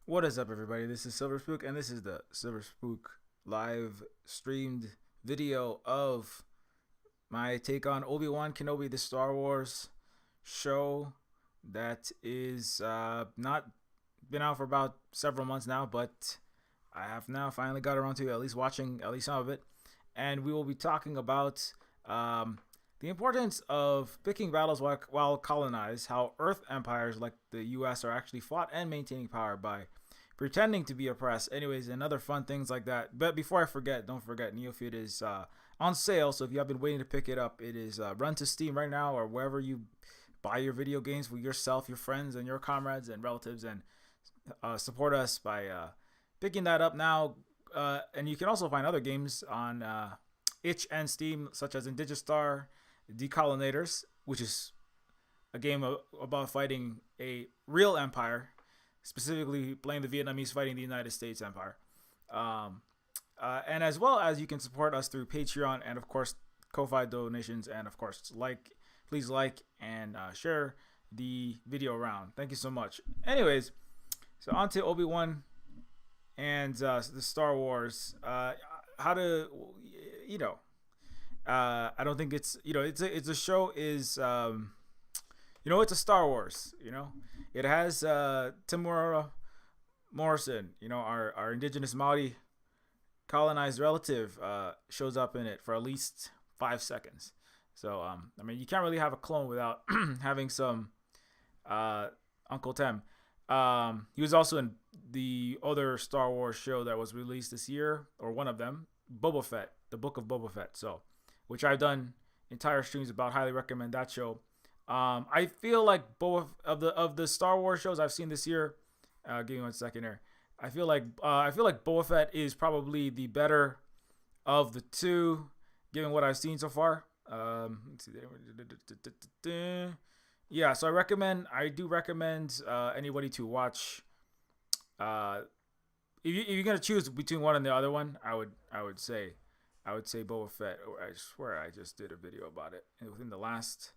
What is up, everybody? This is Spook, and this is the Spook live streamed video of my take on Obi-Wan Kenobi, the Star Wars show that is not been out for about several months now, but I have now finally got around to at least watching at least some of it, and we will be talking about the importance of picking battles while colonized, how Earth empires like the U.S. are actually fought and maintaining power by pretending to be oppressed. Anyways, and other fun things like that. But before I forget, don't forget, Neofeud is on sale. So if you have been waiting to pick it up, it is run to Steam right now or wherever you buy your video games for yourself, your friends, and your comrades and relatives, and support us by picking that up now. And you can also find other games on itch and Steam, such as Indigestar Decolonators, which is a game about fighting a real empire, specifically playing the Vietnamese fighting the United States Empire. And as well as you can support us through Patreon and, of course, Ko-Fi donations. And, of course, please like and share the video around. Thank you so much. Anyways, so on to Obi-Wan and the Star Wars. How to, I don't think it's a show is it's a Star Wars. It has Tamura Morrison, our indigenous Maori colonized relative, shows up in it for at least 5 seconds. So you can't really have a clone without having some Uncle Tem. He was also in the other Star Wars show that was released this year, or one of them, Boba Fett, the Book of Boba Fett. So, which I've done entire streams about. Highly recommend that show. I feel like both of the Star Wars shows I've seen this year. Give me 1 second here. I feel like Boba Fett is probably the better of the two, given what I've seen so far. Let's see. Yeah, so I do recommend anybody to watch. If you're gonna choose between one and the other one, I would say Boba Fett. I swear I just did a video about it within the last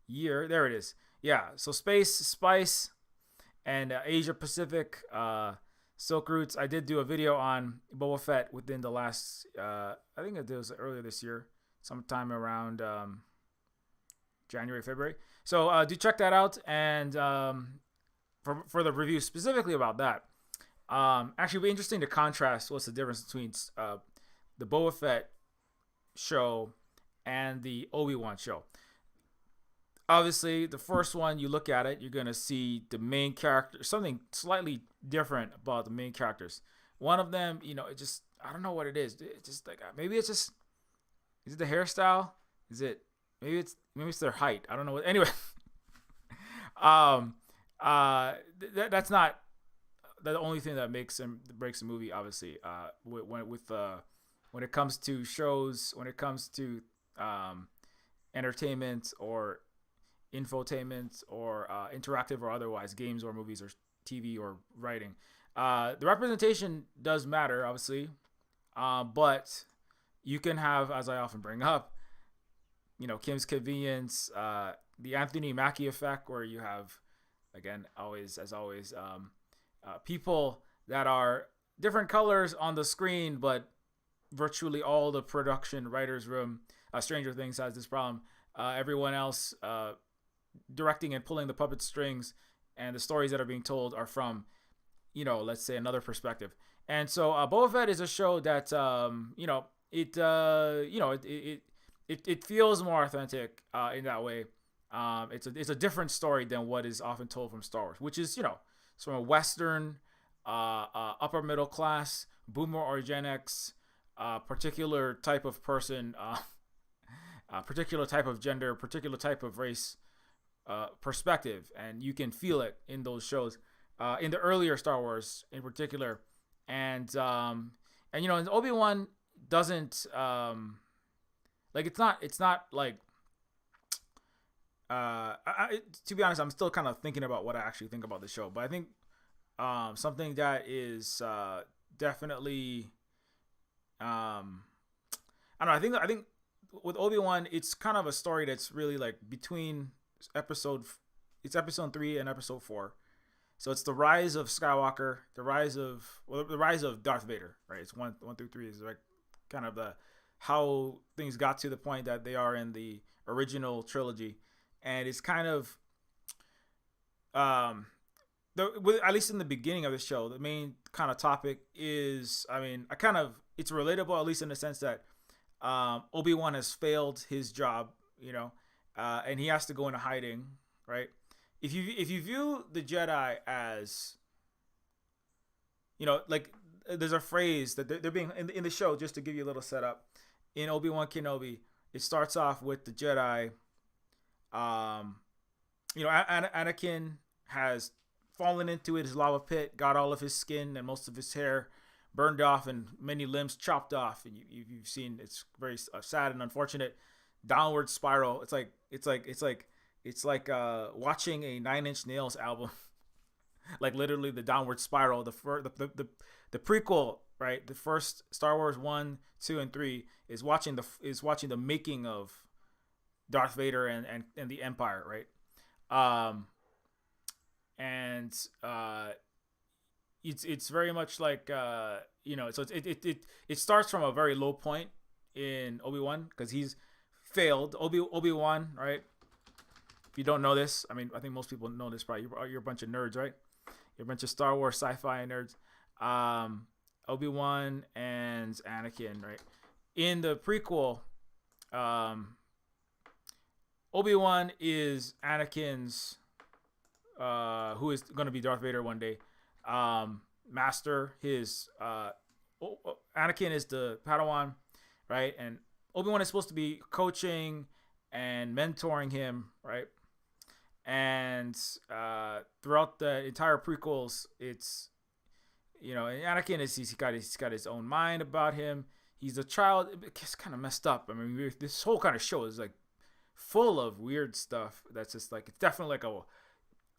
year. There it is. Yeah, so space, spice, and Asia Pacific Silk Routes. I did do a video on Boba Fett within the last I think it was earlier this year, sometime around January, February. So do check that out. And for the review specifically about that, actually it'd be interesting to contrast what's the difference between the Boba Fett show and the Obi-Wan show. Obviously, the first one, you look at it, you're going to see the main character, something slightly different about the main characters. One of them, it just, I don't know what it is. It's just like, maybe it's just, is it the hairstyle? Maybe it's their height. I don't know what, anyway. That's not the only thing that breaks the movie, obviously. When it comes to shows, when it comes to entertainment or infotainment or interactive or otherwise, games or movies or TV or writing, the representation does matter, obviously, but you can have, as I often bring up, Kim's Convenience, the Anthony Mackie effect, where you have, again, always people that are different colors on the screen, but virtually all the production writers room, Stranger Things has this problem. Everyone else directing and pulling the puppet strings, and the stories that are being told are from, let's say another perspective. And so Boba Fett is a show that it feels more authentic in that way. It's a different story than what is often told from Star Wars, which is it's from a Western, upper middle class, boomer or Gen X, particular type of person, particular type of gender, particular type of race perspective, and you can feel it in those shows, in the earlier Star Wars in particular, and Obi-Wan doesn't it's not like to be honest, I'm still kind of thinking about what I actually think about the show, but I think something that is definitely I don't know. I think with Obi-Wan, it's kind of a story that's really like between episode 3 and episode 4. So it's the rise of Skywalker, the rise of Darth Vader, right? It's one through three is like kind of the how things got to the point that they are in the original trilogy, and it's kind of at least in the beginning of the show, the main kind of topic is, I mean, it's relatable at least in the sense that Obi-Wan has failed his job, and he has to go into hiding, right? If you view the Jedi as, like there's a phrase that they're being in the show, just to give you a little setup. In Obi-Wan Kenobi, it starts off with the Jedi. Anakin has fallen into his lava pit, got all of his skin and most of his hair burned off and many limbs chopped off. And you've seen, it's very sad and unfortunate downward spiral. It's like watching a Nine Inch Nails album, like literally the downward spiral. The prequel, right? The first Star Wars 1, 2, and 3 is watching the making of Darth Vader and the Empire, right? It's very much like so it starts from a very low point in Obi-Wan because he's failed. Obi-Wan, right? If you don't know this, I mean, I think most people know this. Probably you're a bunch of nerds, right? You're a bunch of Star Wars sci-fi nerds. Obi-Wan and Anakin, right? In the prequel, Obi-Wan is Anakin's, who is going to be Darth Vader one day, master. Anakin is the Padawan, right? And Obi-Wan is supposed to be coaching and mentoring him, right? And throughout the entire prequels, it's Anakin he's got his own mind about him. He's a child. It's kind of messed up. I mean, this whole kind of show is like full of weird stuff. That's just like, it's definitely like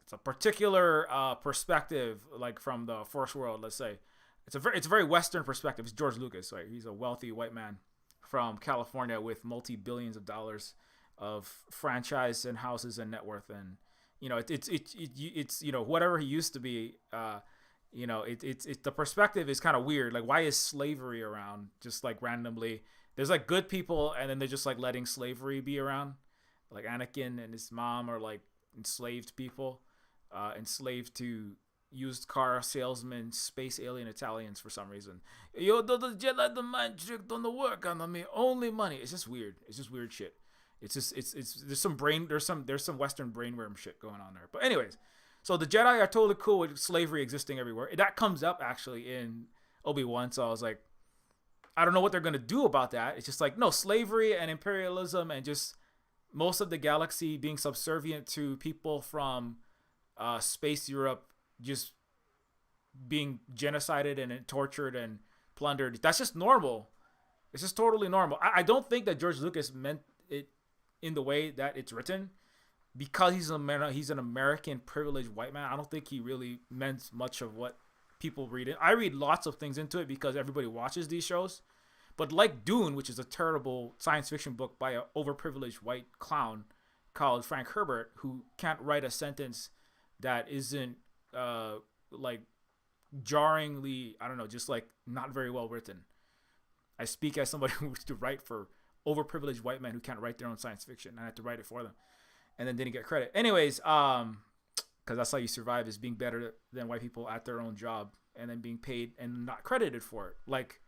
it's a particular perspective, like from the First World. Let's say it's a very Western perspective. It's George Lucas, right? He's a wealthy white man from California with multi-billions of dollars of franchise and houses and net worth, and it's whatever he used to be. The perspective is kind of weird. Like, why is slavery around just like randomly? There's like good people, and then they're just like letting slavery be around. Like Anakin and his mom are like enslaved people, enslaved to used car salesmen, space alien Italians for some reason. Yo, the Jedi, the mind trick don't work on me. Only money. It's just weird. It's just weird shit. It's there's some Western brainworm shit going on there. But anyways. So the Jedi are totally cool with slavery existing everywhere. That comes up actually in Obi-Wan. So I was like, I don't know what they're going to do about that. It's just like, no, slavery and imperialism and just most of the galaxy being subservient to people from space Europe just being genocided and tortured and plundered. That's just normal. It's just totally normal. I don't think that George Lucas meant it in the way that it's written. Because he's an American privileged white man, I don't think he really meant much of what people read it. I read lots of things into it because everybody watches these shows. But like Dune, which is a terrible science fiction book by an overprivileged white clown called Frank Herbert, who can't write a sentence that isn't like jarringly, I don't know, just like not very well written. I speak as somebody who used to write for overprivileged white men who can't write their own science fiction. I had to write it for them. And then didn't get credit. Anyways, because that's how you survive, is being better than white people at their own job and then being paid and not credited for it. Like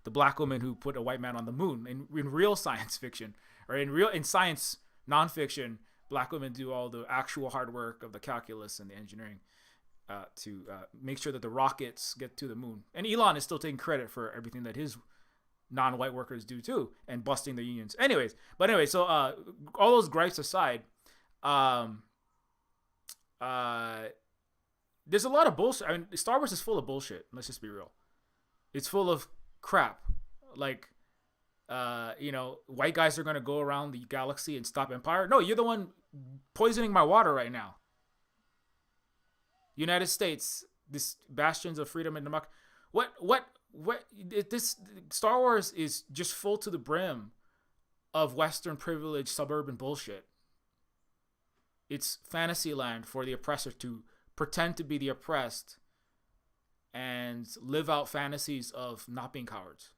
the black woman who put a white man on the moon in real science fiction, or in science nonfiction, black women do all the actual hard work of the calculus and the engineering to make sure that the rockets get to the moon. And Elon is still taking credit for everything that his non-white workers do too, and busting the unions. So all those gripes aside, there's a lot of bullshit. I mean, Star Wars is full of bullshit. Let's just be real. It's full of crap. Like, white guys are gonna go around the galaxy and stop Empire. No, you're the one poisoning my water right now. United States, this bastions of freedom and democracy. This Star Wars is just full to the brim of Western privileged suburban bullshit. It's fantasy land for the oppressor to pretend to be the oppressed and live out fantasies of not being cowards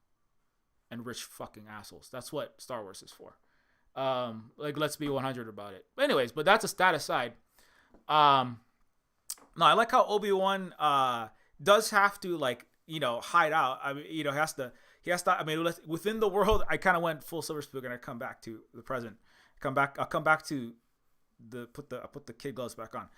and rich fucking assholes. That's what Star Wars is for. Like, let's be 100 about it. Anyways, but that's that aside. No, I like how Obi-Wan does have to, like, hide out. I mean, he has to. I mean, within the world, I kind of went full Silver Spook, and I come back to the present. I'll come back to put the kid gloves back on.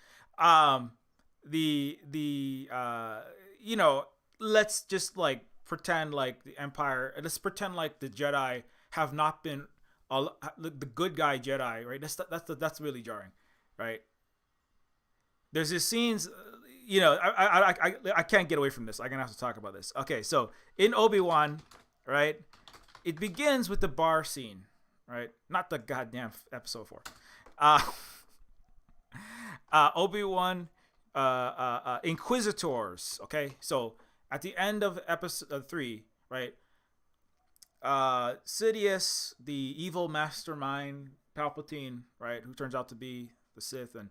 Let's just like pretend like the Empire. Let's pretend like the Jedi have not been the good guy Jedi, right? That's really jarring, right? There's these scenes, I can't get away from this. I'm gonna have to talk about this. Okay, so in Obi-Wan, right, it begins with the bar scene, right? Not the goddamn episode 4. Obi-Wan, Inquisitors. Okay, so at the end of episode 3, right? Sidious, the evil mastermind, Palpatine, right, who turns out to be the Sith, and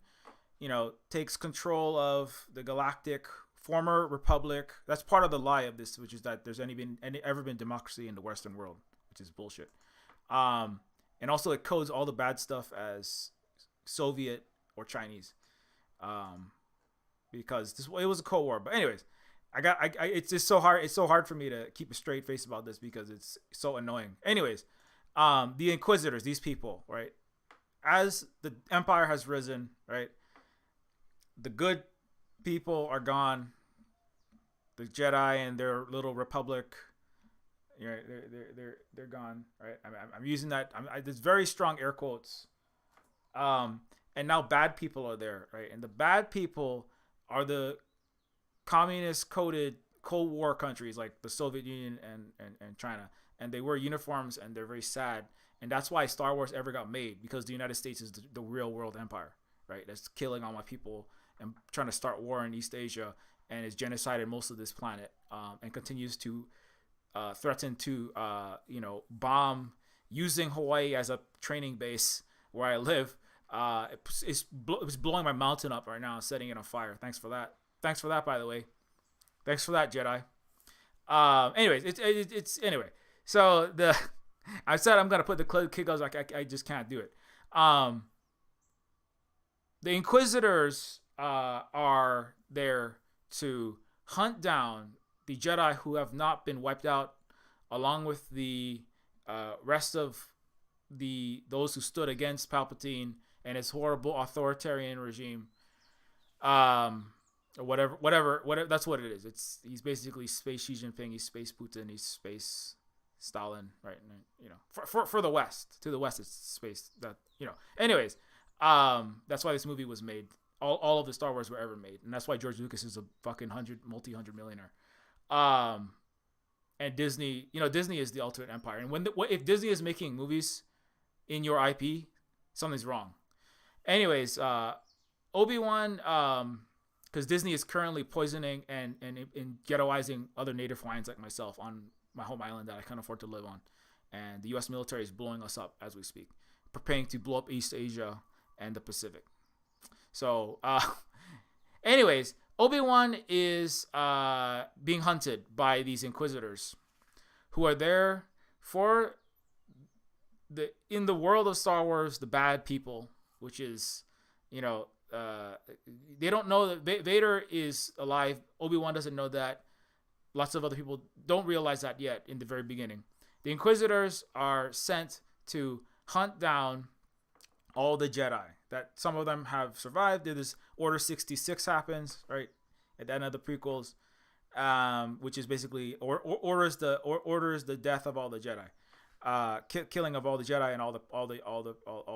takes control of the galactic former republic. That's part of the lie of this, which is that there's ever been democracy in the Western world, which is bullshit. And also it codes all the bad stuff as Soviet or Chinese, because it was a Cold War. But anyways, it's just so hard. It's so hard for me to keep a straight face about this because it's so annoying. Anyways, the Inquisitors, these people, right? As the Empire has risen, right? The good people are gone. The Jedi and their little republic, they're gone, right? I'm using that. There's very strong air quotes. And now bad people are there, right? And the bad people are the communist coded Cold War countries like the Soviet Union and China, and they wear uniforms and they're very sad, and that's why Star Wars ever got made, because the United States is the real world empire, right? That's killing all my people and trying to start war in East Asia and is genocided most of this planet, and continues to threaten to bomb using Hawaii as a training base where I live. It's blowing my mountain up right now, setting it on fire. Thanks for that, by the way. Thanks for that, Jedi. Anyways, it's anyway. So I said I'm gonna put the kid goes like I just can't do it. The Inquisitors are there to hunt down the Jedi who have not been wiped out, along with the rest of those who stood against Palpatine and his horrible authoritarian regime. Or whatever. That's what it is. He's basically space Xi Jinping. He's space Putin. He's space Stalin, right? For the West. To the West, it's space. Anyways, that's why this movie was made. All of the Star Wars were ever made, and that's why George Lucas is a fucking multi-hundred millionaire. And Disney, Disney is the ultimate empire. And if Disney is making movies in your IP, something's wrong. Anyways, Obi-Wan, because Disney is currently poisoning and ghettoizing other native Hawaiians like myself on my home island that I can't afford to live on. And the U.S. military is blowing us up as we speak, preparing to blow up East Asia and the Pacific. So, anyways, Obi-Wan is being hunted by these Inquisitors who are there for in the world of Star Wars, the bad people, which is, they don't know that Vader is alive. Obi-Wan doesn't know that. Lots of other people don't realize that yet in the very beginning. The Inquisitors are sent to hunt down all the Jedi. That some of them have survived. This Order 66 happens, right, at the end of the prequels, which is basically orders the death of all the Jedi, killing of all the Jedi and all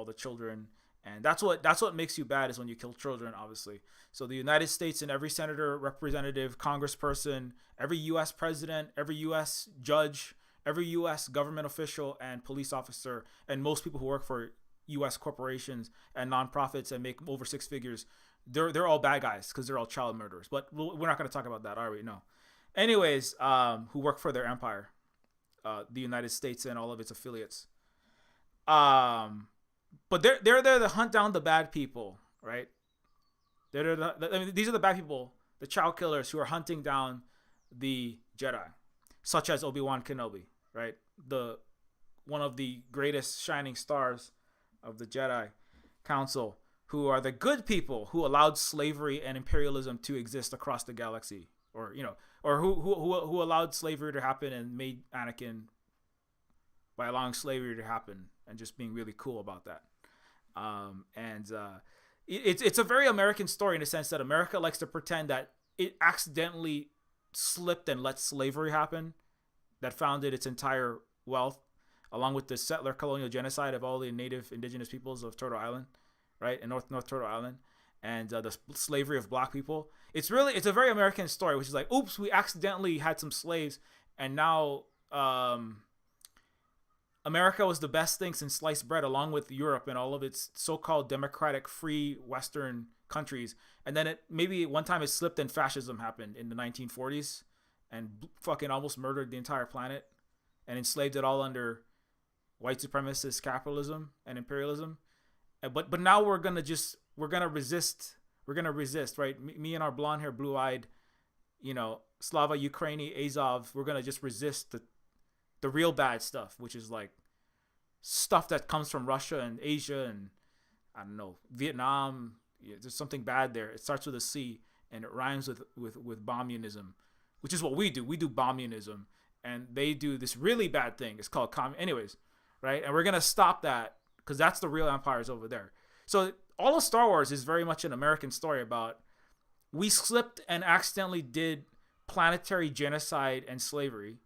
the children. And that's what makes you bad, is when you kill children, obviously. So the United States and every senator, representative, congressperson, every U.S. president, every U.S. judge, every U.S. government official and police officer, and most people who work for U.S. corporations and nonprofits and make over six figures, they're all bad guys because they're all child murderers. But we're not going to talk about that, are we? No. Anyways, who work for their empire, the United States and all of its affiliates. But they're there to hunt down the bad people, right? I mean, these are the bad people, the child killers who are hunting down the Jedi, such as Obi-Wan Kenobi, right? The one of the greatest shining stars of the Jedi Council, who are the good people who allowed slavery and imperialism to exist across the galaxy, or or who allowed slavery to happen and made Anakin by allowing slavery to happen and just being really cool about that. It's a very American story in the sense that America likes to pretend that it accidentally slipped and let slavery happen, that founded its entire wealth, along with the settler colonial genocide of all the native indigenous peoples of Turtle Island, right, in North Turtle Island, and the slavery of black people. It's a very American story, which is like, oops, we accidentally had some slaves, and now America was the best thing since sliced bread, along with Europe and all of its so-called democratic, free Western countries. And then maybe one time it slipped and fascism happened in the 1940s and fucking almost murdered the entire planet and enslaved it all under white supremacist capitalism and imperialism. But now we're gonna resist, right? Me and our blonde hair, blue eyed, Slava Ukraini, Azov, we're gonna just resist the real bad stuff, which is like stuff that comes from Russia and Asia and I don't know, Vietnam. There's something bad there. It starts with a C and it rhymes with communism, which is what we do. We do communism, and they do this really bad thing. It's called anyways, right? And we're gonna stop that because that's the real empires over there. So all of Star Wars is very much an American story about we slipped and accidentally did planetary genocide and slavery.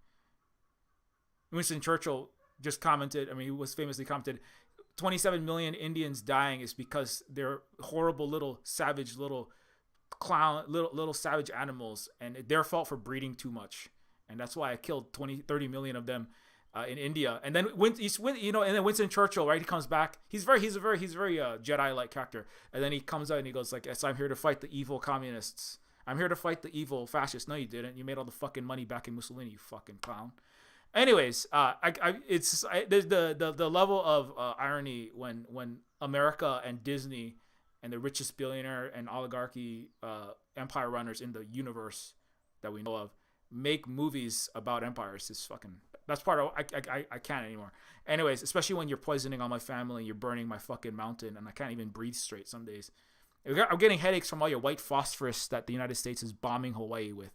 Winston Churchill just commented, he was famously commented, 27 million Indians dying is because they're horrible little savage little savage animals, and it's their fault for breeding too much. And that's why I killed 30 million of them in India. And then and then Winston Churchill, right? He comes back. He's a very Jedi-like character. And then he comes out and he goes like, "Yes, I'm here to fight the evil communists. I'm here to fight the evil fascists." No, you didn't. You made all the fucking money back in Mussolini, you fucking clown. Anyways, there's the level of irony when America and Disney and the richest billionaire and oligarchy empire runners in the universe that we know of make movies about empires. Is fucking, that's part of I can't anymore. Anyways, especially when you're poisoning all my family, you're burning my fucking mountain, and I can't even breathe straight some days. I'm getting headaches from all your white phosphorus that the United States is bombing Hawaii with.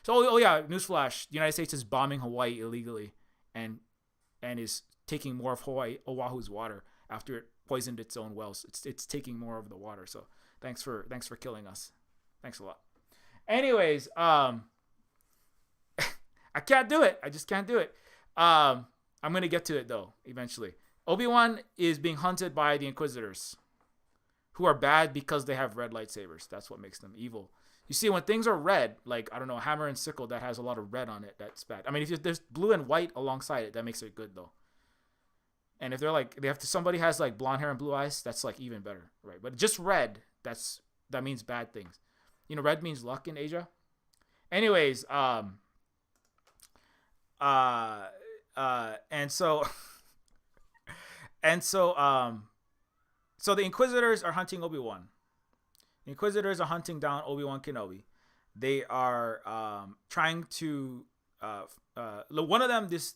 So, yeah, newsflash: the United States is bombing Hawaii illegally, and is taking more of Oahu's water after it poisoned its own wells. It's taking more of the water. So, thanks for killing us. Thanks a lot. Anyways, I can't do it. I just can't do it. I'm gonna get to it though eventually. Obi-Wan is being hunted by the Inquisitors, who are bad because they have red lightsabers. That's what makes them evil. You see, when things are red, like, I don't know, hammer and sickle that has a lot of red on it, that's bad. If there's blue and white alongside it, that makes it good, though. And if they're like, somebody has like blonde hair and blue eyes, that's like even better, right? But just red, that means bad things. Red means luck in Asia. Anyways, so the Inquisitors are hunting Obi-Wan. The Inquisitors are hunting down Obi-Wan Kenobi. They are trying to one of them, this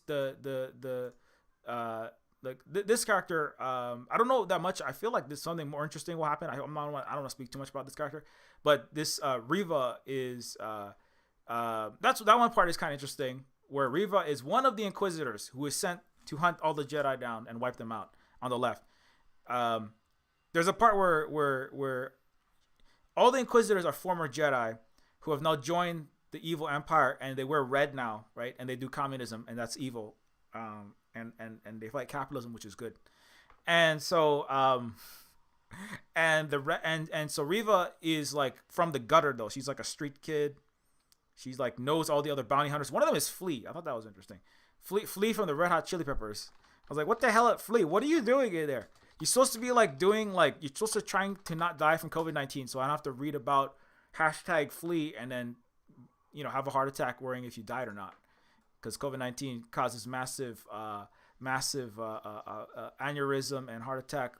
character, I don't know that much. I feel like there's something more interesting will happen. I don't want to speak too much about this character, but this Reva is that one part is kind of interesting, where Reva is one of the Inquisitors who is sent to hunt all the Jedi down and wipe them out. On the left, there's a part where all the Inquisitors are former Jedi who have now joined the evil empire, and they wear red now, right? And they do communism, and that's evil. And they fight capitalism, which is good. And so so Reva is like from the gutter though. She's like a street kid. She's like knows all the other bounty hunters. One of them is Flea. I thought that was interesting. Flea from the Red Hot Chili Peppers. I was like, what the hell, Flea? What are you doing in there? You're supposed to be you're supposed to trying to not die from COVID-19, so I don't have to read about #Flea and then, have a heart attack worrying if you died or not, because COVID-19 causes massive aneurysm and heart attack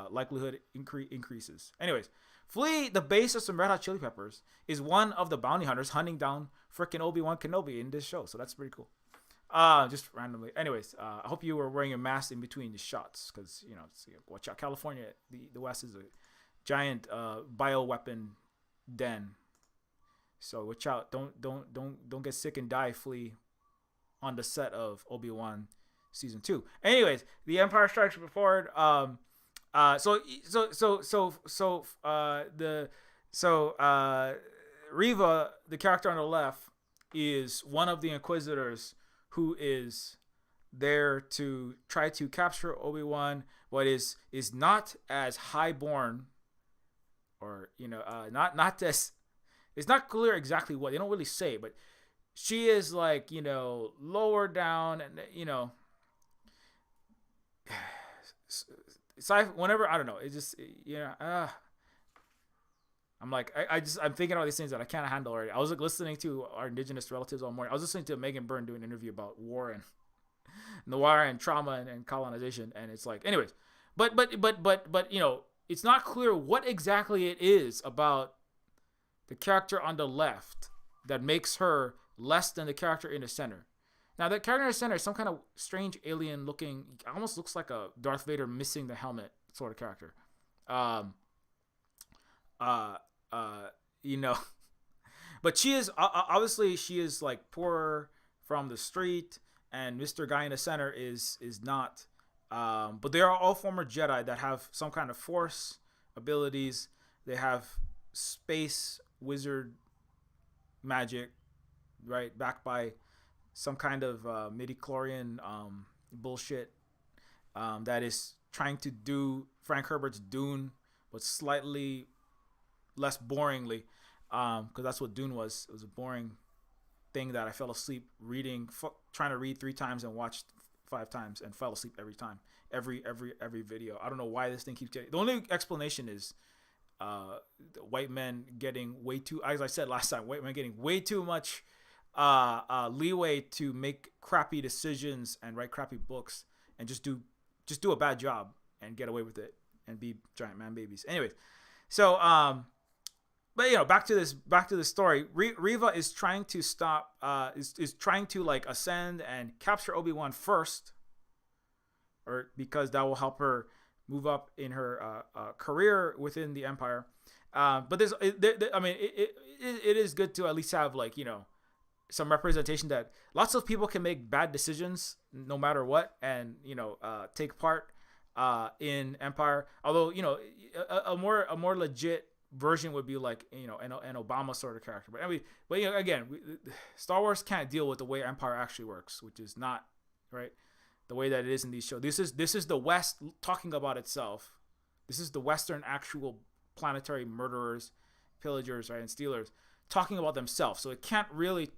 likelihood increases. Anyways, Flea, the bassist from Red Hot Chili Peppers, is one of the bounty hunters hunting down freaking Obi-Wan Kenobi in this show. So that's pretty cool. Just randomly. Anyways, I hope you were wearing a mask in between the shots, because watch out, California, the West is a giant bioweapon den. So watch out. Don't get sick and die, Flea, on the set of Obi-Wan season 2. Anyways, the Empire Strikes Forward. Reva, the character on the left, is one of the Inquisitors who is there to try to capture Obi-Wan, but is not as highborn, or not as, it's not clear exactly what, they don't really say, but she is like, lower down, and whenever, I don't know, it just, I'm like, I'm thinking all these things that I can't handle already. I was like listening to our indigenous relatives all morning. I was listening to Megan Byrne do an interview about war and noir and trauma and colonization, and it's like, anyways, but it's not clear what exactly it is about the character on the left that makes her less than the character in the center. Now, the character in the center is some kind of strange alien looking, almost looks like a Darth Vader missing the helmet sort of character. But she is, obviously she is like poor from the street, and Mr. Guy in the center is not. But they are all former Jedi that have some kind of force abilities. They have space wizard magic, right, backed by some kind of midi-chlorian bullshit that is trying to do Frank Herbert's Dune, but slightly less boringly, because that's what Dune was. It was a boring thing that I fell asleep reading, trying to read 3 times and watched 5 times, and fell asleep every time, every video. I don't know why this thing keeps getting. The only explanation is white men getting way too, as I said last time, white men getting way too much leeway to make crappy decisions and write crappy books and just do a bad job and get away with it and be giant man babies. Anyways, so but back to this story. Reva is trying to stop, is trying to like ascend and capture Obi-Wan first, or because that will help her move up in her career within the Empire. But it is good to at least have like some representation that lots of people can make bad decisions no matter what, and take part in Empire. Although a more legit version would be like an Obama sort of character. But anyway, again, Star Wars can't deal with the way Empire actually works, which is not right the way that it is in these shows. This is the West talking about itself. This is the Western actual planetary murderers, pillagers, right, and stealers talking about themselves. So it can't really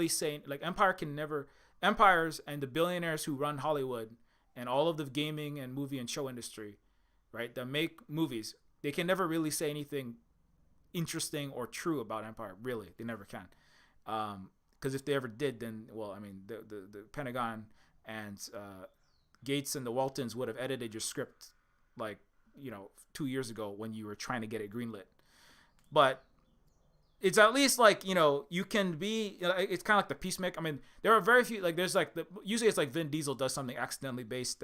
say, like, Empires and the billionaires who run Hollywood and all of the gaming and movie and show industry, right, that make movies, they can never really say anything interesting or true about Empire. Really, they never can. Because if they ever did, then, well, I mean, the Pentagon and Gates and the Waltons would have edited your script like 2 years ago when you were trying to get it greenlit. But it's at least like you can be. It's kind of like the Peacemaker. I mean, there are very few. Like there's like usually it's like Vin Diesel does something accidentally based.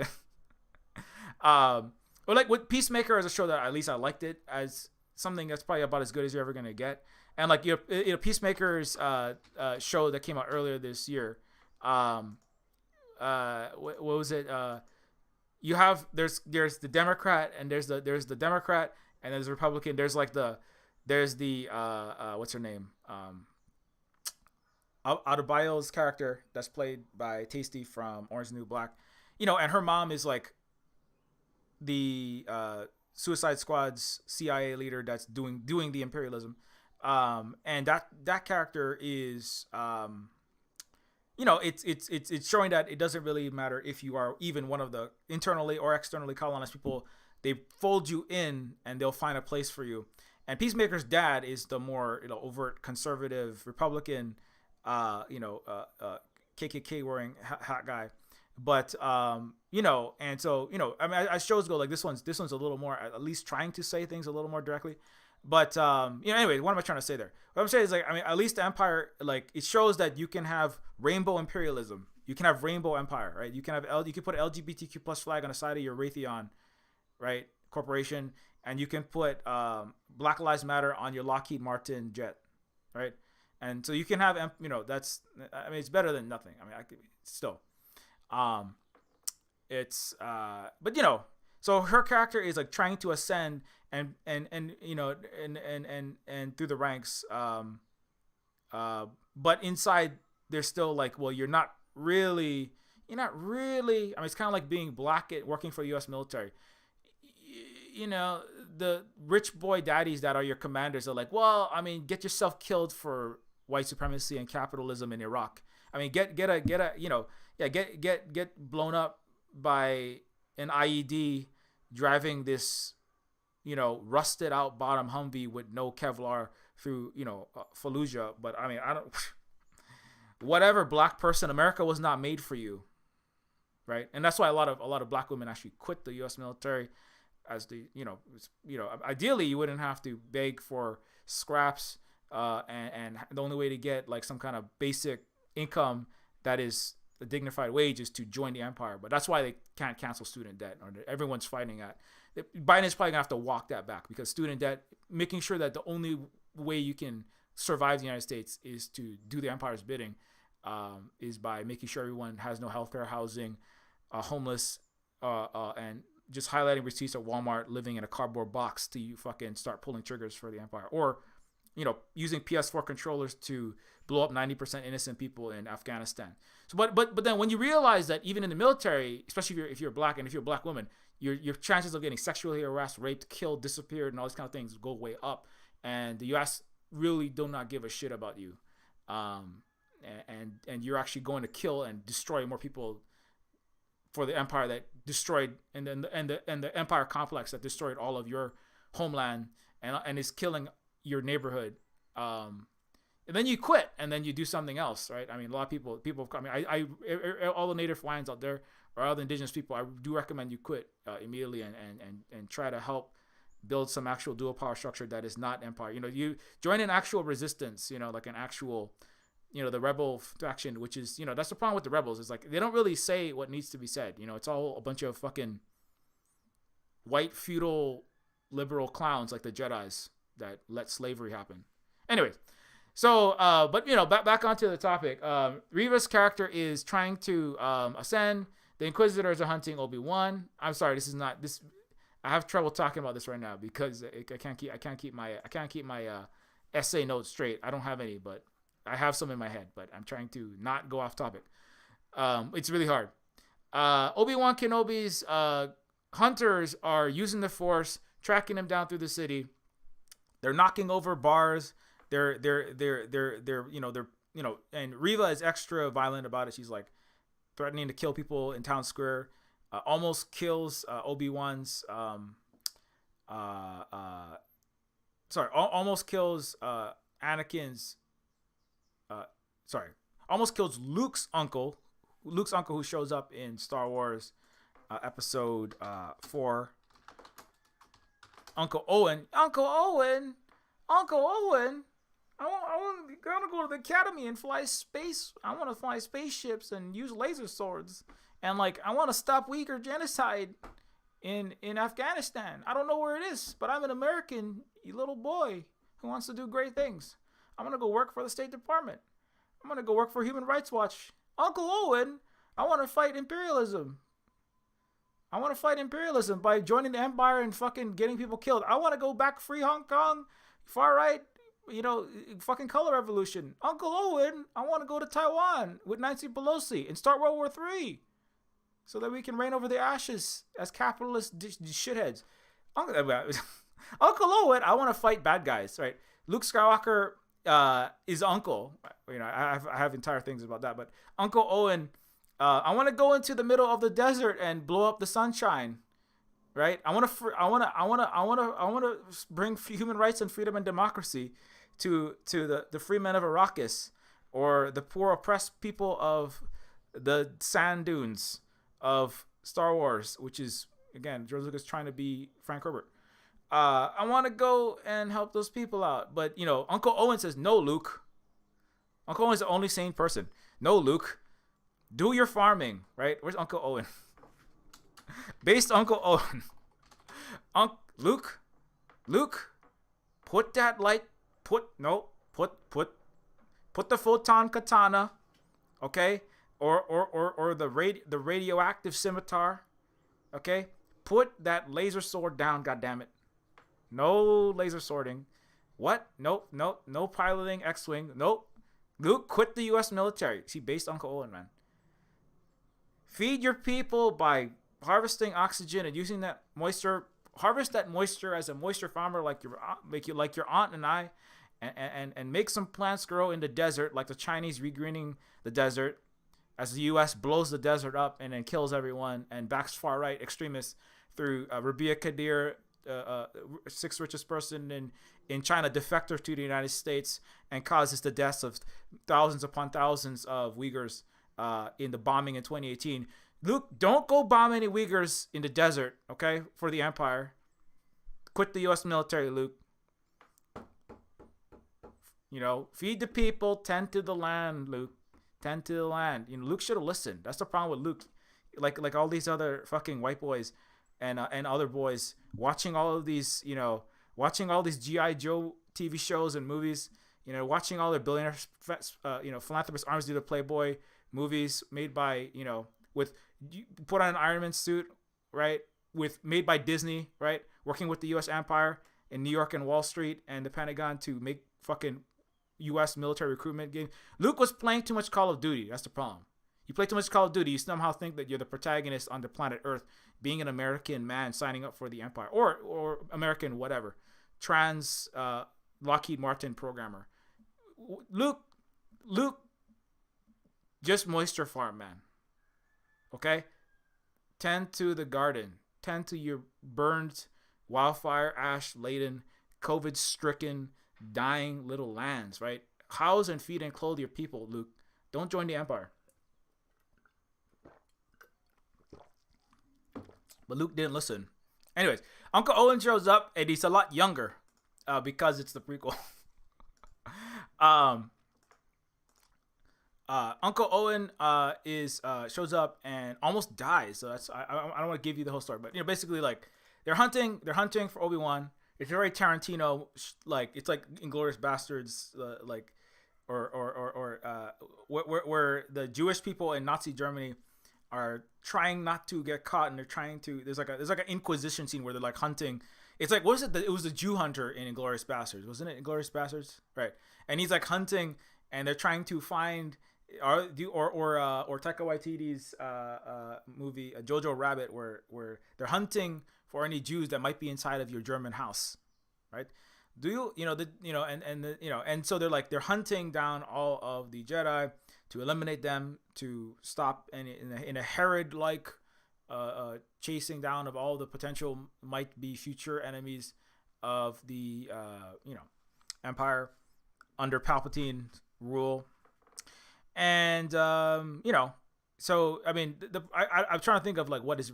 Or like with Peacemaker as a show that at least I liked it as something that's probably about as good as you're ever gonna get. And like Peacemaker's show that came out earlier this year. What was it? You have there's the Democrat and there's the Democrat and there's the Republican. There's the what's her name? Adebayo's character that's played by Tasty from Orange is the New Black. And her mom is like the Suicide Squad's CIA leader that's doing the imperialism. And that character is it's showing that it doesn't really matter if you are even one of the internally or externally colonized people. They fold you in and they'll find a place for you. And Peacemaker's dad is the more overt conservative Republican, KKK wearing hat guy But and so I mean, as shows go, like this one's a little more at least trying to say things a little more directly. But anyway, what am I trying to say there? What I'm saying is, like, I mean, at least the Empire, like, it shows that you can have rainbow imperialism. You can have rainbow empire, right? You can have you can put an LGBTQ plus flag on the side of your Raytheon, right, corporation, and you can put Black Lives Matter on your Lockheed Martin jet, right? And so you can have, that's, I mean, it's better than nothing. I mean, I could still, it's, but so her character is like trying to ascend and through the ranks, but inside they're still like, well, you're not really. I mean, it's kind of like being black at working for the U.S. military. The rich boy daddies that are your commanders are like, well, I mean, get yourself killed for white supremacy and capitalism in Iraq. I mean, get blown up by an IED driving this, rusted out bottom Humvee with no Kevlar through, Fallujah. But I mean, I don't, whatever, black person, America was not made for you. Right. And that's why a lot of black women actually quit the U.S. military, as the, ideally you wouldn't have to beg for scraps, and the only way to get like some kind of basic income that is a dignified wage is to join the empire. But that's why they can't cancel student debt, or everyone's fighting at. Biden's probably gonna have to walk that back, because student debt, making sure that the only way you can survive the United States is to do the empire's bidding, is by making sure everyone has no healthcare, housing, homeless, and just highlighting receipts at Walmart, living in a cardboard box to fucking start pulling triggers for the empire, or using PS4 controllers to blow up 90% innocent people in Afghanistan. So, but then when you realize that even in the military, especially if you're black, and if you're a black woman, your chances of getting sexually harassed, raped, killed, disappeared, and all these kind of things go way up, and the U.S. really do not give a shit about you, and you're actually going to kill and destroy more people for the empire that destroyed, and the empire complex that destroyed all of your homeland and is killing your neighborhood, and then you quit, and then you do something else, right? I mean, a lot of people. I mean, I all the native Hawaiians out there, or other indigenous people, I do recommend you quit immediately, and try to help build some actual dual power structure that is not empire. You join an actual resistance, like an actual, the rebel faction, which is, that's the problem with the rebels. Is like, they don't really say what needs to be said. It's all a bunch of fucking white feudal liberal clowns like the Jedis that let slavery happen. Anyways, so but back onto the topic. Reva's character is trying to ascend. The Inquisitors are hunting Obi-Wan. I'm sorry, this is not this. I have trouble talking about this right now because I can't keep my essay notes straight. I don't have any, but I have some in my head. But I'm trying to not go off topic. It's really hard. Obi-Wan Kenobi's hunters are using the Force, tracking him down through the city. They're knocking over bars. They're and Reva is extra violent about it. She's like threatening to kill people in town square. Almost kills Obi-Wan's almost kills Anakin's almost kills Luke's uncle who shows up in Star Wars episode 4. Uncle Owen. I want to go to the academy and fly space. I want to fly spaceships and use laser swords. And I want to stop Uyghur genocide in Afghanistan. I don't know where it is, but I'm an American little boy who wants to do great things. I'm going to go work for the State Department. I'm going to go work for Human Rights Watch. Uncle Owen, I want to fight imperialism. I want to fight imperialism by joining the empire and fucking getting people killed. I want to go back free Hong Kong, far right, fucking color revolution. Uncle Owen, I want to go to Taiwan with Nancy Pelosi and start World War III so that we can reign over the ashes as capitalist shitheads. Uncle Owen, I want to fight bad guys, right? Luke Skywalker is uncle. I have entire things about that, but Uncle Owen, I want to go into the middle of the desert and blow up the sunshine, right? I want to bring human rights and freedom and democracy to the free men of Arrakis, or the poor oppressed people of the sand dunes, of Star Wars, which is again George Lucas trying to be Frank Herbert. I want to go and help those people out, but Uncle Owen says no, Luke. Uncle Owen's the only sane person. No, Luke. Do your farming, right? Where's Uncle Owen? Based Uncle Owen. Luke, put that light. Put the photon katana, okay, or the radioactive scimitar, okay. Put that laser sword down. God damn it. No laser swording. What? Nope. No piloting X-wing. Nope. Luke, quit the U.S. military. See, based Uncle Owen, man. Feed your people by harvesting oxygen and using that moisture. Harvest that moisture as a moisture farmer, like your aunt and I, and make some plants grow in the desert, like the Chinese regreening the desert, as the U.S. blows the desert up and then kills everyone and backs far right extremists through Rabia Kadir, sixth richest person in China, defector to the United States, and causes the deaths of thousands upon thousands of Uyghurs in the bombing in 2018. Luke, don't go bomb any Uyghurs in the desert, okay, for the Empire. Quit the U.S. military, Luke. Feed the people, tend to the land, Luke. Tend to the land. Luke should have listened. That's the problem with Luke. Like all these other fucking white boys and other boys watching all of these, watching all these G.I. Joe TV shows and movies, watching all the billionaire, philanthropist arms do the Playboy movies made by, with put on an Iron Man suit, right? Made by Disney, right? Working with the U.S. Empire in New York and Wall Street and the Pentagon to make fucking U.S. military recruitment game. Luke was playing too much Call of Duty. That's the problem. You play too much Call of Duty, you somehow think that you're the protagonist on the planet Earth, being an American man signing up for the Empire or American whatever, trans Lockheed Martin programmer. Luke, just moisture farm, man. Okay? Tend to the garden. Tend to your burned, wildfire ash laden, COVID stricken, dying little lands, right? House and feed and clothe your people, Luke. Don't join the Empire. But Luke didn't listen. Anyways, Uncle Owen shows up and he's a lot younger because it's the prequel. Uncle Owen shows up and almost dies. So that's I don't want to give you the whole story, but basically like they're hunting for Obi-Wan. It's very Tarantino, like it's like Inglourious Bastards, where the Jewish people in Nazi Germany are trying not to get caught, and they're trying to. There's like an Inquisition scene where they're like hunting. It's like, what was it? It was the Jew hunter in Inglourious Bastards, wasn't it? Inglourious Bastards, right? And he's like hunting, and they're trying to find or Taika Waititi's movie Jojo Rabbit, where they're hunting for any Jews that might be inside of your German house, right? Do and so they're hunting down all of the Jedi to eliminate them, to stop in a Herod-like chasing down of all the potential might be future enemies of the Empire under Palpatine's rule. And so I mean, I'm trying to think of like what did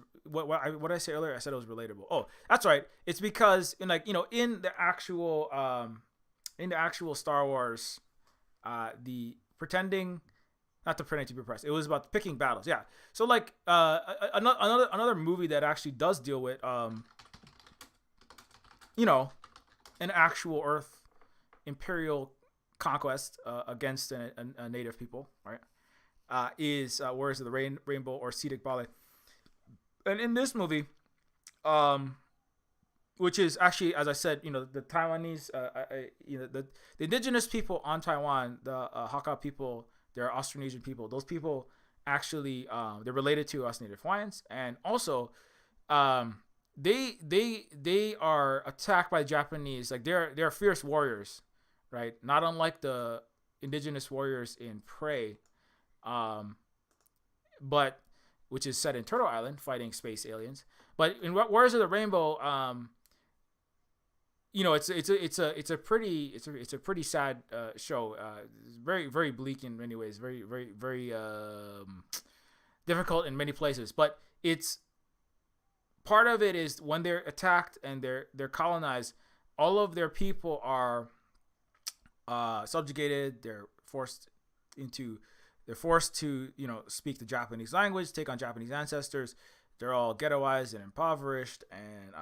I say earlier? I said it was relatable. Oh, that's right. It's because in the actual Star Wars, the pretending. Not to pretend to be oppressed. It was about picking battles. Yeah. So like another movie that actually does deal with an actual Earth imperial conquest against a native people, right? Is Where Is the Rainbow or Sidic Ballet. And in this movie, which is actually, as I said, the Taiwanese, the indigenous people on Taiwan, the Hakka people. They're Austronesian people. Those people actually they're related to us Native Hawaiians, and also they are attacked by Japanese. Like they're fierce warriors, right? Not unlike the indigenous warriors in Prey, but which is set in Turtle Island, fighting space aliens. But in Wars of the Rainbow, it's a pretty sad show. It's very, very bleak in many ways. Very, very, very. difficult in many places. But it's part of it is when they're attacked and they're colonized, all of their people are subjugated. They're forced to speak the Japanese language, take on Japanese ancestors. They're all ghettoized and impoverished, and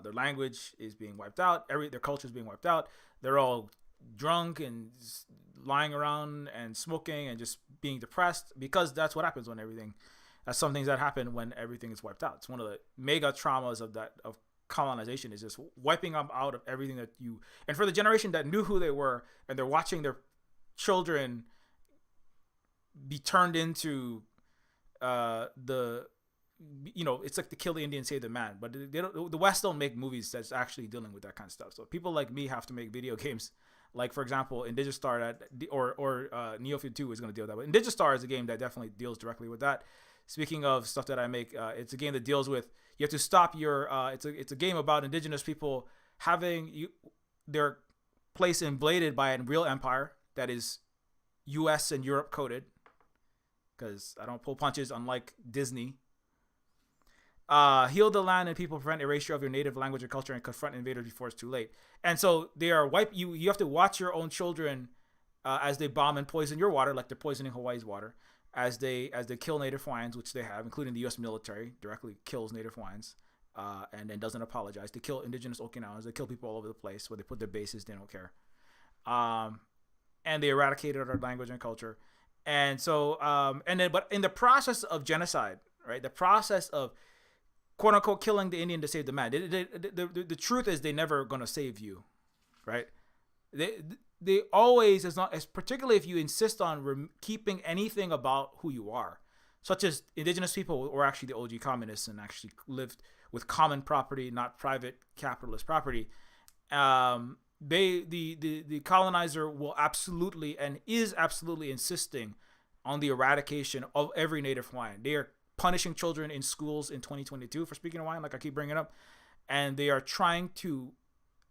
their language is being wiped out. Their culture is being wiped out. They're all drunk and lying around and smoking and just being depressed, because that's what happens when everything. That's some things that happen when everything is wiped out. It's one of the mega traumas of colonization, is just wiping them out of everything that you. And for the generation that knew who they were, and they're watching their children be turned into it's like the kill the Indian, save the man. But the West don't make movies that's actually dealing with that kind of stuff. So people like me have to make video games. Like, for example, Indigistar or Neofeud 2 is going to deal with that. But Indigistar is a game that definitely deals directly with that. Speaking of stuff that I make, it's a game that deals with, you have to stop your. It's a game about indigenous people having their place invaded by a real empire that is U.S. and Europe coded. Because I don't pull punches, unlike Disney. Heal the land and people, prevent erasure of your native language and culture, and confront invaders before it's too late. And so they are you have to watch your own children as they bomb and poison your water, like they're poisoning Hawaii's water, as they kill Native Hawaiians, which they have, including the U.S. military directly kills Native Hawaiians, and then doesn't apologize. They kill indigenous Okinawans. They kill people all over the place where they put their bases. They don't care, and they eradicated our language and culture. And so, but in the process of genocide, right? The process of quote unquote killing the Indian to save the man. The truth is, they're never gonna save you, right? They always, as particularly if you insist on keeping anything about who you are, such as indigenous people were actually the OG communists and actually lived with common property, not private capitalist property. The colonizer will absolutely and is absolutely insisting on the eradication of every Native Hawaiian. They are punishing children in schools in 2022 for speaking Hawaiian, like I keep bringing up, and they are trying to,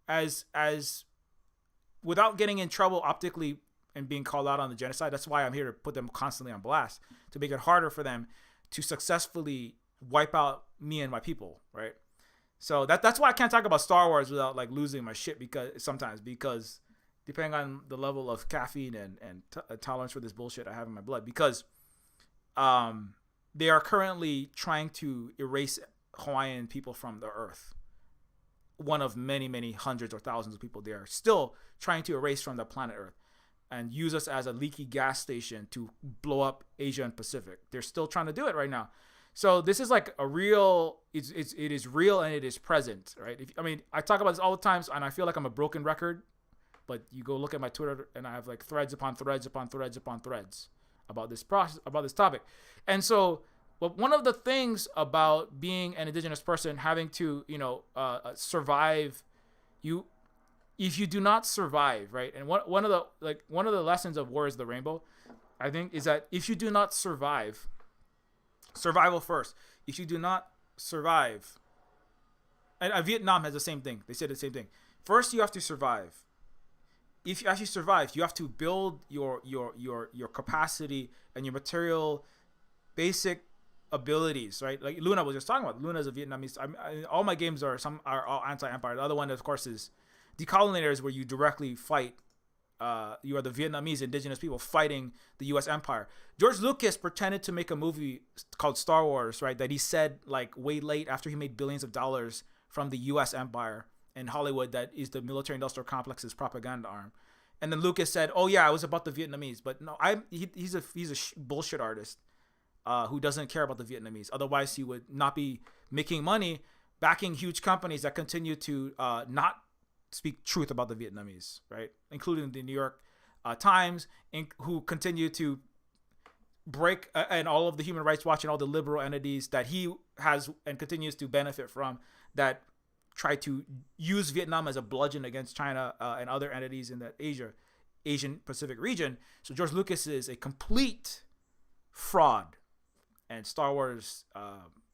as without getting in trouble optically and being called out on the genocide. That's why I'm here to put them constantly on blast, to make it harder for them to successfully wipe out me and my people, right? So that's why I can't talk about Star Wars without like losing my shit, because depending on the level of caffeine and tolerance for this bullshit I have in my blood, because they are currently trying to erase Hawaiian people from the earth. One of many, many hundreds or thousands of people they are still trying to erase from the planet Earth and use us as a leaky gas station to blow up Asia and Pacific. They're still trying to do it right now. So this is like a real, it is real and it is present, right? I talk about this all the time, and I feel like I'm a broken record, but you go look at my Twitter and I have like threads upon threads upon threads upon threads about this process, about this topic. And so, but one of the things about being an indigenous person, having to, survive, if you do not survive, right? And one of the lessons of War is the Rainbow, I think, is that if you do not survive, survival first. If you do not survive, and Vietnam has the same thing. They said the same thing. First, you have to survive. If you actually survive, you have to build your capacity and your material basic abilities, right? Like Luna was just talking about. Luna's a Vietnamese. All my games are all anti-empire. The other one, of course, is Decolonizers, where you directly fight. You are the Vietnamese indigenous people fighting the U.S. empire. George Lucas pretended to make a movie called Star Wars, right? That he said like way late after he made billions of dollars from the U.S. empire in Hollywood, that is the military-industrial complex's propaganda arm. And then Lucas said, "Oh yeah, it was about the Vietnamese." But no, he's a bullshit artist who doesn't care about the Vietnamese. Otherwise, he would not be making money backing huge companies that continue to not speak truth about the Vietnamese, right? Including the New York Times, who continue to break and all of the Human Rights Watch and all the liberal entities that he has and continues to benefit from, that try to use Vietnam as a bludgeon against China and other entities in the Asian Pacific region. So George Lucas is a complete fraud, and Star Wars,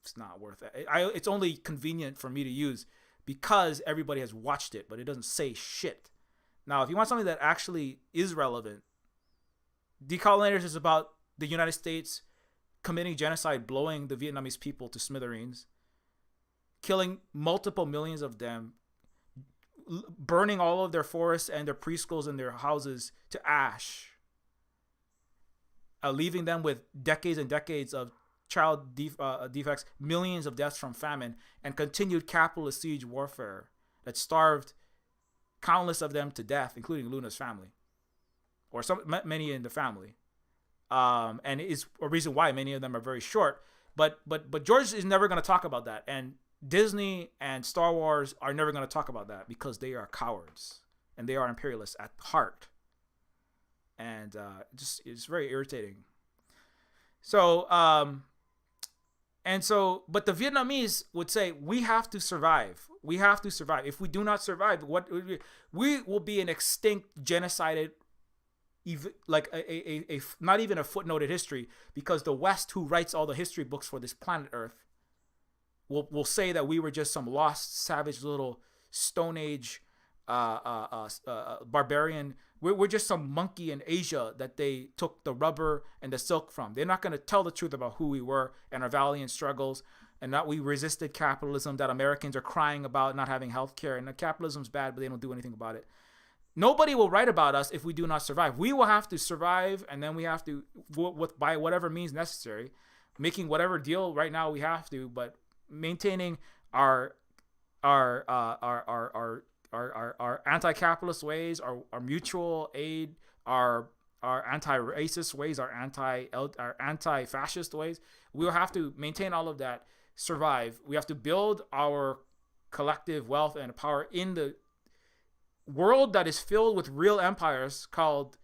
it's not worth it. It's only convenient for me to use because everybody has watched it, but it doesn't say shit. Now, if you want something that actually is relevant, Decolonizers is about the United States committing genocide, blowing the Vietnamese people to smithereens, killing multiple millions of them, burning all of their forests and their preschools and their houses to ash, leaving them with decades and decades of child defects, millions of deaths from famine, and continued capitalist siege warfare that starved countless of them to death, including Luna's family, or many in the family. And it's a reason why many of them are very short. But George is never going to talk about that, and Disney and Star Wars are never going to talk about that because they are cowards and they are imperialists at heart. And it's very irritating. So but the Vietnamese would say, we have to survive. We have to survive. If we do not survive, we will be an extinct, genocided, like a not even a footnote in history, because the West, who writes all the history books for this planet Earth, will say that we were just some lost, savage little Stone Age barbarian. We're just some monkey in Asia that they took the rubber and the silk from. They're not going to tell the truth about who we were and our valiant struggles, and that we resisted capitalism, that Americans are crying about not having health care, and that capitalism's bad, but they don't do anything about it. Nobody will write about us if we do not survive. We will have to survive, and then we have to, by whatever means necessary, making whatever deal right now we have to, but maintaining our anti-capitalist ways, our mutual aid, our anti-racist ways, our anti-fascist ways. We will have to maintain all of that, survive. We have to build our collective wealth and power in the world that is filled with real empires called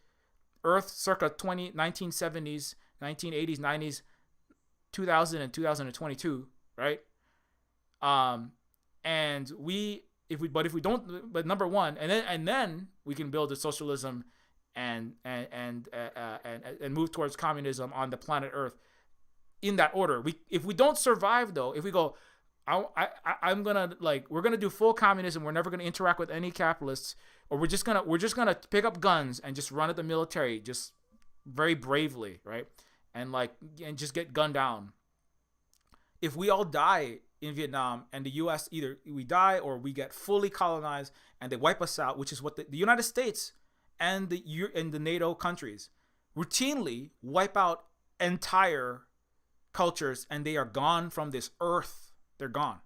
Earth circa 1970s, 1980s, 90s, 2000 and 2022, right? And if we don't, but number one, and then we can build a socialism and move towards communism on the planet Earth in that order. If we don't survive though, if we go, we're gonna do full communism, we're never gonna interact with any capitalists, or we're just gonna pick up guns and just run at the military just very bravely, right? And just get gunned down. If we all die in Vietnam, and the U.S. either we die or we get fully colonized and they wipe us out, which is what the United States and the NATO countries routinely wipe out entire cultures, and they are gone from this earth. They're gone.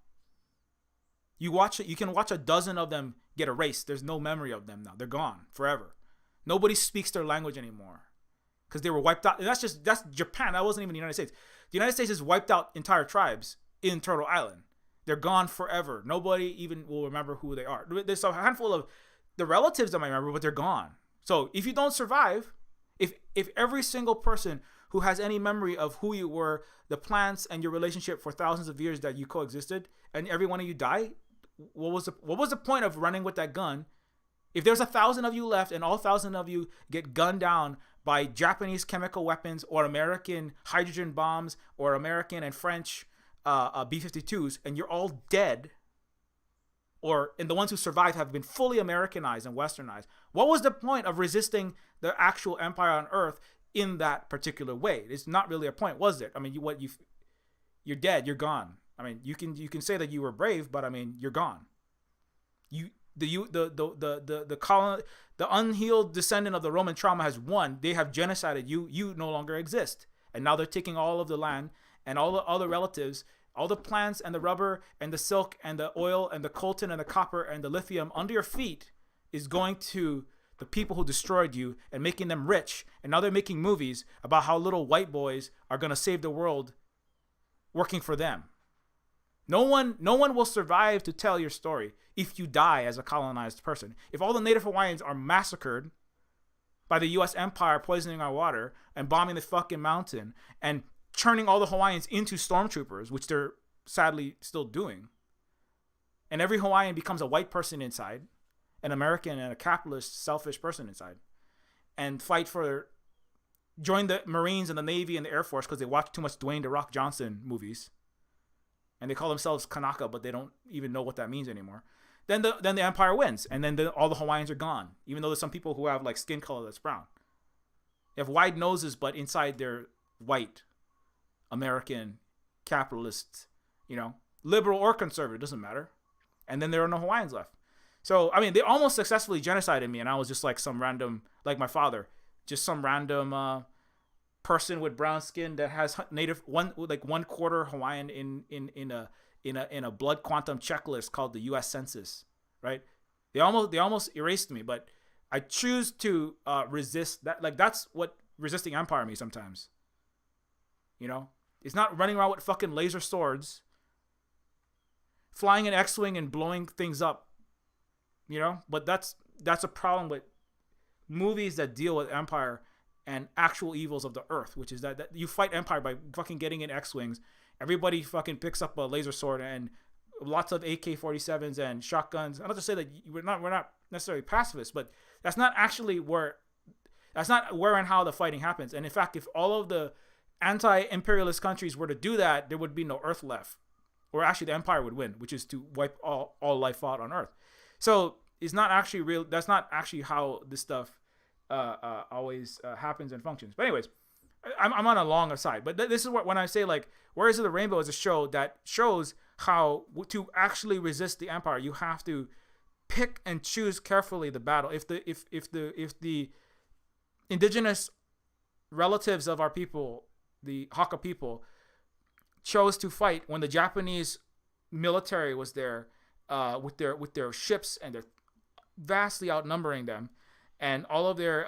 You can watch a dozen of them get erased. There's no memory of them now. They're gone forever. Nobody speaks their language anymore because they were wiped out. And that's Japan. That wasn't even the United States. The United States has wiped out entire tribes in Turtle Island. They're gone forever. Nobody even will remember who they are. There's a handful of the relatives that might remember, but they're gone. So if you don't survive, if every single person who has any memory of who you were, the plants and your relationship for thousands of years that you coexisted, and every one of you die, what was the point of running with that gun? If there's 1,000 of you left and all 1,000 of you get gunned down by Japanese chemical weapons or American hydrogen bombs or American and French B-52s, and you're all dead, and the ones who survived have been fully Americanized and westernized, what was the point of resisting the actual empire on Earth in that particular way? It's not really a point, was there? I mean, you're dead, you're gone. I mean, you can say that you were brave, but I mean, you're gone. The unhealed descendant of the Roman trauma has won. They have genocided you. You no longer exist, and now they're taking all of the land and all the relatives, all the plants and the rubber and the silk and the oil and the coltan and the copper and the lithium under your feet is going to the people who destroyed you and making them rich. And now they're making movies about how little white boys are going to save the world working for them. No one will survive to tell your story if you die as a colonized person. If all the Native Hawaiians are massacred by the U.S. Empire poisoning our water and bombing the fucking mountain and turning all the Hawaiians into stormtroopers, which they're sadly still doing, and every Hawaiian becomes a white person inside, an American and a capitalist, selfish person inside, and join the Marines and the Navy and the Air Force because they watch too much Dwayne "The Rock" Johnson movies, and they call themselves Kanaka, but they don't even know what that means anymore. Then the empire wins, and then all the Hawaiians are gone, even though there's some people who have like skin color that's brown. They have wide noses, but inside they're white. American capitalist, liberal or conservative, doesn't matter. And then there are no Hawaiians left. So, I mean, they almost successfully genocided me, and I was just like some random, like my father, just some random person with brown skin that has native one quarter Hawaiian in a blood quantum checklist called the U.S. Census, right? They almost erased me, but I choose to resist that. Like, that's what resisting empire means sometimes. It's not running around with fucking laser swords, flying an X-wing and blowing things up. But that's a problem with movies that deal with empire and actual evils of the earth, which is that you fight empire by fucking getting in X-wings. Everybody fucking picks up a laser sword and lots of AK-47s and shotguns. I'm not to say that we're not necessarily pacifists, but that's not where and how the fighting happens. And in fact, if all of the anti-imperialist countries were to do that, there would be no Earth left, or actually the empire would win, which is to wipe all life out on Earth. So it's not actually real. That's not actually how this stuff always happens and functions. But anyways, I'm on a long aside. But this is what, when I say like, Where Is the Rainbow is a show that shows how to actually resist the empire, you have to pick and choose carefully the battle. If the indigenous relatives of our people, the Hakka people, chose to fight when the Japanese military was there, with their ships, and they're vastly outnumbering them, and all of their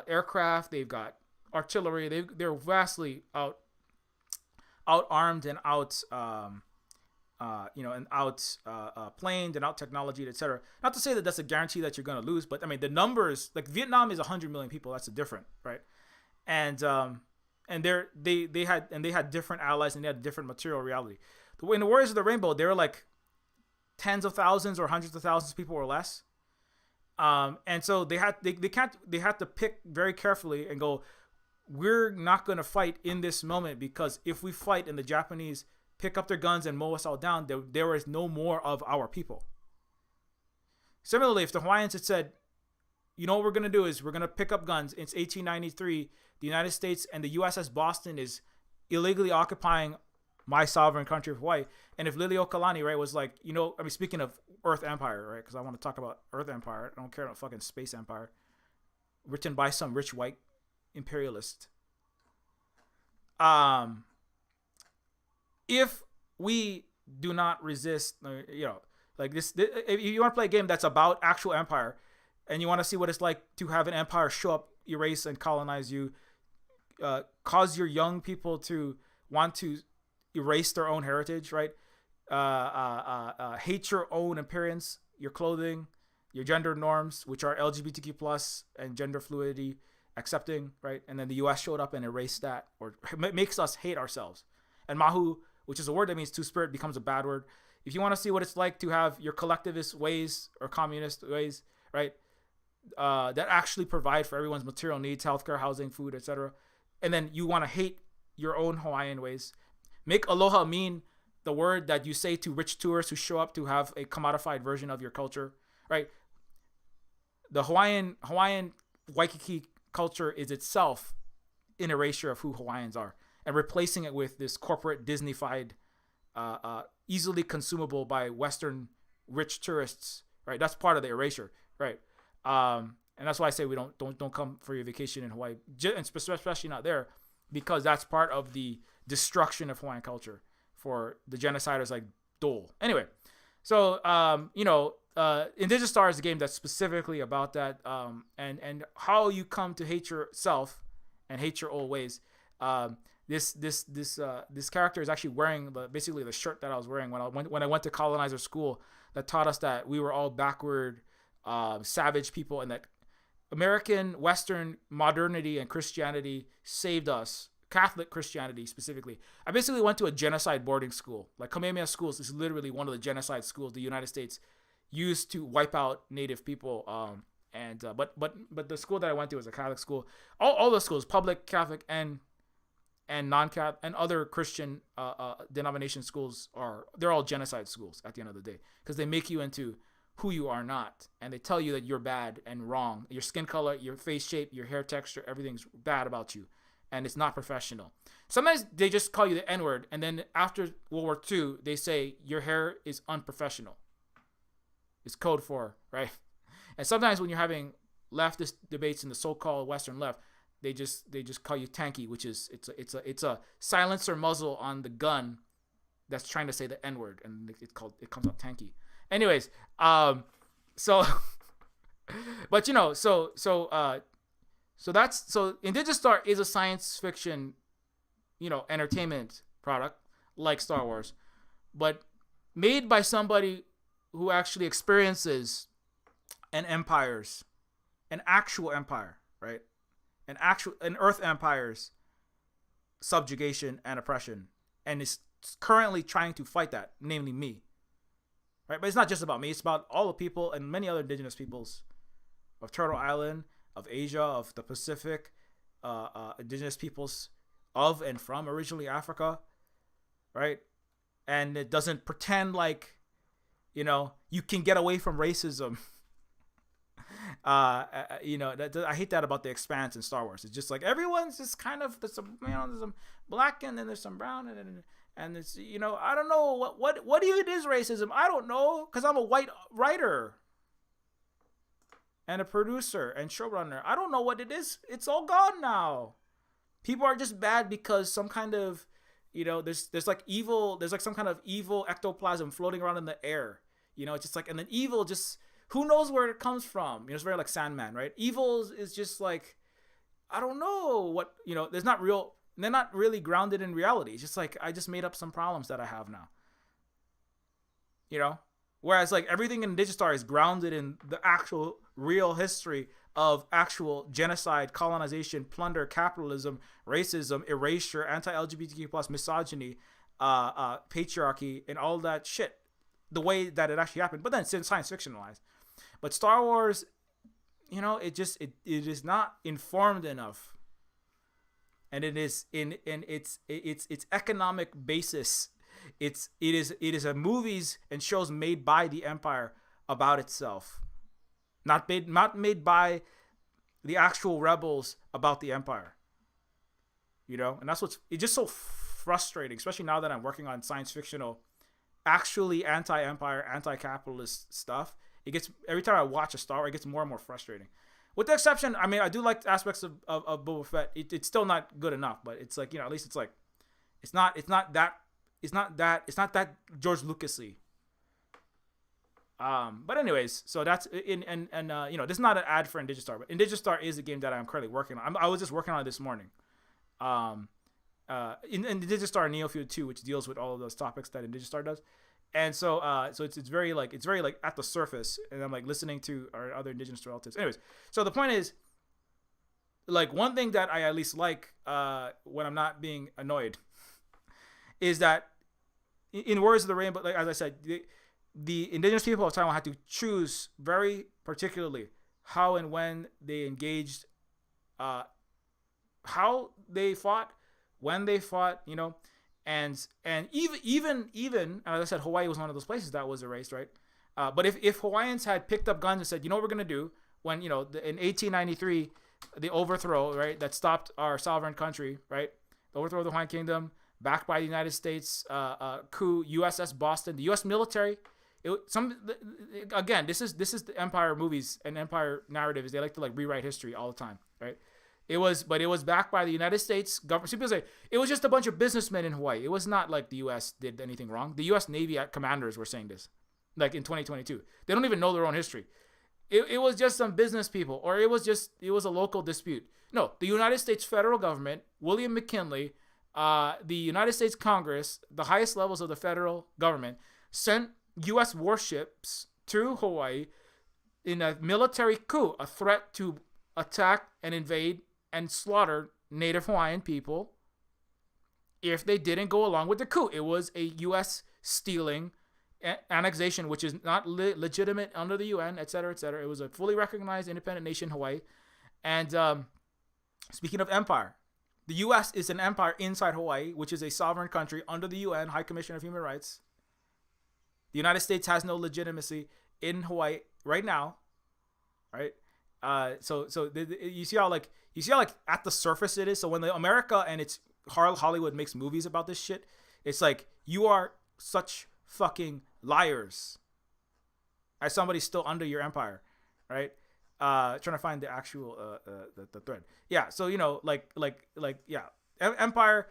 aircraft, they've got artillery, they're vastly out-armed and planed and out technology, etc. Not to say that that's a guarantee that you're going to lose, but I mean the numbers, like Vietnam is 100 million people, that's a different, right? And they had different allies, and they had different material reality. In the Warriors of the Rainbow, they were like tens of thousands or hundreds of thousands of people or less. And so they had to pick very carefully and go, we're not going to fight in this moment, because if we fight and the Japanese pick up their guns and mow us all down, there is no more of our people. Similarly, if the Hawaiians had said, what we're going to do is we're going to pick up guns. It's 1893. The United States and the USS Boston is illegally occupying my sovereign country of Hawaii. And if Liliuokalani, right, was like, speaking of Earth Empire, right, because I want to talk about Earth Empire. I don't care about fucking Space Empire, written by some rich white imperialist. If we do not resist, like this, if you want to play a game that's about actual empire, and you want to see what it's like to have an empire show up, erase and colonize you, cause your young people to want to erase their own heritage, right? Hate your own appearance, your clothing, your gender norms, which are LGBTQ plus and gender fluidity accepting, right? And then the US showed up and erased that, or makes us hate ourselves. And Mahu, which is a word that means two-spirit, becomes a bad word. If you want to see what it's like to have your collectivist ways or communist ways, right, that actually provide for everyone's material needs, healthcare, housing, food, etc., and then you want to hate your own Hawaiian ways, make aloha mean the word that you say to rich tourists who show up to have a commodified version of your culture, right? The Hawaiian Waikiki culture is itself an erasure of who Hawaiians are, and replacing it with this corporate Disneyfied, easily consumable by Western rich tourists, right? That's part of the erasure, right? And that's why I say we don't come for your vacation in Hawaii, and especially not there, because that's part of the destruction of Hawaiian culture for the genociders like Dole. Anyway, so Indigenous Star is a game that's specifically about that, and how you come to hate yourself and hate your old ways. This character is actually wearing basically the shirt that I was wearing when I went to colonizer school, that taught us that we were all backward, savage people, and that American Western modernity and Christianity saved us. Catholic Christianity specifically. I basically went to a genocide boarding school. Like Kamehameha Schools is literally one of the genocide schools the United States used to wipe out Native people. But the school that I went to was a Catholic school. All the schools, public, Catholic, and non-Catholic, and other Christian denomination schools, they're all genocide schools at the end of the day, because they make you into who you are not, and they tell you that you're bad and wrong. Your skin color, your face shape, your hair texture, everything's bad about you. and it's not professional. Sometimes they just call you the N-word, and then after World War II, they say your hair is unprofessional. It's code for, right? And sometimes when you're having leftist debates in the so-called Western left, they just call you tanky, which is it's a silencer muzzle on the gun that's trying to say the N-word, and it comes out tanky. Anyways, so but so Indigenous Star is a science fiction, entertainment product like Star Wars, but made by somebody who actually experiences an actual empire, right? An Earth empire's subjugation and oppression, and is currently trying to fight that, namely me, right? But it's not just about me; it's about all the people and many other indigenous peoples of Turtle Island, of Asia, of the Pacific, indigenous peoples of and from originally Africa, right? And it doesn't pretend like, you can get away from racism. I hate that about the Expanse in Star Wars. It's just like everyone's just kind of there's some black and then there's some brown and it's I don't know what even is racism. I don't know, because I'm a white writer and a producer and showrunner. I don't know what it is. It's all gone now. People are just bad because some kind of there's like evil. There's like some kind of evil ectoplasm floating around in the air. It's just like, and then evil just, who knows where it comes from? It's very like Sandman, right? Evil is just like, I don't know what, they're not really grounded in reality. It's just like, I just made up some problems that I have now. Whereas like everything in Digistar is grounded in the actual real history of actual genocide, colonization, plunder, capitalism, racism, erasure, anti-LGBTQ plus misogyny, patriarchy, and all that shit. The way that it actually happened, but then it's science fictionalized. But Star Wars, it is not informed enough, and it is in its economic basis. It is a movies and shows made by the Empire about itself, not made by the actual rebels about the Empire. And that's it's just so frustrating, especially now that I'm working on science fictional, actually anti-empire, anti-capitalist stuff. It gets, every time I watch a Star Wars, it gets more and more frustrating. With the exception, I mean, I do like aspects of Boba Fett. It's still not good enough, but it's like, at least it's like, it's not that George Lucas-y. But anyways, so that's this is not an ad for Indigistar, but Indigistar is a game that I'm currently working on. I was just working on it this morning. In Indigistar Neofeud 2, which deals with all of those topics that Indigistar does. And so it's very like at the surface, and I'm like listening to our other indigenous relatives. Anyways, so the point is, like, one thing that I at least like when I'm not being annoyed is that, in words of the rainbow, like as I said, the indigenous people of Taiwan had to choose very particularly how and when they engaged, how they fought, when they fought, and even as I said, Hawaii was one of those places that was erased, right? But if Hawaiians had picked up guns and said, what we're gonna do when in 1893, the overthrow, right, that stopped our sovereign country, right, the overthrow of the Hawaiian Kingdom, backed by the United States, coup, USS Boston, the U.S. military. Again, this is the Empire movies and Empire narratives. They like to like rewrite history all the time, right? It was backed by the United States government. People say it was just a bunch of businessmen in Hawaii. It was not like the U.S. did anything wrong. The U.S. Navy commanders were saying this, like in 2022. They don't even know their own history. It was just some business people, or it was a local dispute. No, the United States federal government, William McKinley, the United States Congress, the highest levels of the federal government, sent U.S. warships to Hawaii in a military coup, a threat to attack and invade and slaughter Native Hawaiian people if they didn't go along with the coup. It was a U.S. stealing annexation, which is not legitimate under the UN, et cetera, et cetera. It was a fully recognized independent nation, Hawaii. And speaking of empire, the U.S. is an empire inside Hawaii, which is a sovereign country under the UN High Commission of Human Rights. The United States has no legitimacy in Hawaii right now, right? You see how like at the surface it is. So when the America and its Hollywood makes movies about this shit, it's like you are such fucking liars. As somebody still under your empire, right? Trying to find the actual the thread. Yeah. So yeah, empire.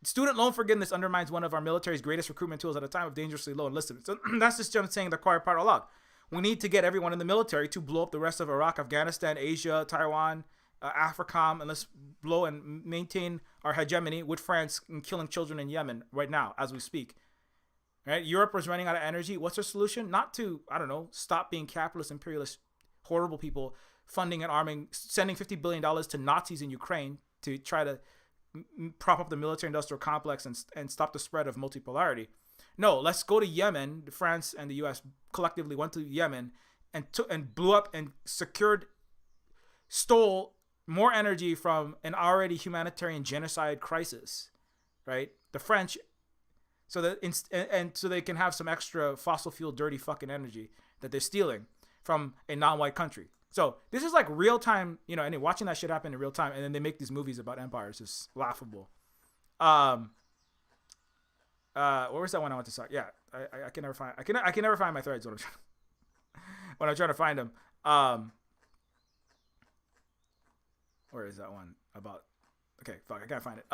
Student loan forgiveness undermines one of our military's greatest recruitment tools at a time of dangerously low enlistment. So that's just saying the quiet part aloud. We need to get everyone in the military to blow up the rest of Iraq, Afghanistan, Asia, Taiwan, AFRICOM, and let's blow and maintain our hegemony with France and killing children in Yemen right now as we speak. Right? Europe was running out of energy. What's their solution? Not to, I don't know, stop being capitalist, imperialist, horrible people, funding and arming, sending $50 billion to Nazis in Ukraine to try to prop up the military-industrial complex and stop the spread of multipolarity. No, let's go to Yemen. France and the U.S. collectively went to Yemen and blew up and stole more energy from an already humanitarian genocide crisis, right? The French, so that so they can have some extra fossil fuel dirty fucking energy that they're stealing from a non-white country. So this is like real time, and watching that shit happen in real time, and then they make these movies about empires, just laughable. What was that one I want to talk? Yeah, I can never find. I can never find my threads when I'm trying to find them. Where is that one about? Okay, fuck, I can't find it.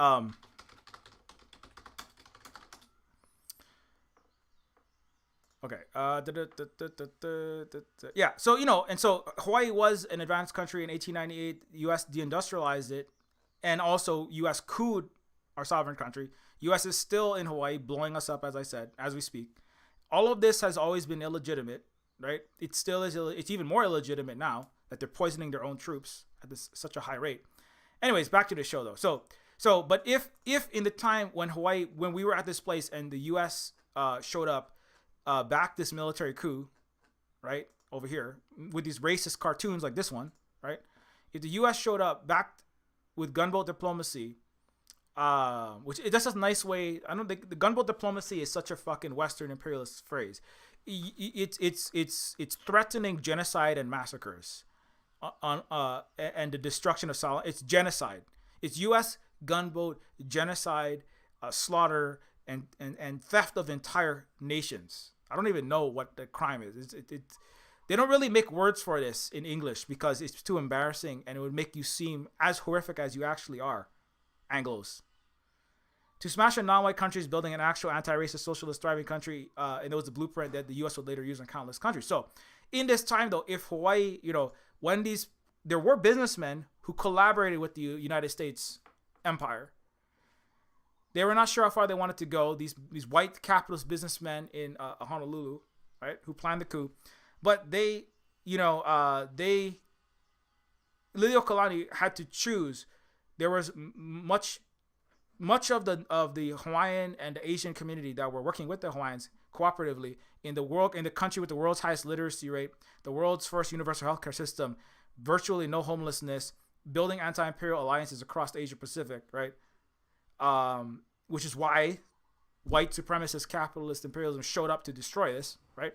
Okay. Yeah. So so Hawaii was an advanced country in 1898. U.S. deindustrialized it, and also U.S. cooed our sovereign country. U.S. is still in Hawaii, blowing us up, as I said, as we speak. All of this has always been illegitimate, right? It still is. It's even more illegitimate now that they're poisoning their own troops at such a high rate. Anyways, back to the show though. But if in the time when we were at this place and the U.S. Showed up. Back this military coup, right, over here, with these racist cartoons like this one, right? If the U.S. showed up backed with gunboat diplomacy, which that's a nice way. I don't think the gunboat diplomacy is such a fucking Western imperialist phrase. It's threatening genocide and massacres, and the destruction of Solomon. It's genocide. It's U.S. gunboat genocide, slaughter, and theft of entire nations. I don't even know what the crime is. They don't really make words for this in English because it's too embarrassing and it would make you seem as horrific as you actually are, Anglos. To smash a non-white country is building an actual anti-racist, socialist, thriving country, and it was the blueprint that the U.S. would later use in countless countries. So, in this time, though, if Hawaii, when there were businessmen who collaborated with the United States empire. They were not sure how far they wanted to go. These white capitalist businessmen in Honolulu, right, who planned the coup, but Liliuokalani had to choose. There was much of the Hawaiian and the Asian community that were working with the Hawaiians cooperatively in the country with the world's highest literacy rate, the world's first universal healthcare system, virtually no homelessness, building anti-imperial alliances across the Asia Pacific, right? Which is why white supremacist capitalist imperialism showed up to destroy this, right?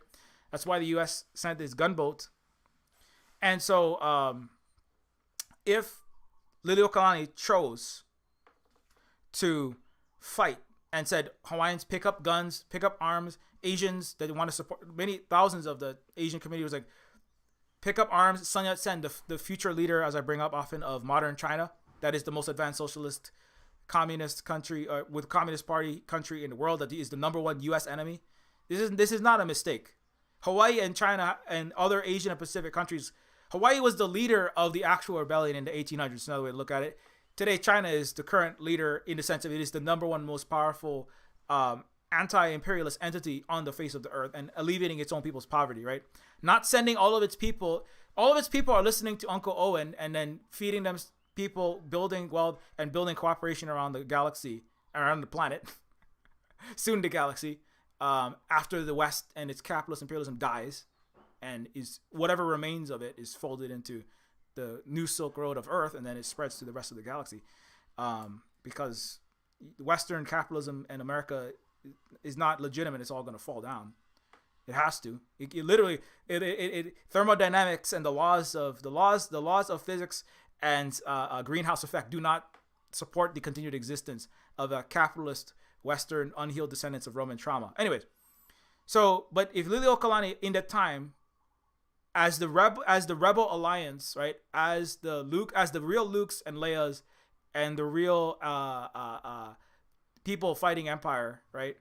That's why the U.S. sent this gunboat. And so if Liliuokalani chose to fight and said, Hawaiians, pick up guns, pick up arms, Asians that want to support, many thousands of the Asian community was like, pick up arms. Sun Yat-sen, the future leader, as I bring up often, of modern China, that is the most advanced socialist communist country, with communist party country in the world, that is the number one U.S. enemy. This is not a mistake. Hawaii and China and other Asian and Pacific countries, Hawaii was the leader of the actual rebellion in the 1800s. Another way to look at it. Today, China is the current leader in the sense of it is the number one most powerful anti-imperialist entity on the face of the earth and alleviating its own people's poverty, right? Not sending all of its people are listening to Uncle Owen and then feeding them people, building wealth and building cooperation around the galaxy, around the planet, soon the galaxy, after the West and its capitalist imperialism dies and is whatever remains of it is folded into the new Silk Road of Earth, and then it spreads to the rest of the galaxy, because Western capitalism and America is not legitimate. It's all going to fall down It has to. It literally thermodynamics and the laws of physics and greenhouse effect do not support the continued existence of a capitalist Western unhealed descendants of Roman trauma. Anyways, so but if Liliuokalani in that time, as the rebel alliance, right, as the real Lukes and Leias, and the real people fighting empire, right,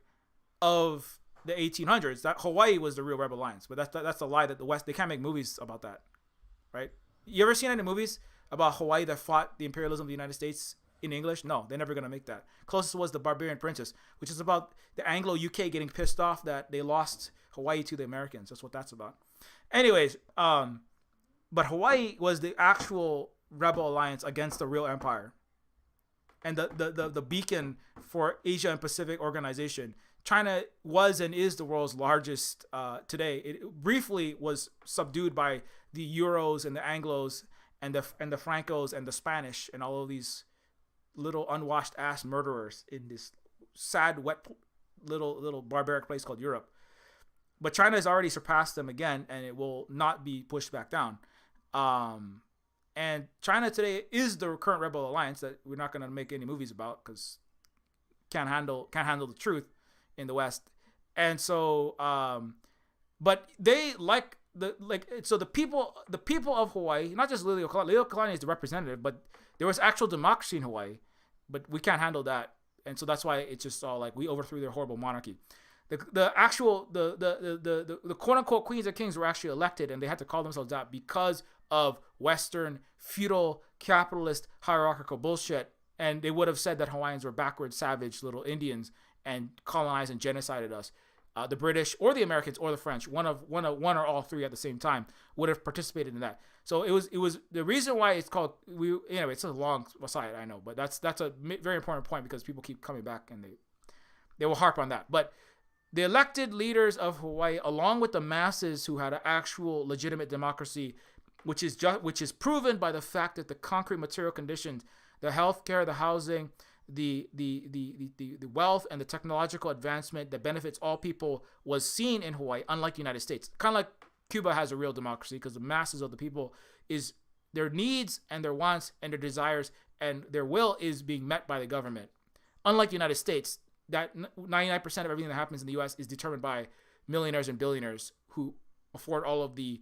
of the 1800s, that Hawaii was the real rebel alliance. But that's a lie that the West, they can't make movies about that, right? You ever seen any movies about Hawaii that fought the imperialism of the United States in English? No, they're never gonna make that. Closest was The Barbarian Princess, which is about the Anglo UK getting pissed off that they lost Hawaii to the Americans. That's what that's about. Anyways, but Hawaii was the actual rebel alliance against the real empire, and the beacon for Asia and Pacific organization. China was and is the world's largest today. It briefly was subdued by the Euros and the Anglos and the Francos and the Spanish and all of these little unwashed ass murderers in this sad, wet, little barbaric place called Europe. But China has already surpassed them again, and it will not be pushed back down. And China today is the current rebel alliance that we're not going to make any movies about because can't handle the truth in the West. And so, but they so the people of Hawaii, not just Liliuokalani is the representative, but there was actual democracy in Hawaii, but we can't handle that. And so that's why it's just all like we overthrew their horrible monarchy. The quote unquote queens and kings were actually elected, and they had to call themselves that because of Western feudal capitalist hierarchical bullshit. And they would have said that Hawaiians were backward, savage little Indians and colonized and genocided us. The British or the Americans or the French, one or all three at the same time, would have participated in that. So it was the reason why it's called anyway. It's a long aside, I know, but that's a very important point because people keep coming back and they will harp on that. But the elected leaders of Hawaii, along with the masses who had an actual legitimate democracy, which is proven by the fact that the concrete material conditions, the healthcare, the housing, the wealth, and the technological advancement that benefits all people was seen in Hawaii, unlike the United States. Kind of like Cuba has a real democracy because the masses of the people is their needs and their wants and their desires and their will is being met by the government. Unlike the United States, that 99% of everything that happens in the U.S. is determined by millionaires and billionaires who afford all of the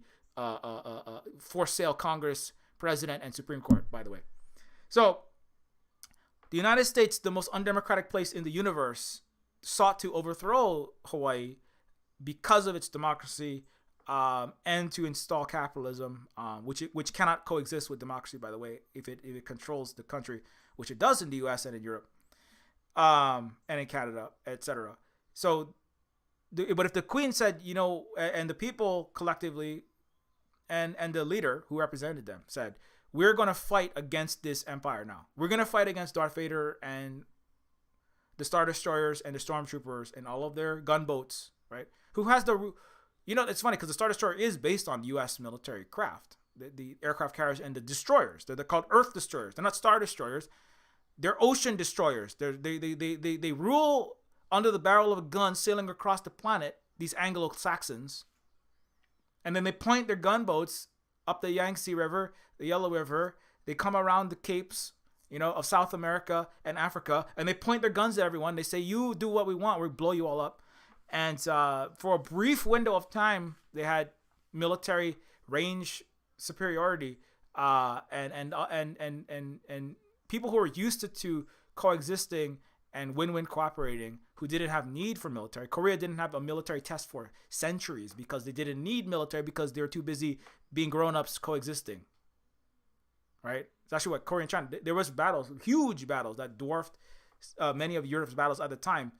for sale Congress, President, and Supreme Court, by the way. So the United States, the most undemocratic place in the universe, sought to overthrow Hawaii because of its democracy and to install capitalism, which cannot coexist with democracy, by the way, if it controls the country, which it does in the U.S. and in Europe. And in Canada, etc. So, but if the Queen said, and the people collectively, and the leader who represented them said, we're going to fight against this empire now. We're going to fight against Darth Vader and the Star Destroyers and the Stormtroopers and all of their gunboats, right? Who has it's funny because the Star Destroyer is based on U.S. military craft, the aircraft carriers and the destroyers. They're called Earth Destroyers. They're not Star Destroyers. They're ocean destroyers. They rule under the barrel of a gun sailing across the planet, these Anglo-Saxons. And then they point their gunboats up the Yangtze River, the Yellow River. They come around the capes, of South America and Africa, and they point their guns at everyone. They say, you do what we want, we'll blow you all up. And for a brief window of time, they had military range superiority and people who were used to coexisting and win-win cooperating, who didn't have need for military. Korea didn't have a military test for centuries because they didn't need military because they were too busy being grown-ups coexisting. Right? It's actually what Korea and China, there was battles, huge battles that dwarfed many of Europe's battles at the time.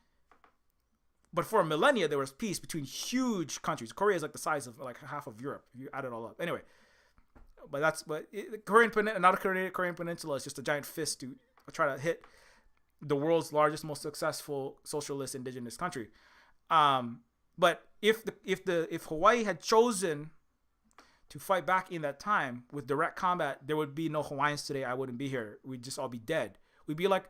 But for a millennia, there was peace between huge countries. Korea is like the size of like half of Europe, if you add it all up. Anyway. Korean Peninsula is just a giant fist to try to hit the world's largest, most successful socialist indigenous country. But if Hawaii had chosen to fight back in that time with direct combat, there would be no Hawaiians today. I wouldn't be here. We'd just all be dead. We'd be like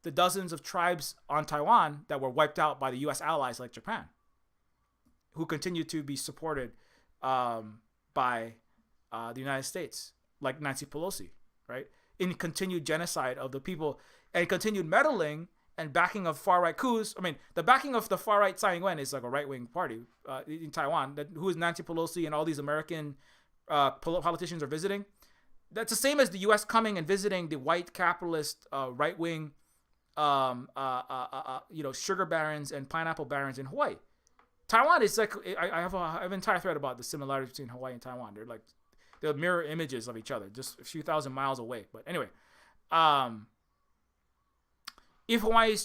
the dozens of tribes on Taiwan that were wiped out by the U.S. allies like Japan. who continue to be supported by the United States, like Nancy Pelosi, right? In continued genocide of the people and continued meddling and backing of far-right coups. I mean, the backing of the far-right Tsai Ing-wen is like a right-wing party in Taiwan, who is Nancy Pelosi and all these American politicians are visiting. That's the same as the U.S. coming and visiting the white capitalist right-wing sugar barons and pineapple barons in Hawaii. Taiwan is like, I have an entire thread about the similarities between Hawaii and Taiwan. They're mirror images of each other, just a few thousand miles away. But anyway, if Hawaii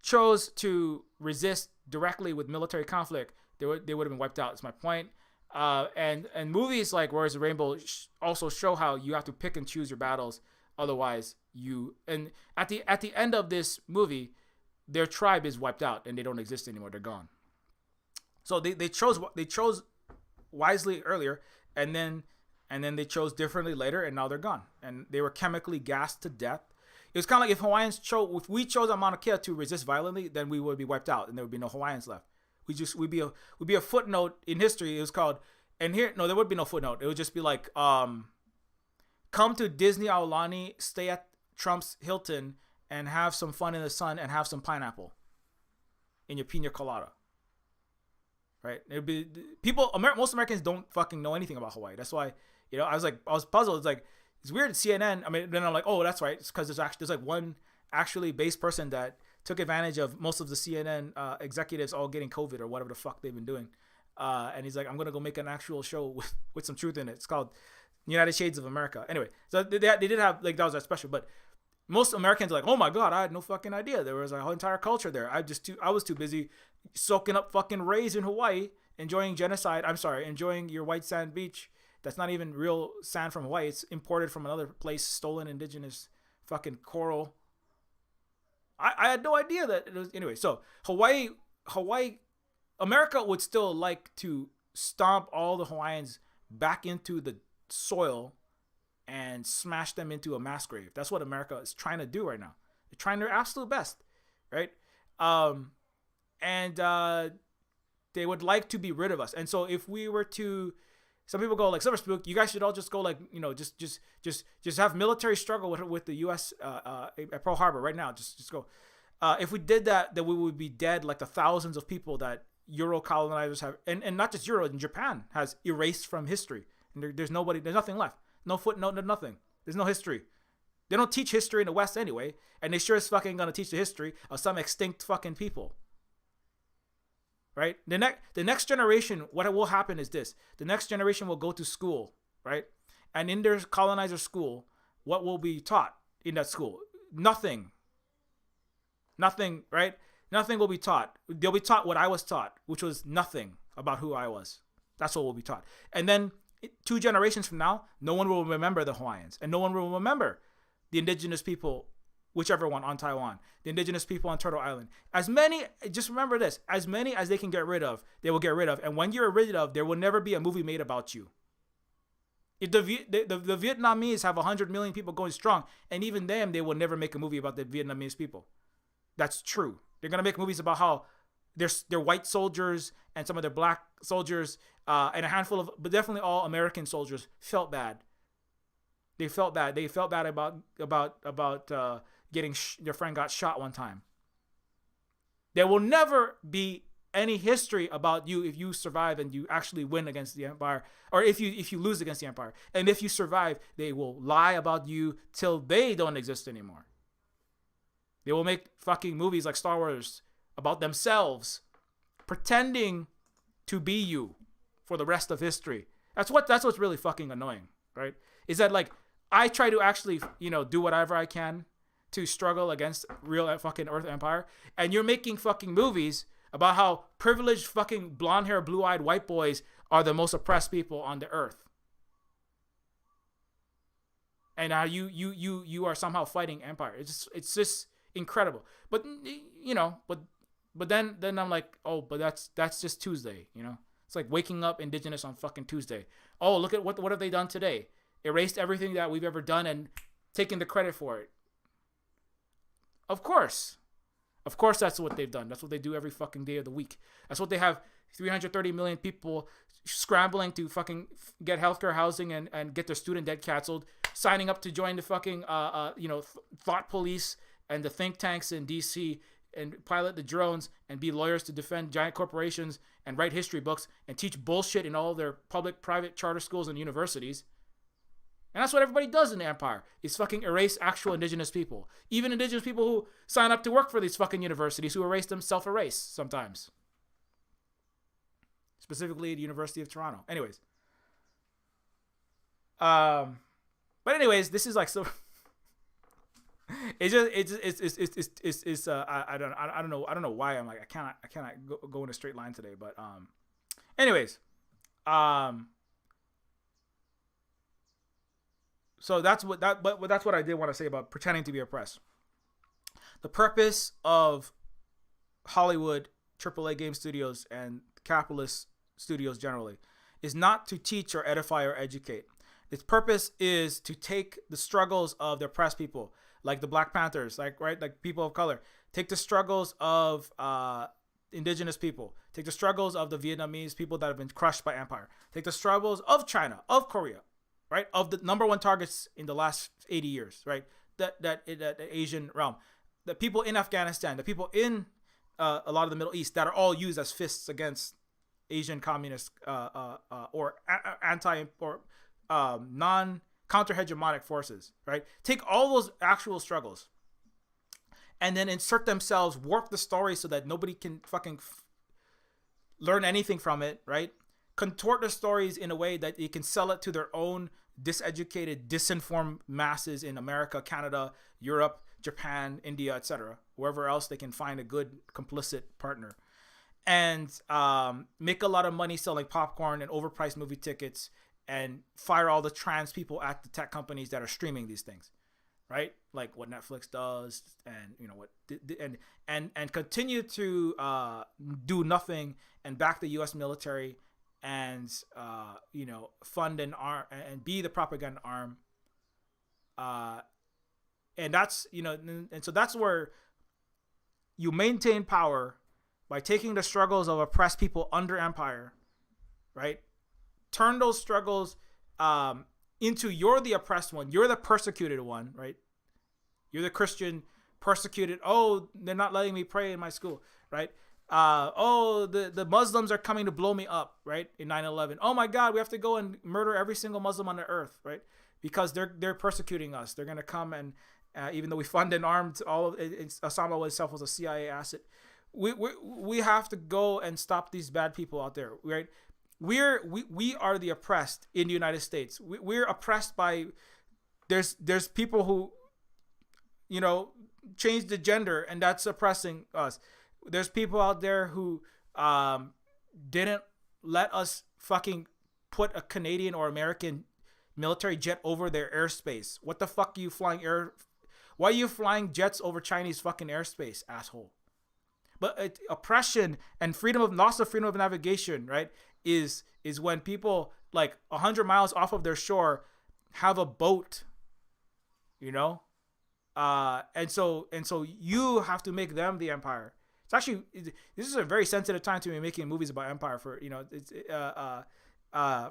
chose to resist directly with military conflict, they would have been wiped out. That's my point. And movies like Warriors of the Rainbow also show how you have to pick and choose your battles. Otherwise, and at the end of this movie, their tribe is wiped out and they don't exist anymore. They're gone. So they chose wisely earlier, and then they chose differently later, and now they're gone. And they were chemically gassed to death. It was kind of like if we chose Mauna Kea to resist violently, then we would be wiped out, and there would be no Hawaiians left. We'd be a footnote in history. It was called, there would be no footnote. It would just be like, come to Disney Aulani, stay at Trump's Hilton, and have some fun in the sun and have some pineapple in your pina colada. Right? It'd be most Americans don't fucking know anything about Hawaii. That's why, I was puzzled. It's like, it's weird. CNN. I mean, then I'm like, oh, that's right. It's because there's like one actually based person that took advantage of most of the CNN executives all getting COVID or whatever the fuck they've been doing. And he's like, I'm going to go make an actual show with some truth in it. It's called United Shades of America. Anyway, so they did have, like, that was that special. But most Americans are like, oh my God, I had no fucking idea. There was a whole entire culture there. I was too busy soaking up fucking rays in Hawaii, enjoying your white sand beach. That's not even real sand from Hawaii. It's imported from another place, stolen indigenous fucking coral. I had no idea that it was. Anyway, so Hawaii, America would still like to stomp all the Hawaiians back into the soil and smash them into a mass grave. That's what America is trying to do right now. They're trying their absolute best, right? And they would like to be rid of us. And so if we were to, some people go like, Silver Spook, you guys should all just go like, just have military struggle with the U.S. At Pearl Harbor right now. Just go. If we did that, then we would be dead like the thousands of people that Euro colonizers have, and not just Euro, and Japan has erased from history. And there's nothing left. No footnote, no nothing. There's no history. They don't teach history in the West anyway, and they sure as fucking gonna teach the history of some extinct fucking people. Right? The next generation, what will happen is this. The next generation will go to school, right? And in their colonizer school, what will be taught in that school? Nothing, right? Nothing will be taught. They'll be taught what I was taught, which was nothing about who I was. That's what will be taught. And then 2 generations from now, no one will remember the Hawaiians, and no one will remember the indigenous people, whichever one, on Taiwan, the indigenous people on Turtle Island. Just remember this, as many as they can get rid of, they will get rid of. And when you're rid of, there will never be a movie made about you. If the Vietnamese have 100 million people going strong, and even them, they will never make a movie about the Vietnamese people. That's true. They're going to make movies about how they're white soldiers and some of their black soldiers and a handful of, but definitely all American soldiers felt bad. They felt bad. They felt bad about getting their friend got shot one time. There will never be any history about you if you survive and you actually win against the Empire, or if you lose against the Empire. And if you survive, they will lie about you till they don't exist anymore. They will make fucking movies like Star Wars about themselves, pretending to be you for the rest of history. That's what's really fucking annoying, right? Is that, like, I try to actually, do whatever I can to struggle against real fucking Earth Empire, and you're making fucking movies about how privileged fucking blonde hair, blue eyed white boys are the most oppressed people on the earth, and how you are somehow fighting empire. It's just incredible. But but then I'm like, oh, but that's just Tuesday, It's like waking up indigenous on fucking Tuesday. Oh, look at what have they done today? Erased everything that we've ever done and taken the credit for it. Of course that's what they've done. That's what they do every fucking day of the week. That's what they have 330 million people scrambling to fucking get healthcare, housing, and get their student debt canceled, signing up to join the fucking thought police and the think tanks in DC and pilot the drones and be lawyers to defend giant corporations and write history books and teach bullshit in all their public, private charter schools and universities. And that's what everybody does in the empire, is fucking erase actual indigenous people. Even indigenous people who sign up to work for these fucking universities, who erase them, self-erase sometimes. Specifically the University of Toronto. Anyways. But anyways, this is like so... I don't know why I'm like I cannot go in a straight line today, but anyways, so that's what I did want to say about pretending to be oppressed. The purpose of Hollywood, AAA game studios, and capitalist studios generally is not to teach or edify or educate. Its purpose is to take the struggles of the oppressed people, like the Black Panthers, like people of color. Take the struggles of indigenous people. Take the struggles of the Vietnamese people that have been crushed by empire. Take the struggles of China, of Korea, right? Of the number one targets in the last 80 years, right? That Asian realm. The people in Afghanistan, the people in a lot of the Middle East that are all used as fists against Asian communist or anti or non-counter-hegemonic forces, right? Take all those actual struggles and then insert themselves, warp the story so that nobody can fucking learn anything from it, right? Contort the stories in a way that you can sell it to their own diseducated, disinformed masses in America, Canada, Europe, Japan, India, etc., wherever else they can find a good complicit partner, and make a lot of money selling popcorn and overpriced movie tickets and fire all the trans people at the tech companies that are streaming these things, right? Like what Netflix does, and you know what, and continue to do nothing and back the U.S. military and fund and arm and be the propaganda arm. And that's and so that's where you maintain power by taking the struggles of oppressed people under empire, right? Turn those struggles into you're the oppressed one. You're the persecuted one, right? You're the Christian persecuted. Oh, they're not letting me pray in my school, right? The Muslims are coming to blow me up, right? In 9/11. Oh my God, we have to go and murder every single Muslim on the earth, right? Because they're persecuting us. They're gonna come and even though we fund and armed all of it, Osama itself was a CIA asset. We have to go and stop these bad people out there, right? We are the oppressed in the United States. We're oppressed by there's people who changed the gender, and that's oppressing us. There's people out there who didn't let us fucking put a Canadian or American military jet over their airspace. What the fuck are you flying Why are you flying jets over Chinese fucking airspace, asshole? But oppression and loss of freedom of navigation, right, is when people like 100 miles off of their shore have a boat, and so you have to make them the empire. It's actually, this is a very sensitive time to be making movies about empire for the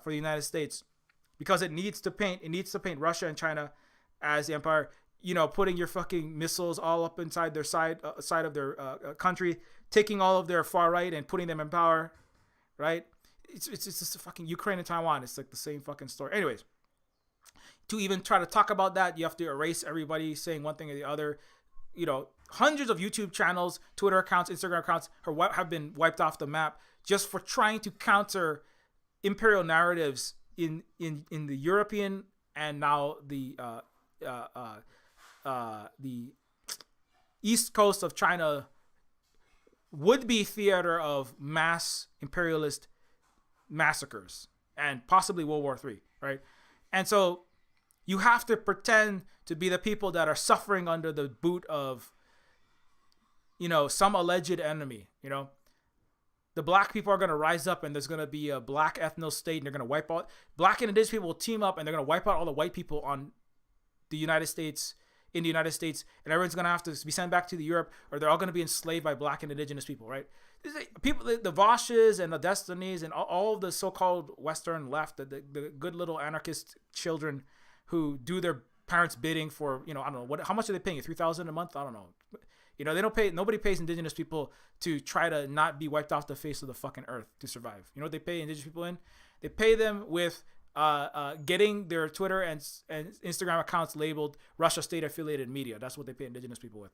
United States, because it needs to paint Russia and China as the empire. Putting your fucking missiles all up inside their side of their country, taking all of their far right and putting them in power, right? It's just fucking Ukraine and Taiwan. It's like the same fucking story. Anyways, to even try to talk about that, you have to erase everybody saying one thing or the other. Hundreds of YouTube channels, Twitter accounts, Instagram accounts have been wiped off the map just for trying to counter imperial narratives in the European and now the east coast of China would be theater of mass imperialist massacres and possibly World War III, right? And so you have to pretend to be the people that are suffering under the boot of, some alleged enemy. The black people are going to rise up, and there's going to be a black ethno state, and they're going to wipe out black and indigenous people will team up, and they're going to wipe out all the white people on the United States in the United States, and everyone's gonna have to be sent back to the Europe, or they're all gonna be enslaved by black and indigenous people, right? People, the Voshes and the Destinies and all of the so-called Western left, the good little anarchist children who do their parents' bidding for, I don't know how much are they paying you, $3,000 a month? I don't know. They don't pay. Nobody pays indigenous people to try to not be wiped off the face of the fucking earth to survive. You know what they pay indigenous people in? They pay them with getting their Twitter and Instagram accounts labeled Russia state affiliated media. That's what they pay indigenous people with.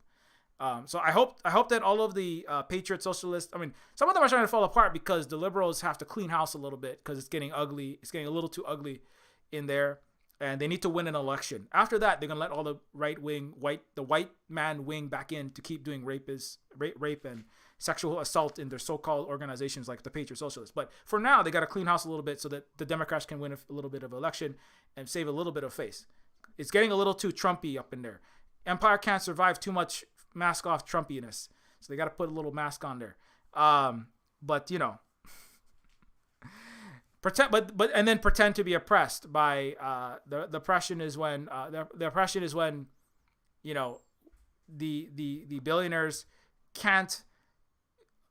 So I hope that all of the patriot socialists, some of them are trying to fall apart because the liberals have to clean house a little bit because it's getting ugly. It's getting a little too ugly in there, and they need to win an election. After that, they're gonna let all the the white man wing back in to keep doing rape and sexual assault in their so-called organizations like the Patriot Socialists. But for now, they got to clean house a little bit so that the Democrats can win a little bit of election and save a little bit of face. It's getting a little too Trumpy up in there. Empire can't survive too much mask off Trumpiness, so they got to put a little mask on there. But pretend to be oppressed by the oppression is when the oppression is when the billionaires can't.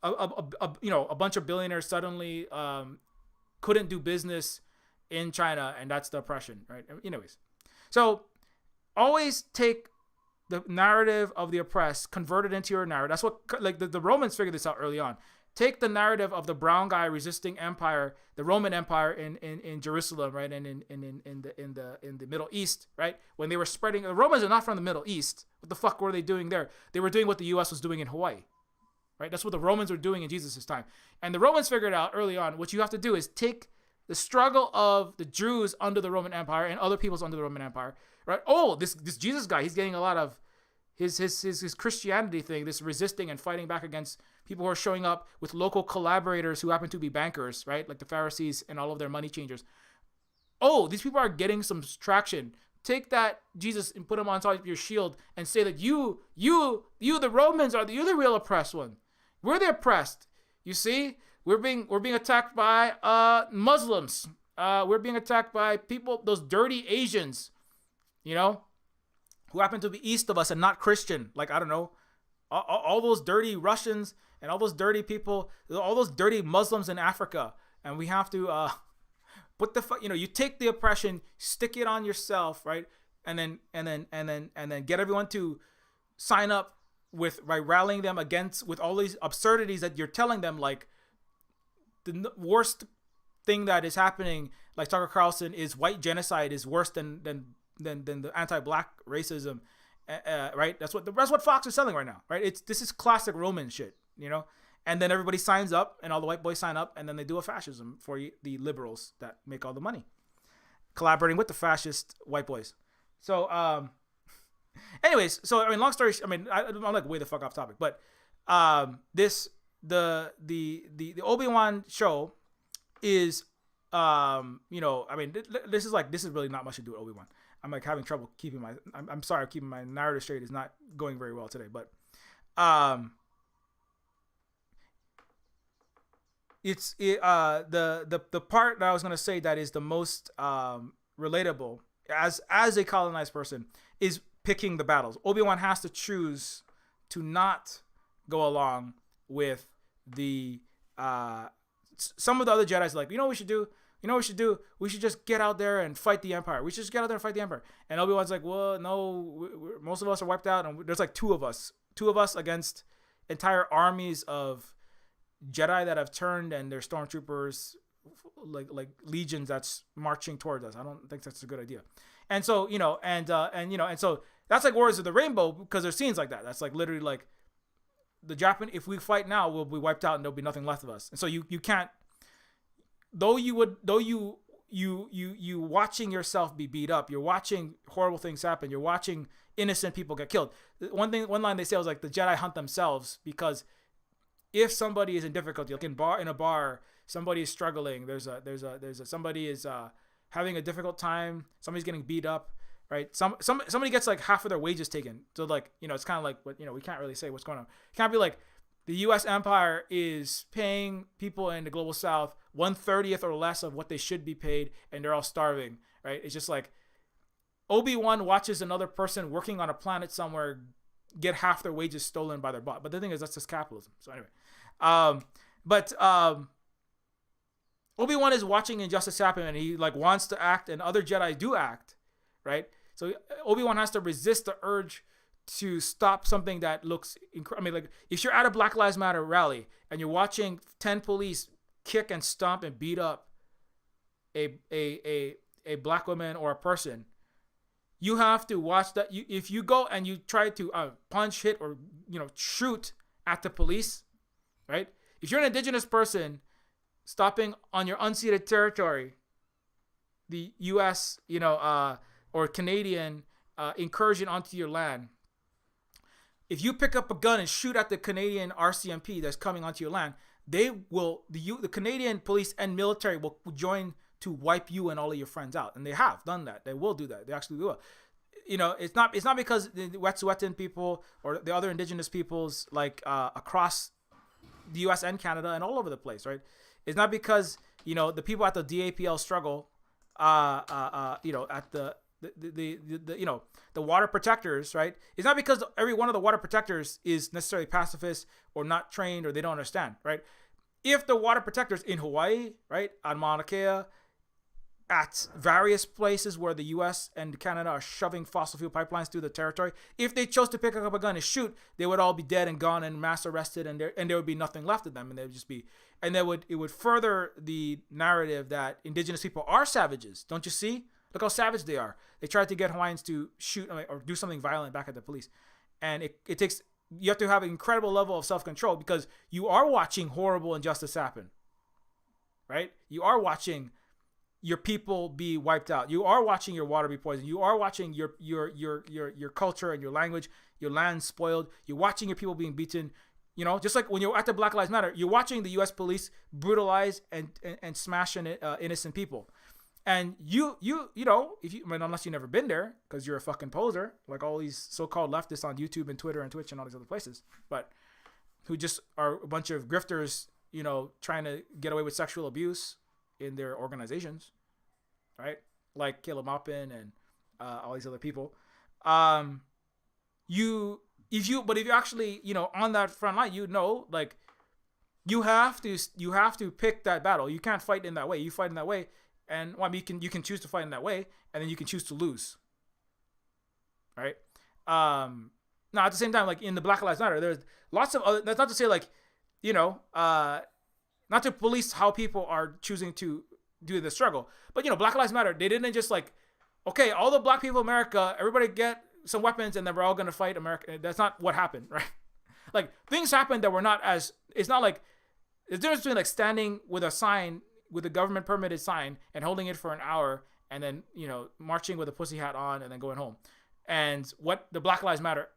A bunch of billionaires suddenly couldn't do business in China, and that's the oppression, right? Anyways, so always take the narrative of the oppressed, convert it into your narrative. That's what the Romans figured this out early on. Take the narrative of the brown guy resisting empire, the Roman Empire in Jerusalem, right, and in the Middle East, right? When they were spreading, the Romans are not from the Middle East. What the fuck were they doing there? They were doing what the U.S. was doing in Hawaii. Right? That's what the Romans were doing in Jesus' time. And the Romans figured out early on, what you have to do is take the struggle of the Jews under the Roman Empire and other peoples under the Roman Empire, right? Oh, this Jesus guy, he's getting a lot of his Christianity thing, this resisting and fighting back against people who are showing up with local collaborators who happen to be bankers, right? Like the Pharisees and all of their money changers. Oh, these people are getting some traction. Take that Jesus and put him on top of your shield and say that you, the Romans you're the real oppressed one. We're the oppressed. You see, we're being attacked by Muslims. We're being attacked by people, those dirty Asians, who happen to be east of us and not Christian. Like, I don't know, all those dirty Russians and all those dirty people, all those dirty Muslims in Africa. And we have to what the fuck, you take the oppression, stick it on yourself, right? And then get everyone to sign up by rallying them against with all these absurdities that you're telling them, like the worst thing that is happening, like Tucker Carlson, is white genocide is worse than the anti-black racism, right? That's what Fox is selling right now, right? This is classic Roman shit, And then everybody signs up, and all the white boys sign up, and then they do a fascism for the liberals that make all the money, collaborating with the fascist white boys. So, anyways, long story. I'm like way the fuck off topic, but the Obi-Wan show is, this is really not much to do with Obi-Wan. I'm like having trouble keeping I'm sorry, keeping my narrative straight is not going very well today, but it's the part that I was gonna say that is the most relatable as a colonized person is picking the battles. Obi-Wan has to choose to not go along with the some of the other Jedi's like, what we should do? We should just get out there and fight the Empire. We should just get out there and fight the Empire. And Obi-Wan's like, well, no, most of us are wiped out, and there's like two of us against entire armies of Jedi that have turned, and they're stormtroopers, like legions that's marching towards us. I don't think that's a good idea. And so, and so that's like Warriors of the Rainbow, because there's scenes like that. That's like literally like the Japanese, if we fight now, we'll be wiped out and there'll be nothing left of us. And so you can't, you watching yourself be beat up, you're watching horrible things happen, you're watching innocent people get killed. One line they say was like, the Jedi hunt themselves, because if somebody is in difficulty, like in a bar, somebody is struggling, somebody is having a difficult time, somebody's getting beat up, right? Somebody gets like half of their wages taken. So like, it's kind of like, but we can't really say what's going on. It can't be like the U.S. Empire is paying people in the global South 1/30 or less of what they should be paid, and they're all starving, right? It's just like, Obi-Wan watches another person working on a planet somewhere get half their wages stolen by their boss. But the thing is, that's just capitalism. So anyway, but Obi-Wan is watching injustice happen, and he like wants to act, and other Jedi do act, right? So Obi-Wan has to resist the urge to stop something that looks I mean, like if you're at a Black Lives Matter rally and you're watching 10 police kick and stomp and beat up a black woman or a person, you have to watch that. If you go and you try to punch, hit, or shoot at the police, right? If you're an indigenous person stopping on your unceded territory, the U.S. Or Canadian incursion onto your land, if you pick up a gun and shoot at the Canadian RCMP that's coming onto your land, the Canadian police and military will join to wipe you and all of your friends out, and they have done that. They will do that. They actually will. It's not because the Wet'suwet'en people or the other indigenous peoples across the U.S. and Canada and all over the place, right? It's not because the people at the DAPL struggle, at the water protectors, right? It's not because every one of the water protectors is necessarily pacifist or not trained or they don't understand, right? If the water protectors in Hawaii, right, on Mauna Kea, at various places where the U.S. and Canada are shoving fossil fuel pipelines through the territory, if they chose to pick up a gun and shoot, they would all be dead and gone and mass arrested, and there would be nothing left of them, and they would just be, and it would further the narrative that indigenous people are savages. Don't you see? Look how savage they are. They tried to get Hawaiians to shoot or do something violent back at the police, and it takes, you have to have an incredible level of self-control because you are watching horrible injustice happen, right? You are watching your people be wiped out. You are watching your water be poisoned. You are watching your culture and your language, your land spoiled. You're watching your people being beaten. Just like when you're at the Black Lives Matter, you're watching the U.S. police brutalize and smash innocent people. And unless you've never been there, because you're a fucking poser, like all these so-called leftists on YouTube and Twitter and Twitch and all these other places, but who just are a bunch of grifters, trying to get away with sexual abuse in their organizations, right? Like Caleb Maupin and all these other people. If you actually, on that front line, like you have to pick that battle. You can't fight in that way. You fight in that way, and you can choose to fight in that way, and then you can choose to lose, right? Now at the same time, like in the Black Lives Matter, there's lots of other. That's not to say like, not to police how people are choosing to do the struggle. But, Black Lives Matter, they didn't just like, okay, all the black people of America, everybody get some weapons and then we're all going to fight America. That's not what happened, right? Like, things happened that were not as, it's not like, there's a difference between like standing with a sign, with a government permitted sign and holding it for an hour and then, marching with a pussy hat on and then going home. And what the Black Lives Matter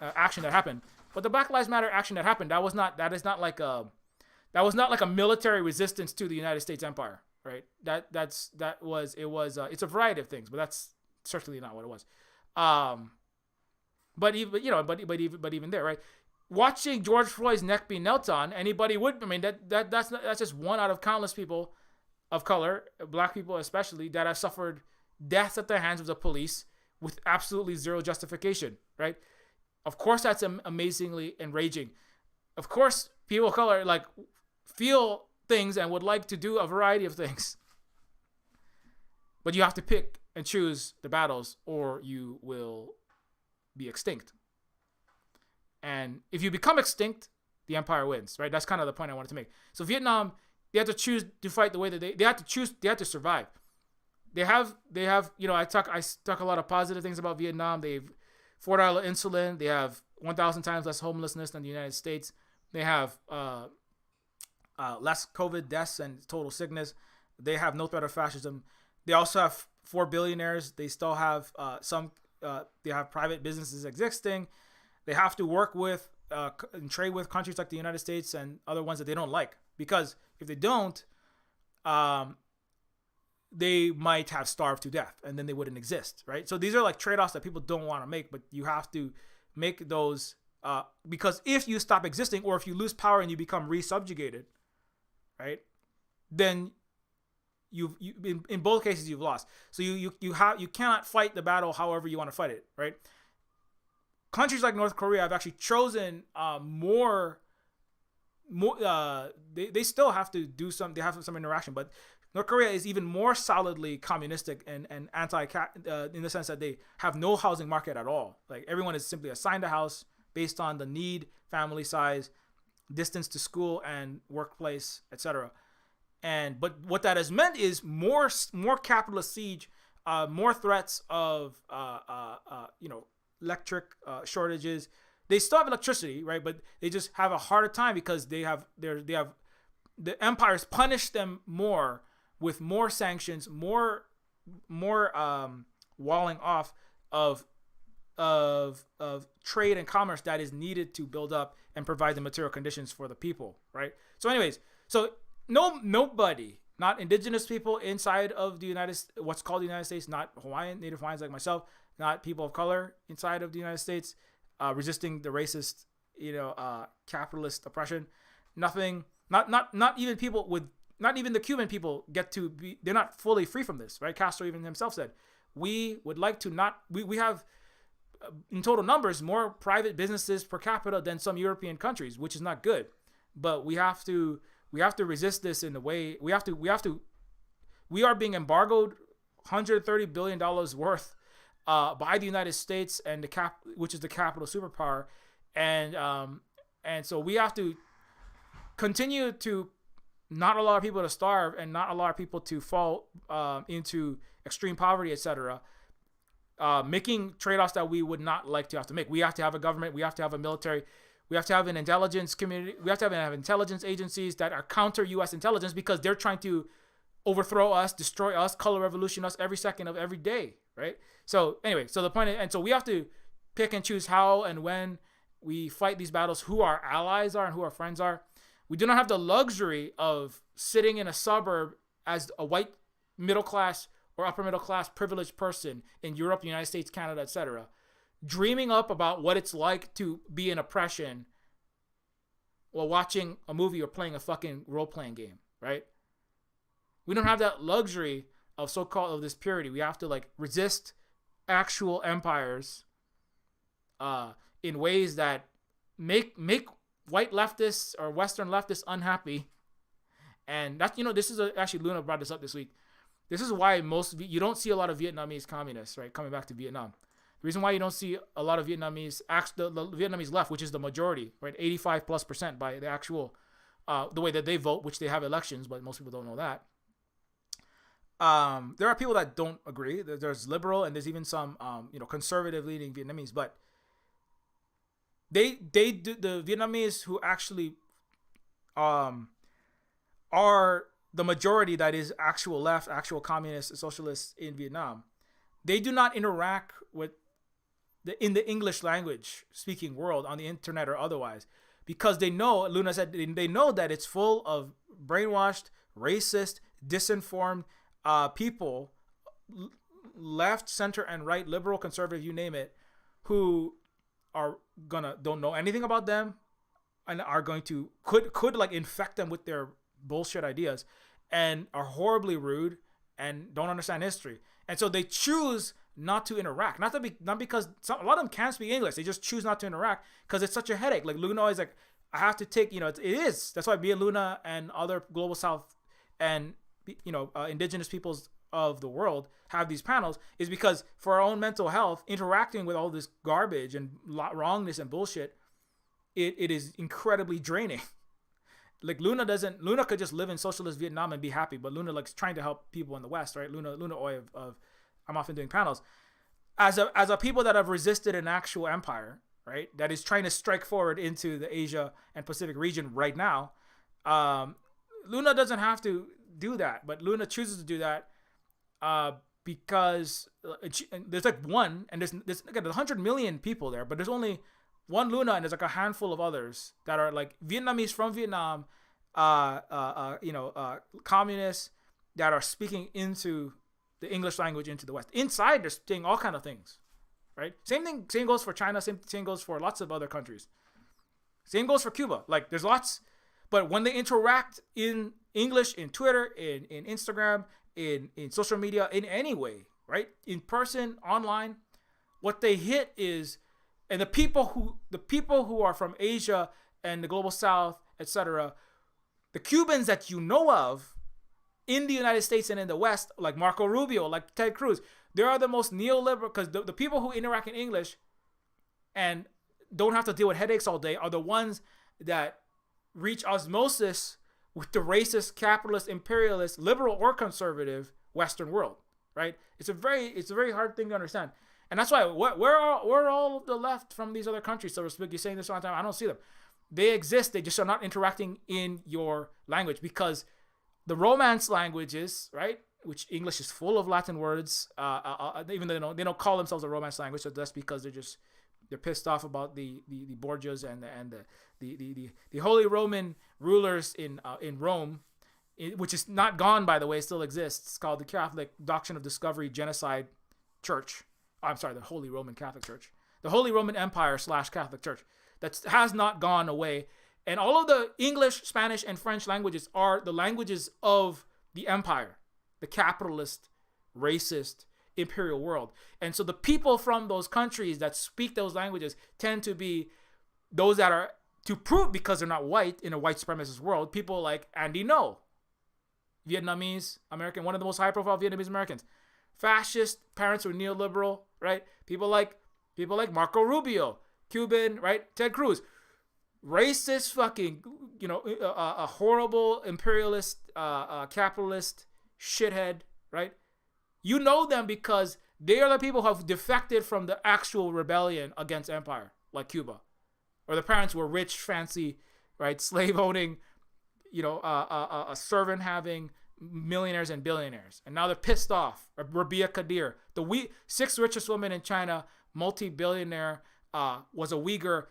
action that happened. But the Black Lives Matter action that happened, that was not like a military resistance to the United States empire, right? It's a variety of things, but that's certainly not what it was. But even there, right? Watching George Floyd's neck be knelt on, anybody would, that's just one out of countless people of color, black people especially, that have suffered deaths at the hands of the police with absolutely zero justification, right? Of course, that's amazingly enraging. Of course, people of color like feel things and would like to do a variety of things. But you have to pick and choose the battles or you will be extinct. And if you become extinct, the empire wins, right? That's kind of the point I wanted to make. So Vietnam, they had to choose to fight the way that they had to survive. They have, I talk a lot of positive things about Vietnam. They've $4 insulin. They have 1,000 times less homelessness than the United States. They have less COVID deaths and total sickness. They have no threat of fascism. They also have 4 billionaires. They still have they have private businesses existing. They have to work with and trade with countries like the United States and other ones that they don't like. Because if they don't, they might have starved to death and then they wouldn't exist, right? So these are like trade-offs that people don't want to make, but you have to make those because if you stop existing or if you lose power and you become resubjugated, right, then you in both cases you've lost. So you cannot fight the battle however you want to fight it, right? Countries like North Korea have actually chosen they still have to do some, they have some interaction, but North Korea is even more solidly communistic and anti in the sense that they have no housing market at all. Like everyone is simply assigned a house based on the need, family size, distance to school and workplace, etc. But what that has meant is more capitalist siege, more threats of electric shortages. They still have electricity, right? But they just have a harder time because the empires punish them more with more sanctions, more walling off of trade and commerce that is needed to build up and provide the material conditions for the people, right? So anyways, nobody, not indigenous people inside of what's called the United States, not Native Hawaiians like myself, not people of color inside of the United States, resisting the racist, capitalist oppression. Nothing, not even people with, not even the Cuban people they're not fully free from this, right? Castro even himself said, we would like to we have in total numbers more private businesses per capita than some European countries, which is not good. But we have to resist this in the way we are being embargoed $130 billion worth by the United States and which is the capital superpower, and so we have to continue to not allow people to starve and not allow people to fall into extreme poverty, etc. Making trade-offs that we would not like to have to make. We have to have a government. We have to have a military. We have to have an intelligence community. We have to have intelligence agencies that are counter U.S. intelligence because they're trying to overthrow us, destroy us, color revolution us every second of every day, right? So anyway, so the point is, and so we have to pick and choose how and when we fight these battles, who our allies are and who our friends are. We do not have the luxury of sitting in a suburb as a white middle class or upper middle class privileged person in Europe, the United States, Canada, etc., dreaming up about what it's like to be in oppression while watching a movie or playing a fucking role-playing game, right? We don't have that luxury of this purity. We have to resist actual empires in ways that make white leftists or Western leftists unhappy. And that's, this is actually Luna brought this up this week. This is why you don't see a lot of Vietnamese communists, right, coming back to Vietnam. The reason why you don't see a lot of Vietnamese, the Vietnamese left, which is the majority, right, 85+% by the actual, the way that they vote, which they have elections, but most people don't know that. There are people that don't agree. There's liberal and there's even some, conservative leaning Vietnamese, but they do, the Vietnamese who actually, are the majority that is actual left, actual communists, socialists in Vietnam. They do not interact in the English language speaking world on the internet or otherwise, because they know, Luna said, they know that it's full of brainwashed, racist, disinformed people, left, center, and right, liberal, conservative, you name it, who don't know anything about them and are going to could infect them with their bullshit ideas and are horribly rude and don't understand history. And so they choose not to interact. Not because a lot of them can speak English. They just choose not to interact because it's such a headache. Like Luna is like, I have to take, it is. That's why me and Luna and other Global South and, indigenous peoples of the world have these panels, is because for our own mental health, interacting with all this garbage and wrongness and bullshit, it is incredibly draining. Like Luna could just live in socialist Vietnam and be happy, but Luna trying to help people in the West, right? Luna Oy of I'm often doing panels as a people that have resisted an actual empire, right? That is trying to strike forward into the Asia and Pacific region right now. Luna doesn't have to do that, but Luna chooses to do that because there's one, and there's 100 million people there, but there's only one Luna, and there's a handful of others that are Vietnamese from Vietnam, communists that are speaking into the English language into the West. Inside, they're saying all kind of things, right? Same goes for China. Same goes for lots of other countries. Same goes for Cuba. There's lots, but when they interact in English, in Twitter, in Instagram, in social media, in any way, right? In person, online, what they hit is, and the people who are from Asia and the global South, etc., the Cubans that you know of in the United States and in the West, like Marco Rubio, like Ted Cruz, they are the most neoliberal, because the people who interact in English and don't have to deal with headaches all day are the ones that reach osmosis with the racist, capitalist, imperialist, liberal or conservative Western world, right? It's a very hard thing to understand. And that's why, where are all of the left from these other countries, so to speak? You're saying this all the time. I don't see them. They exist. They just are not interacting in your language, because the Romance languages, right, which English is full of Latin words, even though they don't call themselves a Romance language, so that's because they're pissed off about the Borgias and the Holy Roman rulers in Rome, which is not gone, by the way, still exists. It's called the Catholic Doctrine of Discovery Genocide Church. I'm sorry, the Holy Roman Catholic Church, the Holy Roman Empire / Catholic Church, that has not gone away. And all of the English, Spanish, and French languages are the languages of the empire, the capitalist, racist, imperial world. And so the people from those countries that speak those languages tend to be those that are, to prove, because they're not white in a white supremacist world, people like Andy Ngo, Vietnamese American, one of the most high-profile Vietnamese Americans. Fascist parents were neoliberal, right? People like Marco Rubio, Cuban, right? Ted Cruz, racist, fucking, a horrible imperialist, capitalist shithead, right? You know them because they are the people who have defected from the actual rebellion against empire, like Cuba, or the parents were rich, fancy, right, slave owning, a servant having millionaires and billionaires, and now they're pissed off. Or Rabia Kadir, the sixth richest woman in China, multi-billionaire, was a Uyghur,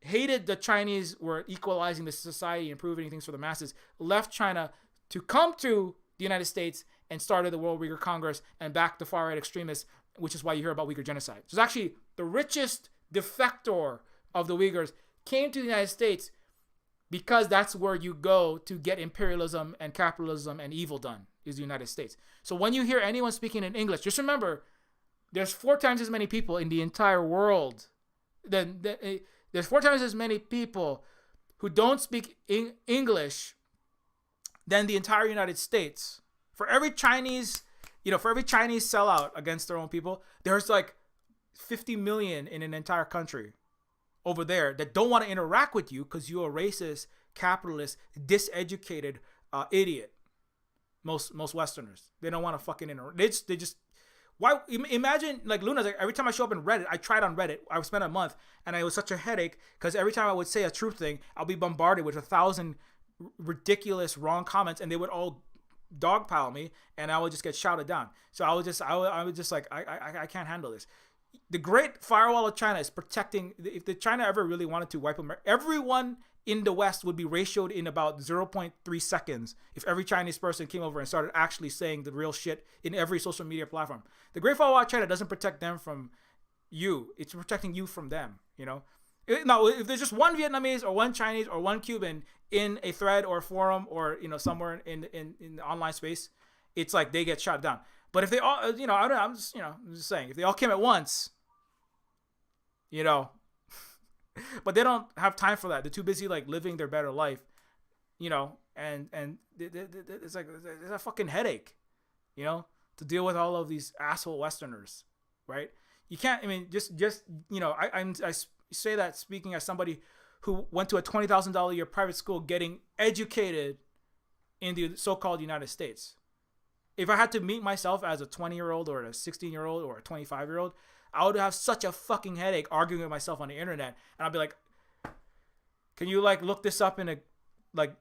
hated the Chinese were equalizing the society, improving things for the masses, left China to come to the United States and started the World Uyghur Congress and backed the far-right extremists, which is why you hear about Uyghur genocide. So it's actually the richest defector of the Uyghurs came to the United States because that's where you go to get imperialism and capitalism and evil done, is the United States. So when you hear anyone speaking in English, just remember, there's 4 times as many people in the entire world. There's 4 times as many people who don't speak English than the entire United States. For every Chinese sellout against their own people, there's like 50 million in an entire country over there that don't want to interact with you because you're a racist, capitalist, diseducated idiot. Most Westerners, they don't want to fucking interact. They just why? Imagine, like, Luna's like, every time I show up in Reddit, I tried on Reddit. I spent a month, and it was such a headache because every time I would say a true thing, I'll be bombarded with 1,000 ridiculous wrong comments, and they would all dogpile me, and I would just get shouted down. So I was just like, I can't handle this. The Great Firewall of China is protecting. If the China ever really wanted to wipe America, everyone in the West would be ratioed in about 0.3 seconds if every Chinese person came over and started actually saying the real shit in every social media platform. The Great Firewall of China doesn't protect them from you. It's protecting you from them, Now, if there's just one Vietnamese or one Chinese or one Cuban in a thread or a forum or, somewhere in the online space, it's like they get shot down. But if they all, I'm just saying, if they all came at once, but they don't have time for that. They're too busy like living their better life, and it's like it's a fucking headache, to deal with all of these asshole Westerners, right? You can't. I mean, I say that speaking as somebody who went to a $20,000 a year private school, getting educated in the so-called United States. If I had to meet myself as a 20-year-old or a 16-year-old or a 25-year-old, I would have such a fucking headache arguing with myself on the internet. And I'd be like, can you look this up in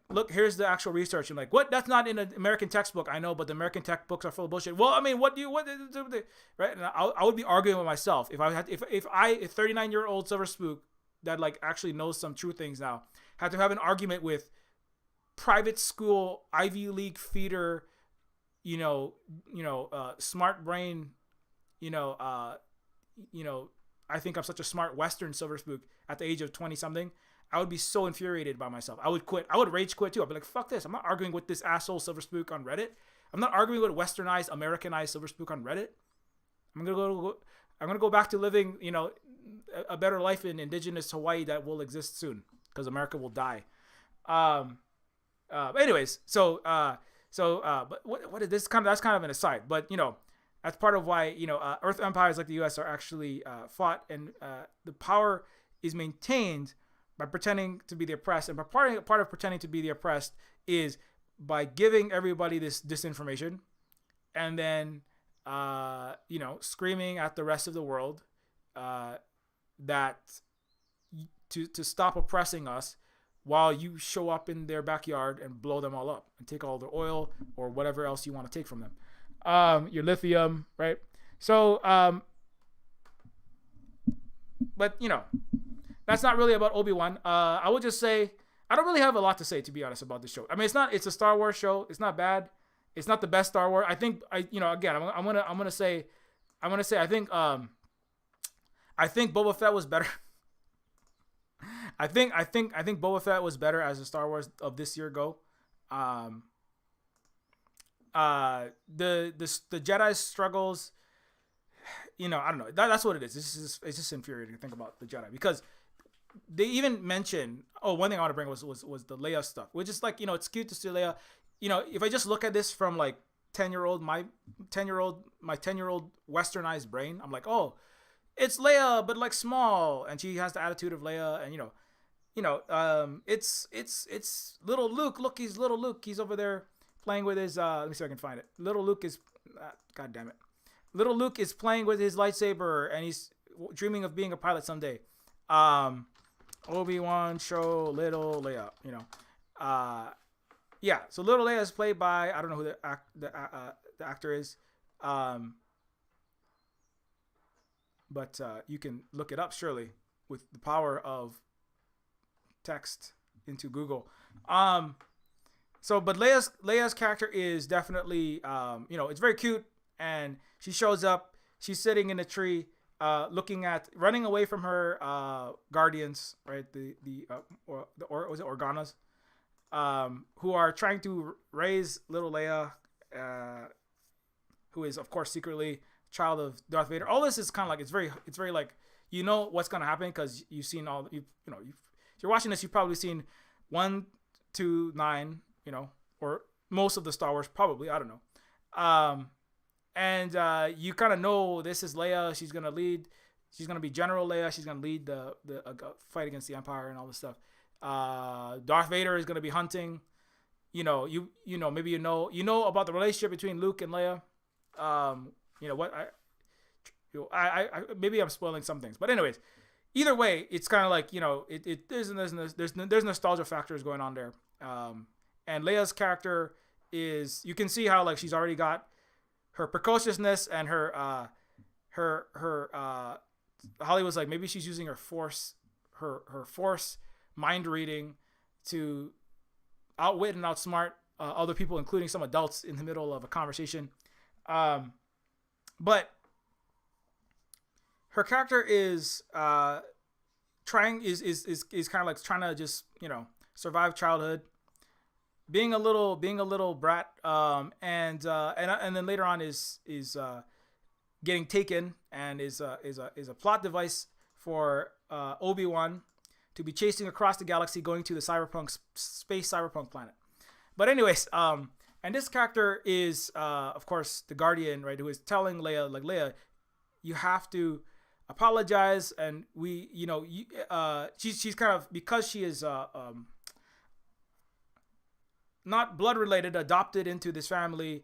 look, here's the actual research. I'm like, what? That's not in an American textbook. I know, but the American textbooks are full of bullshit. Well, I mean, right? And I would be arguing with myself if a 39-year-old Silver Spook that actually knows some true things now had to have an argument with private school, Ivy League feeder, smart brain, I think I'm such a smart Western Silver Spook at the age of 20 something. I would be so infuriated by myself. I would quit. I would rage quit too. I'd be like, fuck this. I'm not arguing with this asshole Silver Spook on Reddit I'm not arguing with westernized, Americanized Silver Spook on Reddit. I'm gonna go back to living, a better life in indigenous Hawaii that will exist soon because America will die. Anyways, but what is this kind of? That's kind of an aside, but that's part of why Earth empires like the U.S. are actually fought, and the power is maintained by pretending to be the oppressed, and part of pretending to be the oppressed is by giving everybody this disinformation, and then screaming at the rest of the world that to stop oppressing us, while you show up in their backyard and blow them all up and take all their oil or whatever else you want to take from them, your lithium, right? So, but that's not really about Obi-Wan. I would just say I don't really have a lot to say, to be honest, about the show. I mean, it's a Star Wars show. It's not bad. It's not the best Star Wars. I think again, I'm gonna say I think Boba Fett was better. I think Boba Fett was better as a Star Wars of this year go. The Jedi's struggles, I don't know. That's what it is. It's just infuriating to think about the Jedi, because they even mention. Oh, one thing I want to bring was the Leia stuff, which is like, it's cute to see Leia. If I just look at this from like my 10-year-old westernized brain, I'm like, oh, it's Leia, but like small, and she has the attitude of Leia, and it's little Luke. Look, he's little Luke. He's over there playing with his. Let me see if I can find it. Little Luke is, God damn it, little Luke is playing with his lightsaber, and he's dreaming of being a pilot someday. Obi-Wan show little Leia. Yeah. So little Leia is played by, I don't know who the actor is. But you can look it up, surely, with the power of text into Google. But Leia's character is definitely, it's very cute, and she shows up. She's sitting in a tree, running away from her guardians, right? Or was it Organas, who are trying to raise little Leia, who is of course secretly child of Darth Vader. All this is kind of like, it's very like, what's gonna happen, because you've seen all, if you're watching this, you've probably seen 1 to 9, or most of the Star Wars, probably, I don't know. And you kind of know this is Leia. She's gonna be General Leia. She's gonna lead the fight against the Empire and all this stuff. Darth Vader is gonna be hunting. Maybe about the relationship between Luke and Leia. I maybe I'm spoiling some things, but anyways, either way, it's kind of like, there's nostalgia factors going on there. And Leia's character is, you can see how like she's already got her precociousness and her Hollywood's like, maybe she's using her force mind reading to outwit and outsmart other people, including some adults in the middle of a conversation. But her character is kind of like trying to just survive childhood, being a little brat, and then later on is getting taken, and is a plot device for Obi-Wan to be chasing across the galaxy, going to the space cyberpunk planet. But anyways, and this character is, of course, the Guardian, right? Who is telling Leia, like, Leia, you have to apologize, and she's kind of, because she is not blood related, adopted into this family.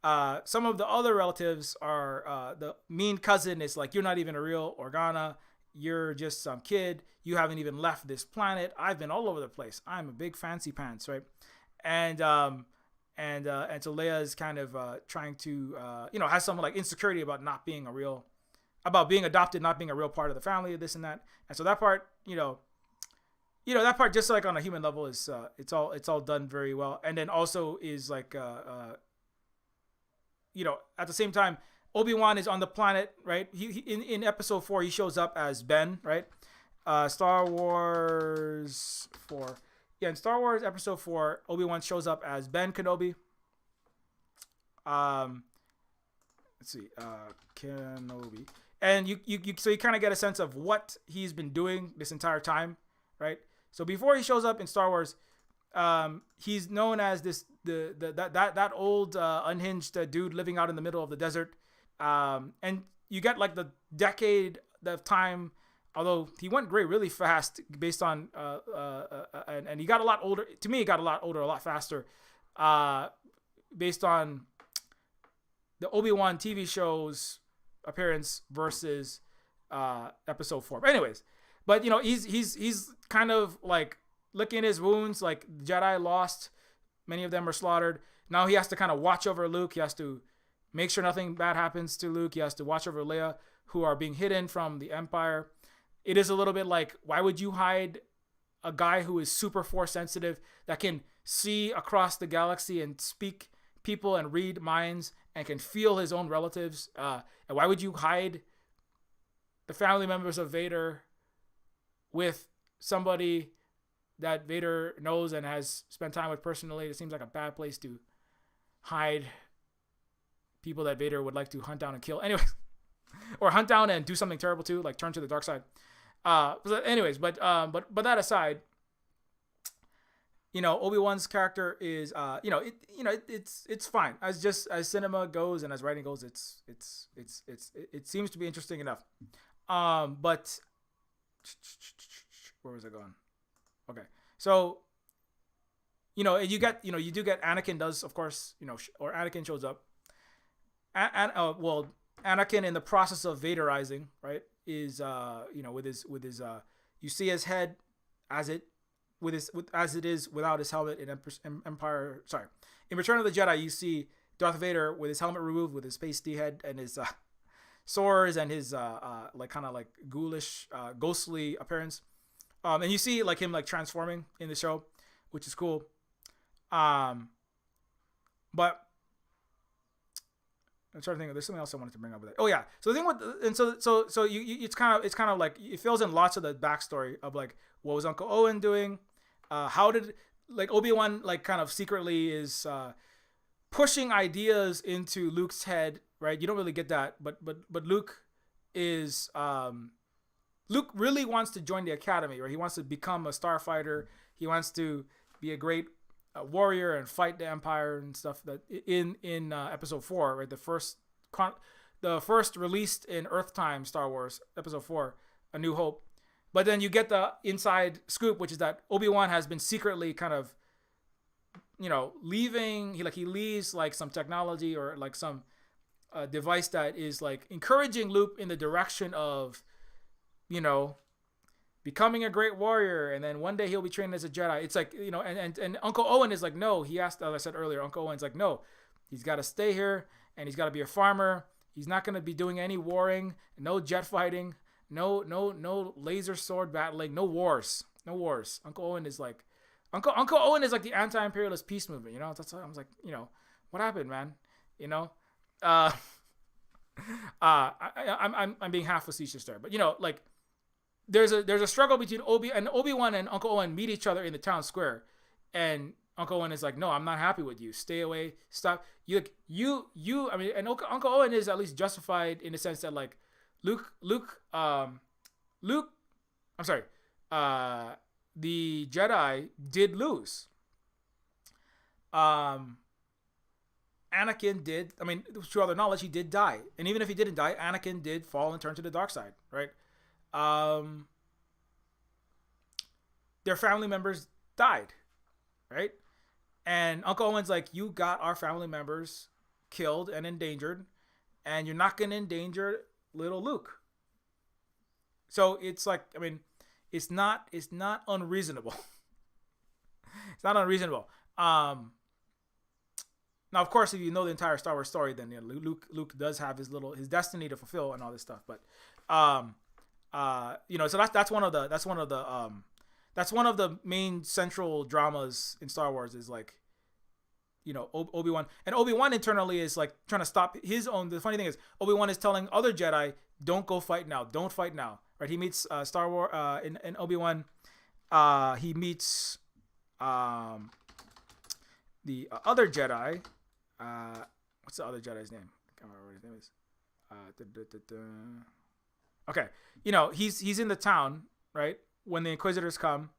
Some of the other relatives are the mean cousin is like, you're not even a real Organa. You're just some kid. You haven't even left this planet. I've been all over the place. I'm a big fancy pants, right? And so Leia is kind of trying to, has some like insecurity about not being about being adopted, not being a real part of the family, this and that. And so that part, that part, just like on a human level, is it's all done very well. And then also is like, at the same time, Obi-Wan is on the planet, right? He in episode 4, he shows up as Ben, right? Star Wars 4. Yeah, in Star Wars episode 4, Obi-Wan shows up as Ben Kenobi. Let's see, Kenobi, and you so you kind of get a sense of what he's been doing this entire time, right? So before he shows up in Star Wars, he's known as that old unhinged dude living out in the middle of the desert, and you get like the decade of time. Although he went gray really fast, based on and he got a lot older. To me, he got a lot older, a lot faster, based on the Obi-Wan TV show's appearance versus Episode 4. But anyways, but he's kind of like licking his wounds. Like the Jedi lost, many of them are slaughtered. Now he has to kind of watch over Luke. He has to make sure nothing bad happens to Luke. He has to watch over Leia, who are being hidden from the Empire. It is a little bit like, why would you hide a guy who is super force sensitive, that can see across the galaxy and speak people and read minds and can feel his own relatives? And why would you hide the family members of Vader with somebody that Vader knows and has spent time with personally? It seems like a bad place to hide people that Vader would like to hunt down and kill. Anyways, or hunt down and do something terrible too, like turn to the dark side. But that aside, Obi-Wan's character is it's fine as cinema goes and as writing goes. It seems to be interesting enough. But where was I going? Okay, so you do get Anakin does, of course, or Anakin shows up. Anakin, in the process of Vaderizing, right, is with his you see his head as it is without his helmet in Empire. Sorry, in Return of the Jedi, you see Darth Vader with his helmet removed, with his pasty head and his swords and his kind of ghoulish, ghostly appearance. And you see him transforming in the show, which is cool. But I'm trying to think. There's something else I wanted to bring up with it. Oh yeah. So the thing it's kind of like it fills in lots of the backstory of what was Uncle Owen doing, how did Obi-Wan kind of secretly is pushing ideas into Luke's head, right? You don't really get that, but Luke is Luke really wants to join the academy, right? He wants to become a starfighter. He wants to be a great warrior and fight the Empire and stuff. That in Episode 4, right? The first released in Earth time Star Wars, Episode 4, A New Hope. But then you get the inside scoop, which is that Obi-Wan has been secretly kind of, leaving. He leaves some technology or some device that is encouraging Luke in the direction of, becoming a great warrior, and then one day he'll be trained as a Jedi. It's and Uncle Owen is no. He asked, as I said earlier, Uncle Owen's no. He's got to stay here, and he's got to be a farmer. He's not going to be doing any warring, no jet fighting, no laser sword battling, no wars. Uncle Owen is Uncle Owen is the anti-imperialist peace movement. That's why I was what happened, man? I'm being half facetious there, but there's a struggle between Obi-Wan and Uncle Owen meet each other in the town square, and Uncle Owen is no, I'm not happy with you. Stay away. Stop. And Uncle Owen is at least justified in the sense that the Jedi did lose. Anakin did. To other knowledge, he did die, and even if he didn't die, Anakin did fall and turn to the dark side, right? Their family members died, right? And Uncle Owen's you got our family members killed and endangered, and you're not going to endanger little Luke. So it's it's not unreasonable. It's not unreasonable. Now, of course, if you know the entire Star Wars story, then Luke does have his destiny to fulfill and all this stuff. But so that's one of the main central dramas in Star Wars is Obi-Wan, and Obi-Wan internally is trying to stop his own. The funny thing is Obi-Wan is telling other Jedi, don't go fight now, don't fight now, right? He meets Star Wars in Obi-Wan, he meets the other Jedi, what's the other Jedi's name? I can't remember what his name is. Okay, he's in the town, right, when the Inquisitors come,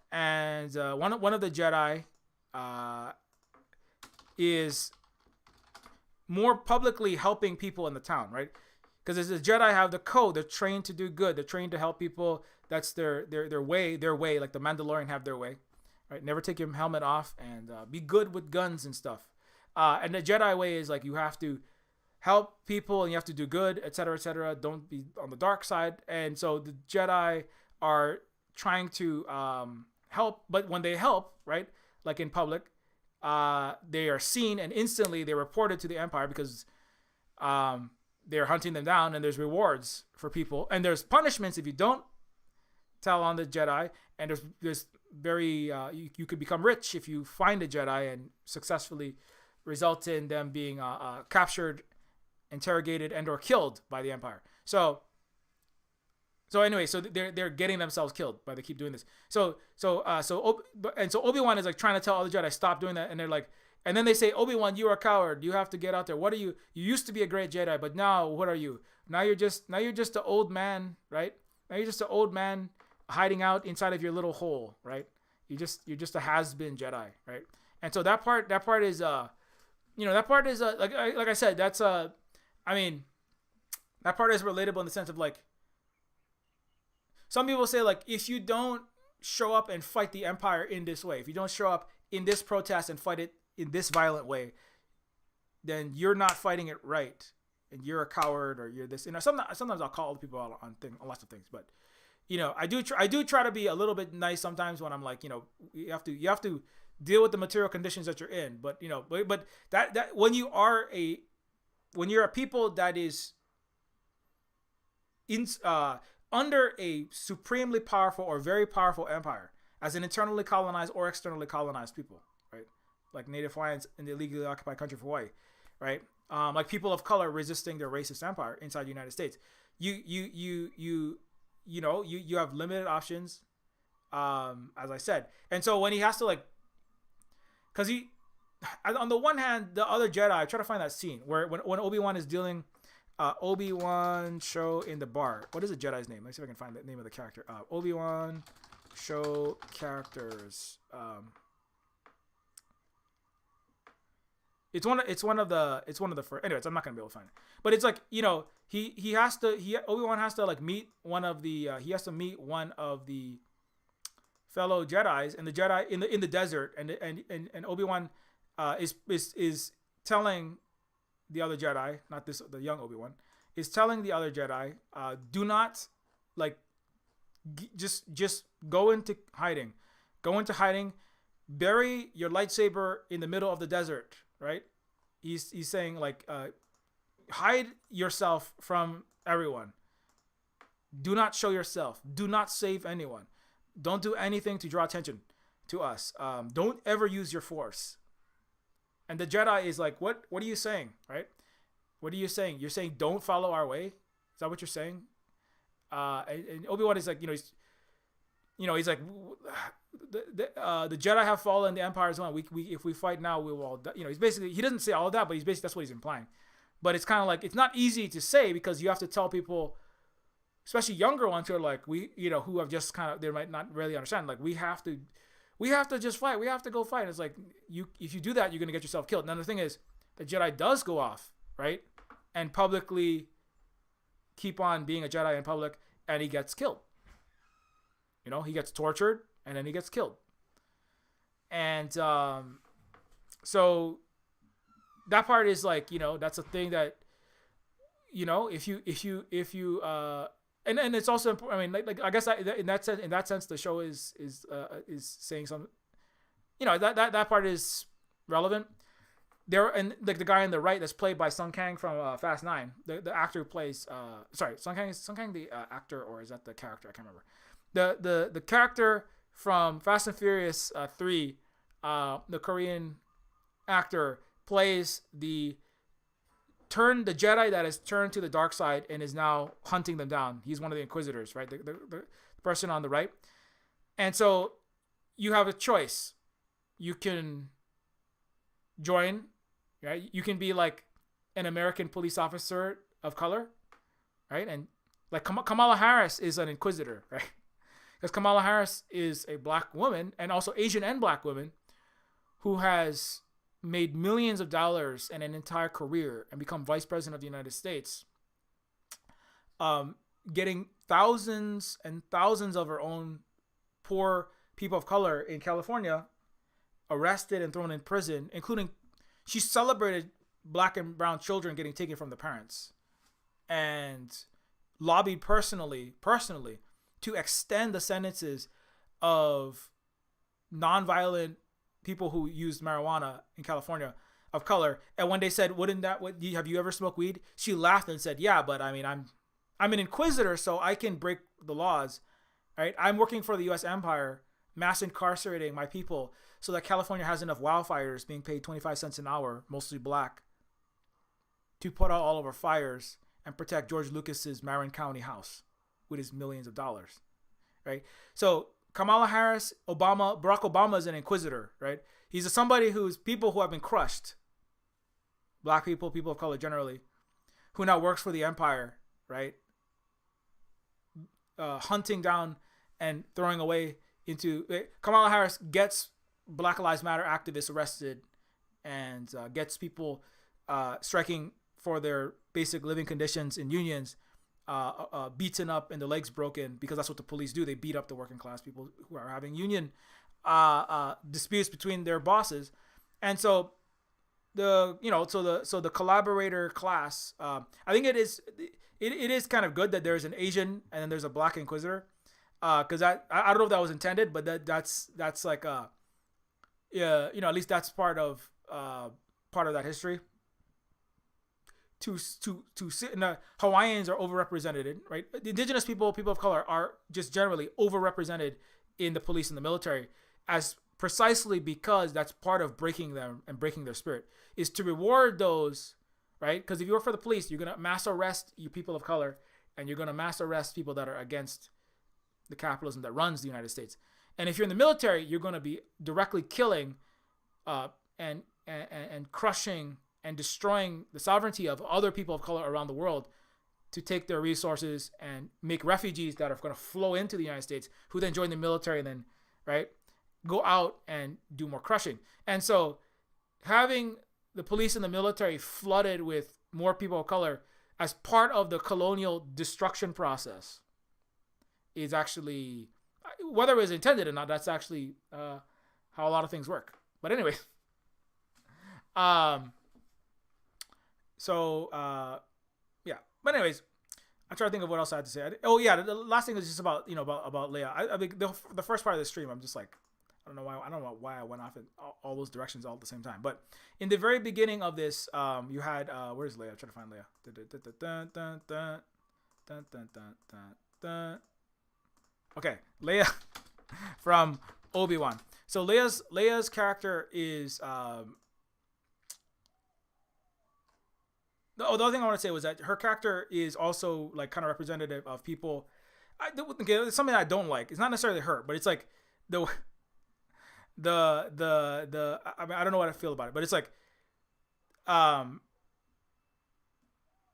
and one of the Jedi is more publicly helping people in the town, right? Because as the Jedi have the code, they're trained to do good. They're trained to help people. That's their way. Their way, like the Mandalorian have their way, right? Never take your helmet off and be good with guns and stuff. And the Jedi way is like you have to help people and you have to do good, etc., etc. Don't be on the dark side. And so the Jedi are trying to help, but when they help, right, like in public, they are seen and instantly they're reported to the Empire because they're hunting them down, and there's rewards for people, and there's punishments if you don't tell on the Jedi, and there's very you could become rich if you find a Jedi and successfully result in them being captured, interrogated, and or killed by the Empire. So anyway, so they're getting themselves killed by they keep doing this. So Obi-Wan is like trying to tell all the Jedi stop doing that, and they're like, and then they say, Obi-Wan, you're a coward. You have to get out there. What are you? You used to be a great Jedi, but now what are you? Now you're just an old man, right? Now you're just an old man hiding out inside of your little hole, right? You're just a has-been Jedi, right? And so that part is like I said, that's that part is relatable in the sense of like, some people say like, if you don't show up and fight the Empire in this way, if you don't show up in this protest and fight it in this violent way, then you're not fighting it right, and you're a coward, or you're this. Sometimes I'll call people out on lots of things, but I do try to be a little bit nice sometimes when I'm like, you have to deal with the material conditions that you're in, but that when you're a people that is in under a supremely powerful or very powerful empire, as an internally colonized or externally colonized people, right? Like Native Hawaiians in the illegally occupied country of Hawaii, right? Like people of color resisting their racist empire inside the United States. You have limited options, as I said. And so when he has to like, because he, on the one hand, the other Jedi, I try to find that scene where when Obi-Wan is dealing, Obi-Wan show in the bar. What is the Jedi's name? Let's see if I can find the name of the character. Obi-Wan show characters. It's one of the first. Anyways, I'm not gonna be able to find it. But it's like, Obi-Wan has to like meet one of the fellow Jedis, and the Jedi in the desert, and Obi-Wan is telling the other Jedi, not the young Obi-Wan, is telling the other Jedi, do not like just go into hiding, bury your lightsaber in the middle of the desert, right? He's saying like, hide yourself from everyone. Do not show yourself. Do not save anyone. Don't do anything to draw attention to us. Don't ever use your force. And the Jedi is like, what are you saying, right? What are you saying? You're saying don't follow our way? Is that what you're saying? And Obi-Wan is like, he's like, the Jedi have fallen, the Empire is won. We if we fight now, we will all die. He's basically, he doesn't say all of that, but he's basically, that's what he's implying. But it's kind of like, it's not easy to say, because you have to tell people, especially younger ones who are like, who have just kind of, they might not really understand. Like, we have to just fight. We have to go fight. And it's like, if you do that, you're going to get yourself killed. Now, the thing is, the Jedi does go off, right? And publicly keep on being a Jedi in public, and he gets killed. He gets tortured, and then he gets killed. And so that part is like, that's a thing that, if you and it's also important. I mean, like I guess in that sense, the show is saying something. That part is relevant. There, and like the guy on the right that's played by Sung Kang from Fast 9, the actor who plays Sung Kang the actor, or is that the character? I can't remember. The character from Fast and Furious 3, the Korean actor plays the Jedi that has turned to the dark side and is now hunting them down. He's one of the Inquisitors, right? The person on the right. And so you have a choice. You can join, right? You can be like an American police officer of color, right? And like Kamala Harris is an inquisitor, right? Because Kamala Harris is a black woman, and also Asian and black woman, who has made millions of dollars and an entire career and become vice president of the United States, getting thousands and thousands of her own poor people of color in California arrested and thrown in prison, including she celebrated black and brown children getting taken from the parents, and lobbied personally to extend the sentences of nonviolent people who used marijuana in California of color. And when they said, have you ever smoked weed? She laughed and said, yeah, but I mean, I'm an inquisitor, so I can break the laws, right? I'm working for the U.S. empire, mass incarcerating my people so that California has enough wildfires being paid 25 cents an hour, mostly black, to put out all of our fires and protect George Lucas's Marin County house with his millions of dollars, right? So Kamala Harris, Barack Obama is an inquisitor, right? He's somebody who's people who have been crushed, black people, people of color generally, who now works for the empire, right? Hunting down and throwing away into Kamala Harris gets Black Lives Matter activists arrested and gets people striking for their basic living conditions in unions, beaten up and the legs broken, because that's what the police do. They beat up the working class people who are having union disputes between their bosses. And so the collaborator class, I think it is kind of good that there's an Asian and then there's a black inquisitor, because I don't know if that was intended, but that's like at least that's part of that history. To sit in the Hawaiians are overrepresented, right? The indigenous people of color are just generally overrepresented in the police and the military, as precisely because that's part of breaking them and breaking their spirit, is to reward those, right? Because if you work for the police, you're gonna mass arrest you people of color, and you're gonna mass arrest people that are against the capitalism that runs the United States. And if you're in the military, you're gonna be directly killing, and crushing and destroying the sovereignty of other people of color around the world to take their resources and make refugees that are going to flow into the United States, who then join the military and then, right, go out and do more crushing. And so having the police and the military flooded with more people of color as part of the colonial destruction process is actually, whether it was intended or not, that's actually how a lot of things work. But anyway, yeah. But anyways, I'm trying to think of what else I had to say. The last thing is just about about Leia. I think the first part of the stream, I'm just like, I don't know why I went off in all those directions all at the same time. But in the very beginning of this, you had where's Leia? I'm trying to find Leia. Okay, Leia from Obi-Wan. So Leia's character is the other thing I want to say was that her character is also like kind of representative of people. It's something I don't like. It's not necessarily her, but it's like the I mean, I don't know what I feel about it, but it's like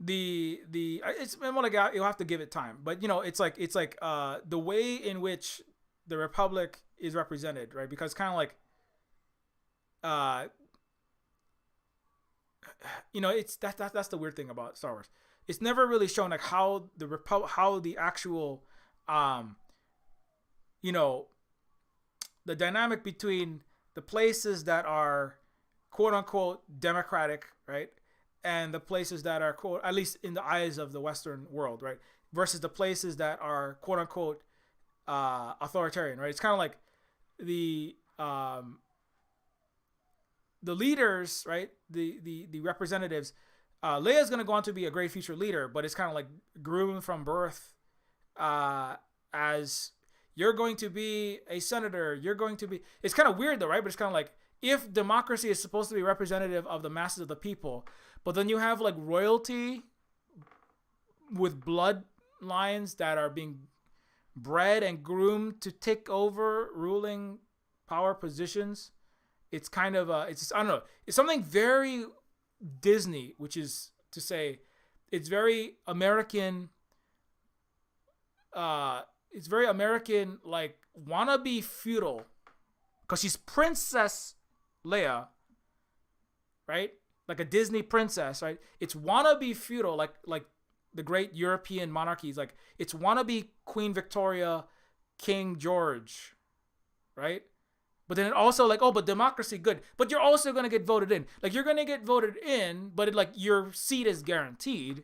it's more like you'll have to give it time, but it's like the way in which the Republic is represented, right? Because kind of like it's that's the weird thing about Star Wars. It's never really shown like how the actual the dynamic between the places that are quote unquote democratic, right, and the places that are quote, at least in the eyes of the Western world, right, versus the places that are quote unquote authoritarian, right? It's kind of like the leaders, right, the representatives. Leia's gonna go on to be a great future leader, but it's kind of like groomed from birth as you're going to be a senator. You're going to be. It's kind of weird though, right? But it's kind of like, if democracy is supposed to be representative of the masses of the people, but then you have like royalty with bloodlines that are being bred and groomed to take over ruling power positions. It's kind of I don't know. It's something very Disney, which is to say, it's very American. It's very American, like wannabe feudal, because she's Princess Leia, right? Like a Disney princess, right? It's wannabe feudal, like the great European monarchies. Like it's wannabe Queen Victoria, King George, right? But then it also like, oh, but democracy, good. But you're also gonna get voted in. Like you're gonna get voted in, but like your seat is guaranteed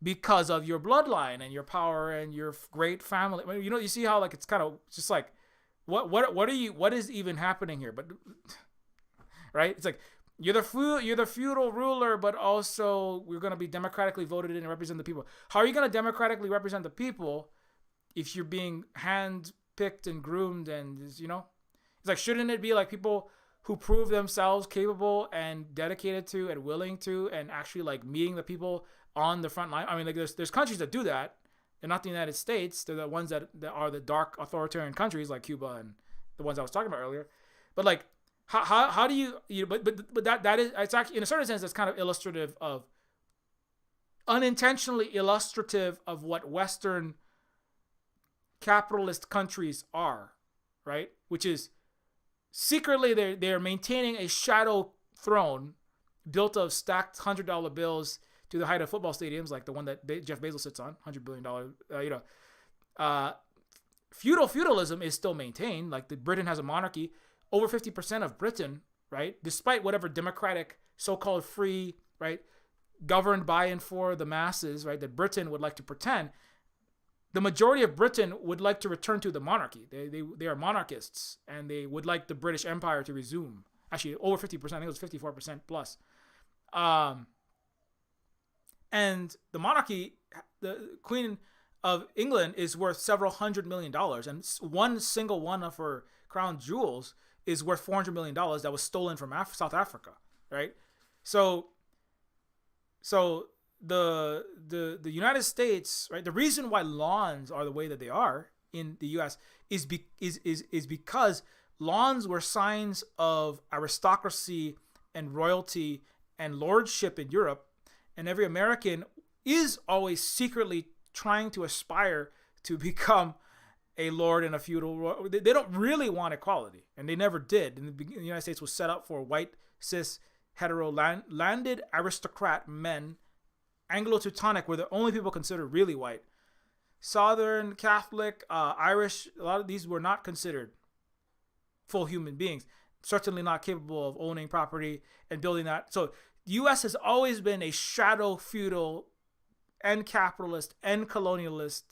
because of your bloodline and your power and your great family. I mean, you know, you see how like it's kind of just like, what is even happening here? But right, it's like you're the feudal ruler, but also we're gonna be democratically voted in and represent the people. How are you gonna democratically represent the people if you're being hand picked and groomed and you know? It's like, shouldn't it be like people who prove themselves capable and dedicated to and willing to and actually like meeting the people on the front line? I mean, like there's countries that do that. They're not the United States. They're the ones that are the dark authoritarian countries like Cuba and the ones I was talking about earlier. But like, how do you know, but that is, it's actually in a certain sense that's kind of illustrative of unintentionally illustrative of what Western capitalist countries are, right? Which is secretly they're maintaining a shadow throne built of stacked $100 bills to the height of football stadiums, like the one that Jeff Bezos sits on, $100 billion. Feudalism is still maintained. Like Britain has a monarchy. Over 50% of Britain, right, despite whatever democratic, so-called free, right, governed by and for the masses, right, that Britain would like to pretend, the majority of Britain would like to return to the monarchy. They are monarchists, and they would like the British Empire to resume. Actually, over 50%. I think it was 54% plus. And the monarchy, the Queen of England, is worth several $100 million, and one single one of her crown jewels is worth $400 million that was stolen from South Africa, right? So the United States, right? The reason why lawns are the way that they are in the U.S. is because lawns were signs of aristocracy and royalty and lordship in Europe, and every American is always secretly trying to aspire to become a lord and a feudal. They don't really want equality, and they never did. And the United States was set up for white, cis, hetero, landed aristocrat men. Anglo-Teutonic were the only people considered really white. Southern, Catholic, Irish, a lot of these were not considered full human beings. Certainly not capable of owning property and building that. So the U.S. has always been a shadow feudal and capitalist and colonialist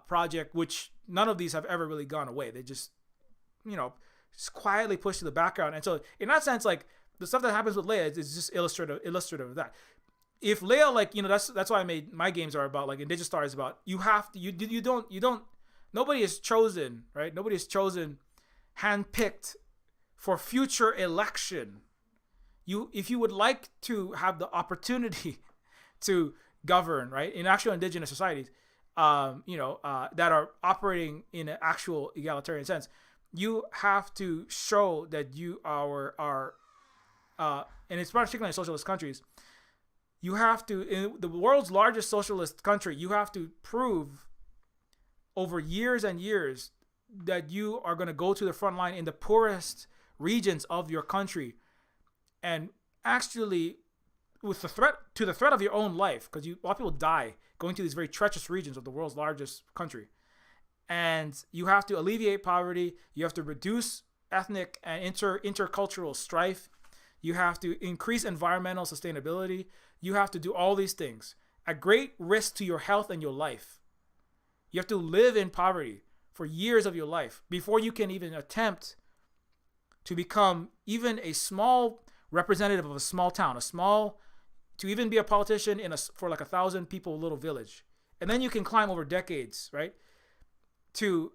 project, which none of these have ever really gone away. They just, just quietly pushed to the background. And so in that sense, like the stuff that happens with Leia is just illustrative of that. If Leia, like, that's why I made my games are about, like, in Digistar is about, nobody is chosen, right? Nobody is chosen, handpicked for future election. If you would like to have the opportunity to govern, right, in actual indigenous societies, that are operating in an actual egalitarian sense, you have to show that you are and it's particularly in socialist countries, you have to, in the world's largest socialist country, you have to prove over years and years that you are going to go to the front line in the poorest regions of your country and actually with the threat of your own life, because a lot of people die going to these very treacherous regions of the world's largest country. And you have to alleviate poverty. You have to reduce ethnic and intercultural strife. You have to increase environmental sustainability. You have to do all these things at great risk to your health and your life. You have to live in poverty for years of your life before you can even attempt to become even a small representative of a small town, to even be a politician for like 1,000 people little village. And then you can climb over decades, right, to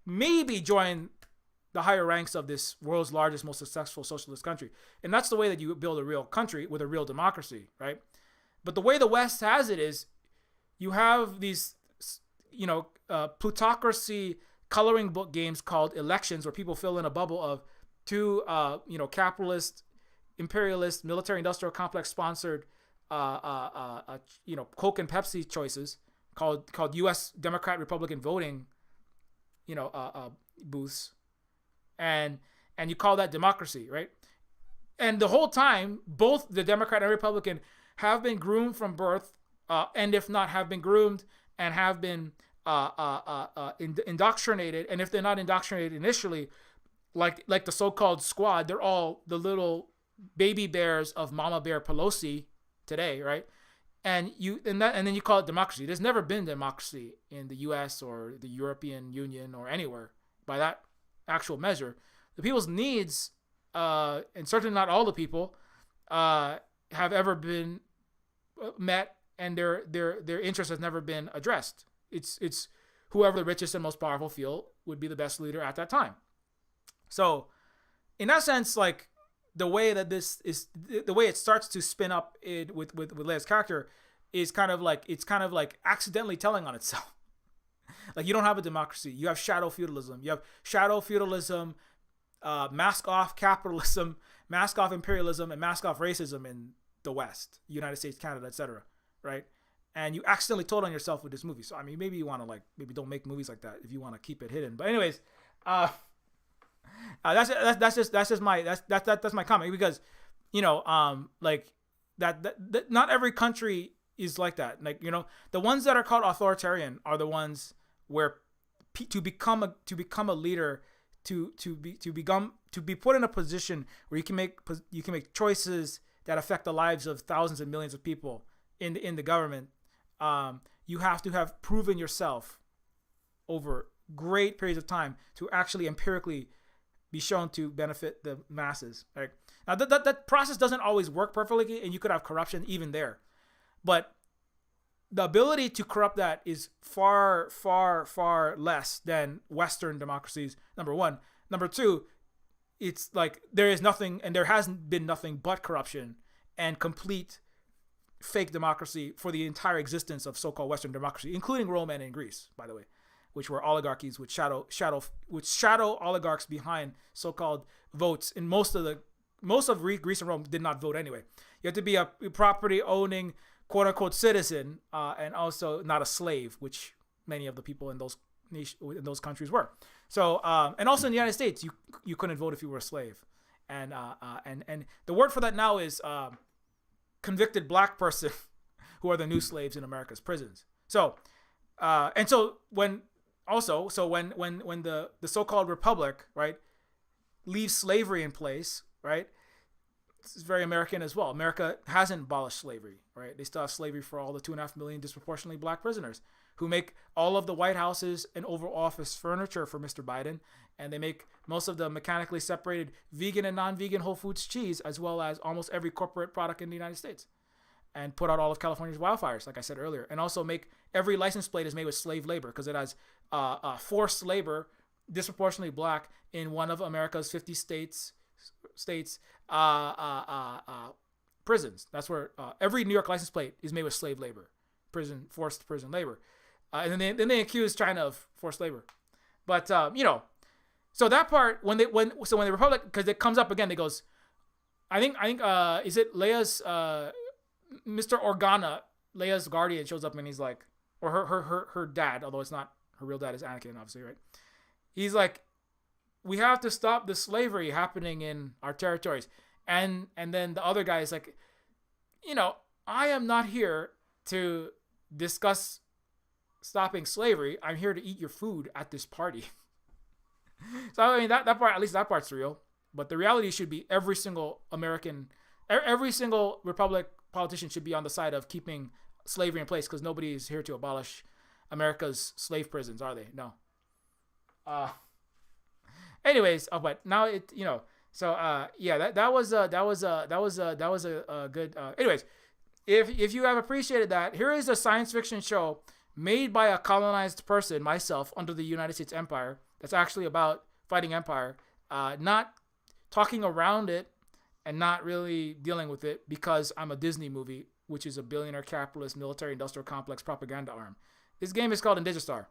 maybe join the higher ranks of this world's largest, most successful socialist country. And that's the way that you build a real country with a real democracy, right? But the way the West has it is you have these, plutocracy coloring book games called elections, where people fill in a bubble of two, capitalist imperialist military-industrial complex sponsored, Coke and Pepsi choices called U.S. Democrat Republican voting, booths, and you call that democracy, right? And the whole time, both the Democrat and Republican have been groomed from birth, and if not, have been groomed and have been indoctrinated. And if they're not indoctrinated initially, like the so-called squad, they're all the little baby bears of Mama Bear Pelosi today, right? And then you call it democracy. There's never been democracy in the U.S. or the European Union or anywhere by that actual measure. The people's needs, and certainly not all the people, have ever been met, and their interest has never been addressed. It's whoever the richest and most powerful feel would be the best leader at that time. So, in that sense, like the way that this is, the way it starts to spin up with Leia's character is kind of like accidentally telling on itself. Like, you don't have a democracy. You have shadow feudalism. You have shadow feudalism, mask off capitalism, mask off imperialism, and mask off racism in the West, United States, Canada, etc. Right? And you accidentally told on yourself with this movie. So I mean, maybe you want to maybe don't make movies like that if you want to keep it hidden. But anyways, that's just my comment, because like that not every country is like that. Like, the ones that are called authoritarian are the ones where to become a leader, to be put in a position where you can make choices that affect the lives of thousands and millions of people in the government. You have to have proven yourself over great periods of time to actually empirically be shown to benefit the masses. Right? Now that process doesn't always work perfectly, and you could have corruption even there. But the ability to corrupt that is far, far, far less than Western democracies, number one. Number two, it's like there is nothing, and there hasn't been nothing but corruption and complete fake democracy for the entire existence of so-called Western democracy, including Rome and in Greece, by the way, which were oligarchies with shadow oligarchs behind so-called votes. And most of Greece and Rome did not vote anyway. You have to be a property-owning, quote-unquote citizen, and also not a slave, which many of the people in those countries were. So, and also in the United States, you couldn't vote if you were a slave. And the word for that now is convicted black person, who are the new slaves in America's prisons. So, when the so-called republic, right, leaves slavery in place, right, this is very American as well. America hasn't abolished slavery, right? They still have slavery for all the 2.5 million disproportionately black prisoners who make all of the White Houses and Oval Office furniture for Mr. Biden, and they make most of the mechanically separated vegan and non-vegan Whole Foods cheese, as well as almost every corporate product in the United States, and put out all of California's wildfires, like I said earlier, and also make every license plate is made with slave labor, because it has forced labor, disproportionately black, in one of America's 50 states prisons. That's where every New York license plate is made with slave labor, forced prison labor, and then they accuse China of forced labor. But so that part, when the Republic, because it comes up again, it goes, I think is it Leia's Mr. Organa, Leia's guardian, shows up, and he's like, or her dad, although it's not her real dad, is Anakin, obviously, right? He's like, we have to stop the slavery happening in our territories. And then the other guy is like, I am not here to discuss stopping slavery. I'm here to eat your food at this party. So, I mean, that part, at least that part's real. But the reality should be every single Republic politician should be on the side of keeping slavery in place, because nobody is here to abolish America's slave prisons, are they? No. Anyways, but now it, so that was a good. Anyways, if you have appreciated that, here is a science fiction show made by a colonized person, myself, under the United States Empire, that's actually about fighting empire, not talking around it and not really dealing with it, because I'm a Disney movie, which is a billionaire capitalist military industrial complex propaganda arm. This game is called Indigestar.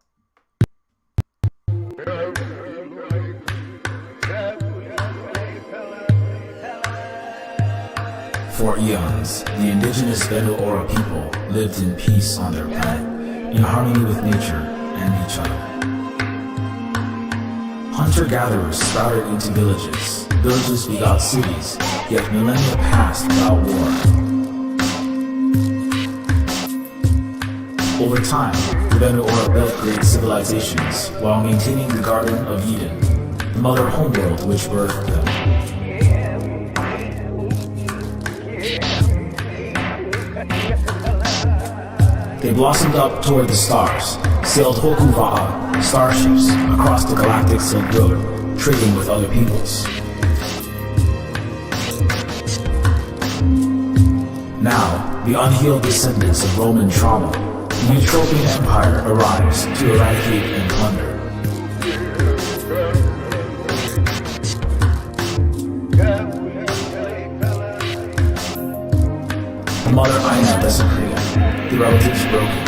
For eons, the indigenous Venuaura people lived in peace on their planet, in harmony with nature and each other. Hunter-gatherers sprouted into villages. Villages begot cities, yet millennia passed without war. Over time, the Venuaura built great civilizations while maintaining the Garden of Eden, the mother homeworld which birthed them. They blossomed up toward the stars, sailed Hokuva'a, starships, across the galactic Silk Road, trading with other peoples. Now, the unhealed descendants of Roman trauma, the Utopian Empire arrives to eradicate and plunder. The mother Aina desecrated, the relatives broken,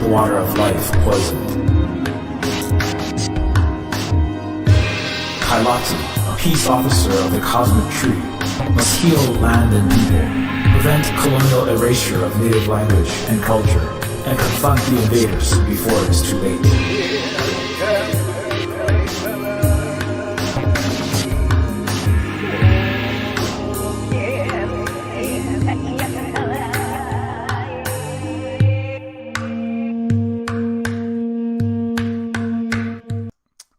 the water of life poisoned. Kailati, a peace officer of the cosmic tree, must heal land and people, prevent colonial erasure of native language and culture, and confront the invaders before it is too late.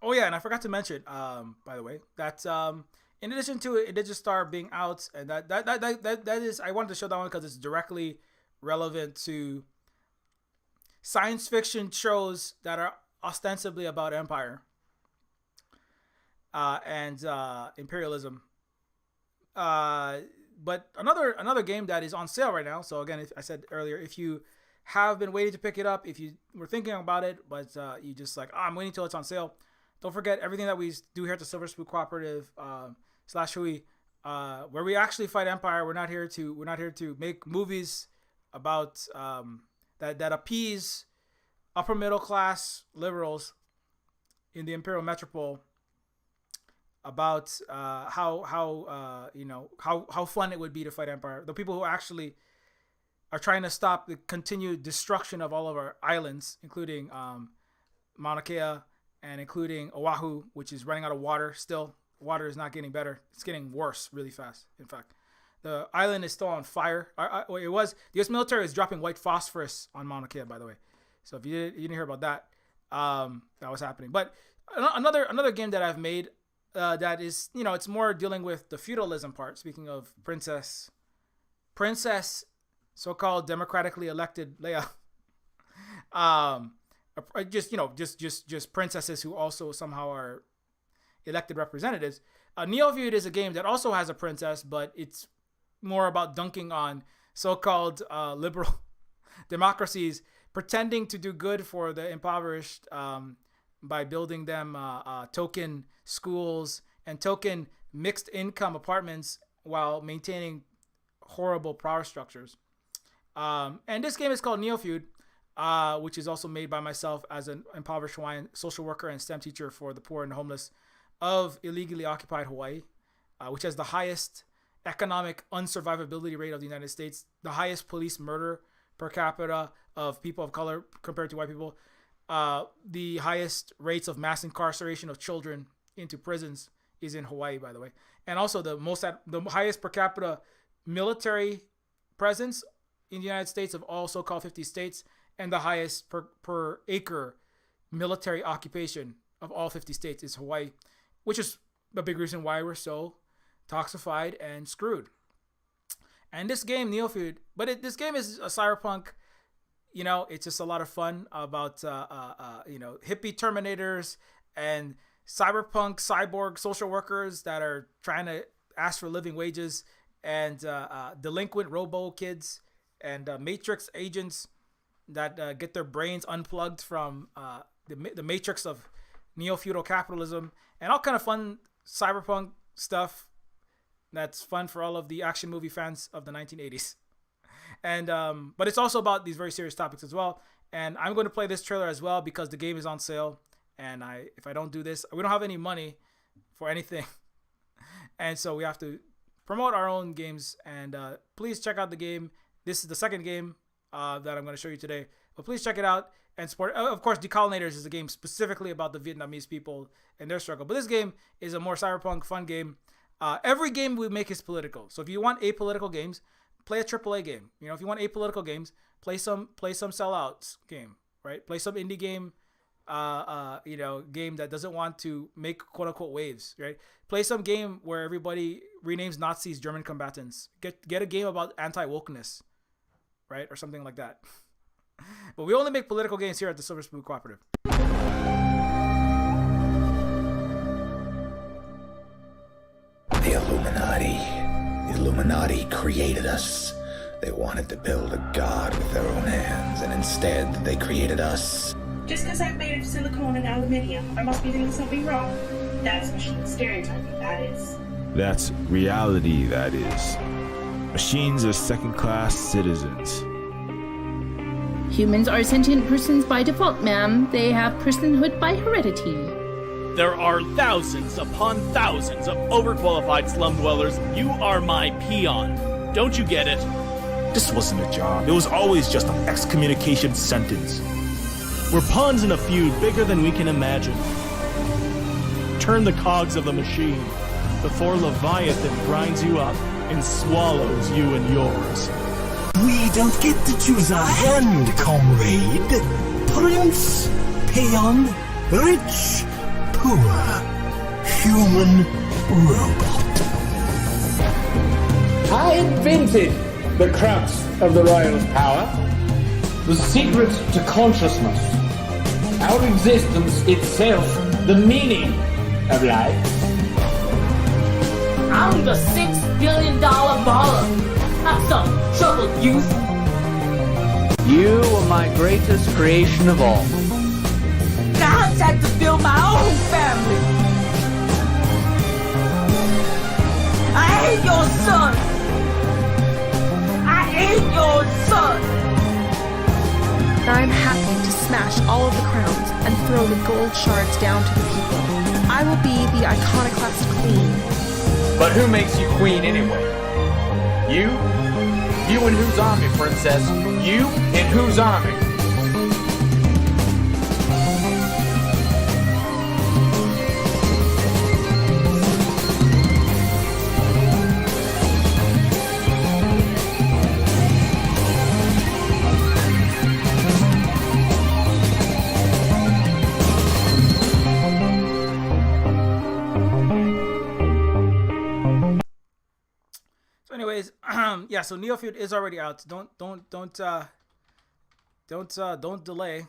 Oh yeah, and I forgot to mention, by the way, that in addition to Indigenous Star being out, and that is, I wanted to show that one because it's directly relevant to science fiction shows that are ostensibly about empire and imperialism. But another game that is on sale right now. So again, if I said earlier, if you have been waiting to pick it up, if you were thinking about it, but you just like, I'm waiting till it's on sale. Don't forget everything that we do here at the Silver Spook Cooperative /Hui, where we actually fight empire. We're not here to make movies about that appease upper middle class liberals in the imperial metropole about how fun it would be to fight empire. The people who actually are trying to stop the continued destruction of all of our islands, including Mauna Kea and including Oahu, which is running out of water still. Water is not getting better. It's getting worse really fast, in fact. The island is still on fire. It was. The U.S. military is dropping white phosphorus on Mauna Kea, by the way. So if you didn't hear about that, that was happening. But another game that I've made that is, it's more dealing with the feudalism part. Speaking of princess, so-called democratically elected Leia. Just princesses who also somehow are elected representatives. Neofeud is a game that also has a princess, but it's more about dunking on so-called liberal democracies, pretending to do good for the impoverished by building them token schools and token mixed income apartments while maintaining horrible power structures. And this game is called Neofeud, which is also made by myself as an impoverished Hawaiian social worker and STEM teacher for the poor and homeless of illegally occupied Hawaii, which has the highest economic unsurvivability rate of the United States, the highest police murder per capita of people of color compared to white people, the highest rates of mass incarceration of children into prisons is in Hawaii, by the way, and also the highest per capita military presence in the United States of all so-called 50 states, and the highest per acre military occupation of all 50 states is Hawaii, which is a big reason why we're so toxified and screwed. And this game, Neofeud, this game is a cyberpunk. It's just a lot of fun about hippie terminators and cyberpunk cyborg social workers that are trying to ask for living wages, and delinquent robo kids and matrix agents that get their brains unplugged from the matrix of neo-feudal capitalism, and all kind of fun cyberpunk stuff that's fun for all of the action movie fans of the 1980s. And but it's also about these very serious topics as well. And I'm going to play this trailer as well because the game is on sale, and if I don't do this, we don't have any money for anything, and so we have to promote our own games. And please check out the game. This is the second game that I'm going to show you today. But please check it out and support. Of course, Decolonators is a game specifically about the Vietnamese people and their struggle. But this game is a more cyberpunk, fun game. Every game we make is political. So if you want apolitical games, play a AAA game. You know, if you want apolitical games, play some sellouts game, right? Play some indie game, game that doesn't want to make quote unquote waves, right? Play some game where everybody renames Nazis German combatants. Get a game about anti-wokeness, right? Or something like that. But we only make political games here at the Silver Spook Cooperative. The Illuminati created us. They wanted to build a god with their own hands, and instead they created us. Just because I'm made of silicone and aluminium, I must be doing something wrong. That's machine stereotyping, that is. That's reality, that is. Machines are second-class citizens. Humans are sentient persons by default, ma'am. They have personhood by heredity. There are thousands upon thousands of overqualified slum dwellers. You are my peon. Don't you get it? This wasn't a job. It was always just an excommunication sentence. We're pawns in a feud bigger than we can imagine. Turn the cogs of the machine before Leviathan grinds you up and swallows you and yours. We don't get to choose our hand, comrade. Prince, peon, rich, poor, human, robot. I invented the crux of the royal power, the secret to consciousness, our existence itself, the meaning of life. I'm the $6 billion baller. Have some trouble, youth. You are my greatest creation of all. God's had to build my own family. I hate your son. I hate your son. I'm happy to smash all of the crowns and throw the gold shards down to the people. I will be the iconoclast queen. But who makes you queen anyway? You? You in whose army, princess? You in whose army? So Neofeud is already out. Don't delay.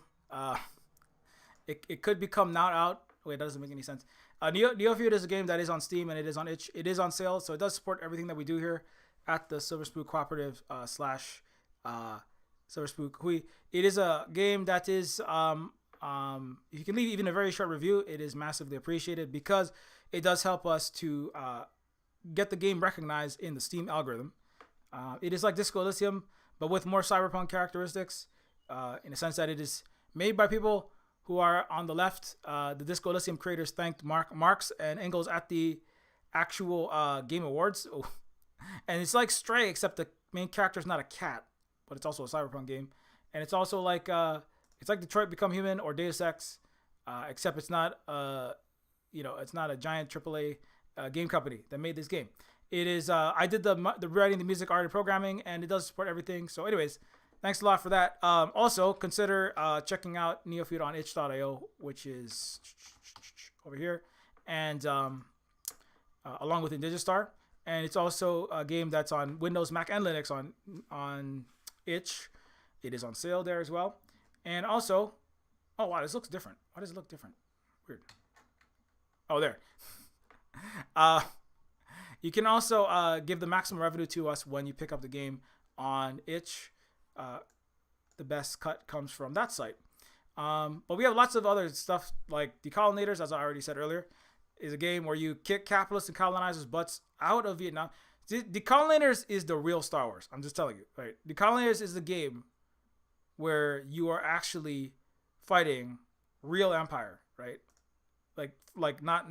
It could become not out. Wait, that doesn't make any sense. Neofeud is a game that is on Steam and it is on itch. It is on sale, so it does support everything that we do here at the Silver Spook Cooperative / Silver Spook. It is a game that is if you can leave even a very short review, it is massively appreciated because it does help us to get the game recognized in the Steam algorithm. It is like Disco Elysium, but with more cyberpunk characteristics, in the sense that it is made by people who are on the left. The Disco Elysium creators thanked Marx and Engels at the actual Game Awards. Oh. And it's like Stray, except the main character is not a cat, but it's also a cyberpunk game. And it's also like Detroit Become Human or Deus Ex, except it's not it's not a giant AAA game company that made this game. It is I did the writing, the music, art, and programming, and it does support everything. So anyways, thanks a lot for that. Also consider checking out Neofeud on itch.io, which is over here, and along with Indigistar. And it's also a game that's on Windows, Mac, and Linux on itch. It is on sale there as well. And also, oh wow, this looks different. Why does it look different? Weird. Oh, there. You can also give the maximum revenue to us when you pick up the game on itch. The best cut comes from that site. But we have lots of other stuff like Decolonators, as I already said earlier, is a game where you kick capitalists and colonizers' butts out of Vietnam. Decolonators is the real Star Wars. I'm just telling you. Right? Decolonators is the game where you are actually fighting real empire, right? Like not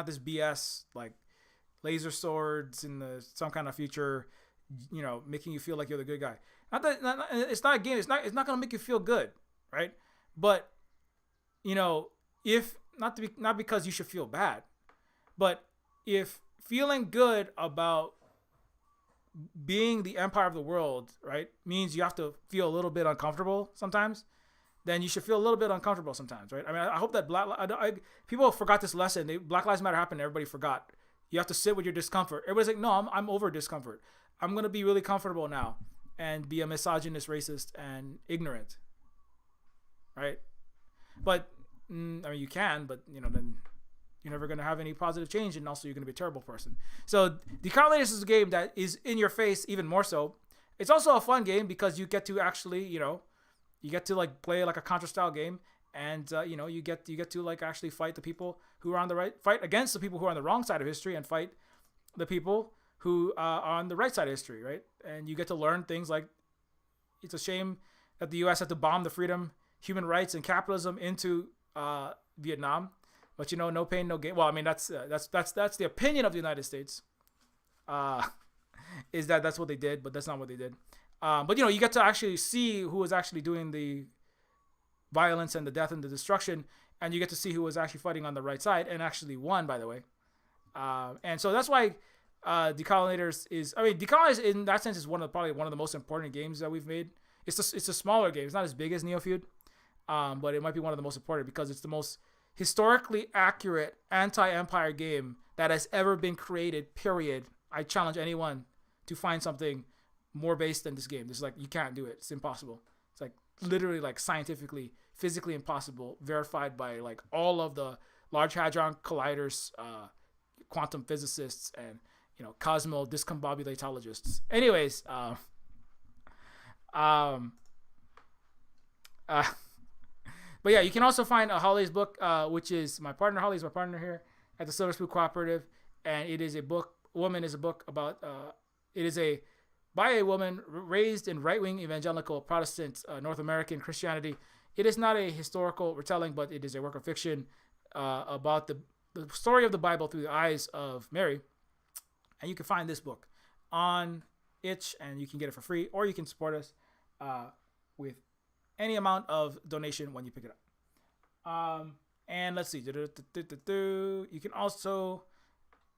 this BS laser swords in some kind of future, making you feel like you're the good guy. It's not a game. It's not gonna make you feel good, right? But if not because you should feel bad, but if feeling good about being the empire of the world, right, means you have to feel a little bit uncomfortable sometimes, then you should feel a little bit uncomfortable sometimes, right? I mean, I hope that people forgot this lesson. Black Lives Matter happened. Everybody forgot. You have to sit with your discomfort. Everybody's like, no, I'm over discomfort. I'm gonna be really comfortable now and be a misogynist, racist, and ignorant, right? But I mean, you can, but then you're never going to have any positive change, and also you're going to be a terrible person. So Decolonizers is a game that is in your face even more so. It's also a fun game because you get to actually, you get to like play like a Contra style game, and you get to like actually fight the people who are on the right, fight against the people who are on the wrong side of history, and fight the people who are on the right side of history, right? And you get to learn things like it's a shame that the U.S. had to bomb the freedom, human rights, and capitalism into Vietnam. But no pain, no gain. Well, I mean, that's the opinion of the United States. Is that's what they did, but that's not what they did. But you get to actually see who was actually doing the violence and the death and the destruction, and you get to see who was actually fighting on the right side and actually won, by the way. And so that's why Decolonizers in that sense is probably one of the most important games that we've made. It's a smaller game. It's not as big as Neofeud, but it might be one of the most important because it's the most historically accurate anti-empire game that has ever been created, period. I challenge anyone to find something more based than this game. This is like, you can't do it. It's impossible. It's like literally like scientifically, physically impossible, verified by like all of the Large Hadron Colliders, quantum physicists, and cosmo discombobulatologists. Anyways, but yeah, you can also find Holly's book, which is my partner. Holly's my partner here at the Silver Spook Cooperative, and it is a book. Woman is a book about. It is by a woman raised in right-wing evangelical Protestant North American Christianity. It is not a historical retelling, but it is a work of fiction about the story of the Bible through the eyes of Mary. And you can find this book on Itch, and you can get it for free, or you can support us with any amount of donation when you pick it up. And let's see. You can also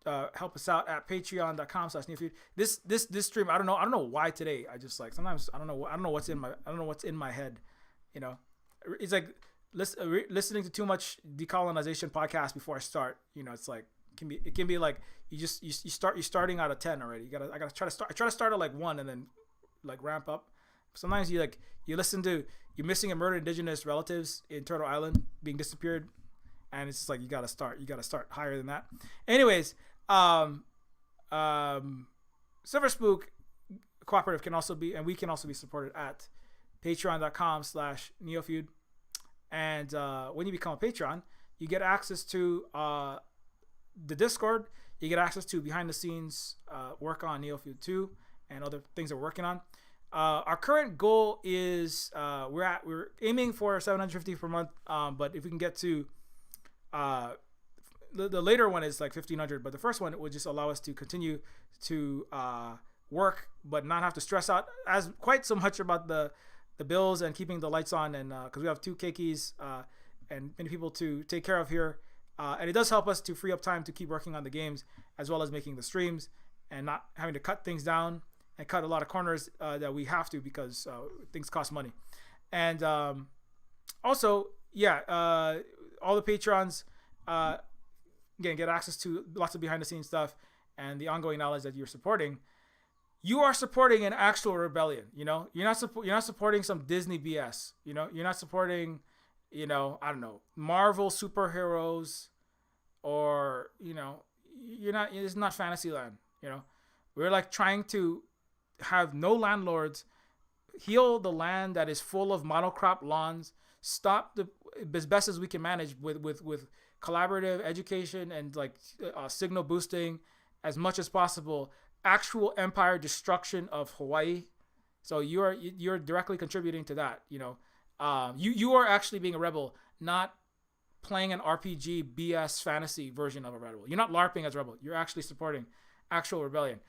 help us out at patreon.com/Neofeud. This stream, I don't know why today. I just like sometimes I don't know what's in my head. It's like listening to too much decolonization podcast before I start. It's like it can be like you're starting out of 10 already. I gotta try to start at like 1 and then like ramp up. Sometimes you listen to you're missing a murdered indigenous relatives in Turtle Island being disappeared, and it's just like you gotta start higher than that. Anyways, Silver Spook Cooperative can also be, and we can also be supported at patreon.com/Neofeud. And when you become a patron, you get access to the Discord. You get access to behind the scenes work on Neofeud 2 and other things that we're working on. Our current goal is we're aiming for $750 per month, but if we can get to the later one is like $1,500, but the first one would just allow us to continue to work but not have to stress out as quite so much about the bills and keeping the lights on, and because we have 2 keikis and many people to take care of here, and it does help us to free up time to keep working on the games as well as making the streams and not having to cut things down and cut a lot of corners that we have to because things cost money. And also, all the patrons again get access to lots of behind the scenes stuff and the ongoing knowledge that you're supporting. You are supporting an actual rebellion. You're not supporting some Disney BS. You're not supporting I don't know, Marvel superheroes, or you're not. It's not Fantasyland. We're like trying to have no landlords, heal the land that is full of monocrop lawns, stop as best as we can manage with collaborative education and like signal boosting as much as possible, actual empire destruction of Hawaii. So you're directly contributing to that. You are actually being a rebel, not playing an RPG BS fantasy version of a rebel. You're not LARPing as a rebel. You're actually supporting actual rebellion.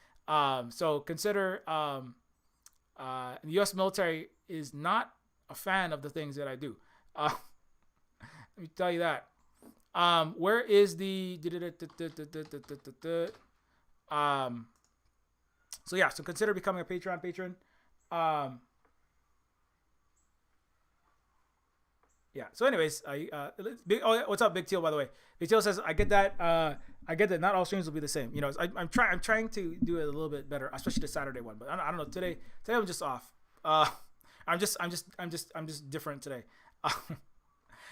So consider the U.S. military is not a fan of the things that I do. Let me tell you that. Where is the so yeah, so consider becoming a Patreon patron. Yeah. So anyways, what's up, Big Teal? By the way, Big Teal says I get that. I get that not all streams will be the same. You know, I'm trying to do it a little bit better, especially the Saturday one. But I don't know. Today I'm just off. I'm just different today.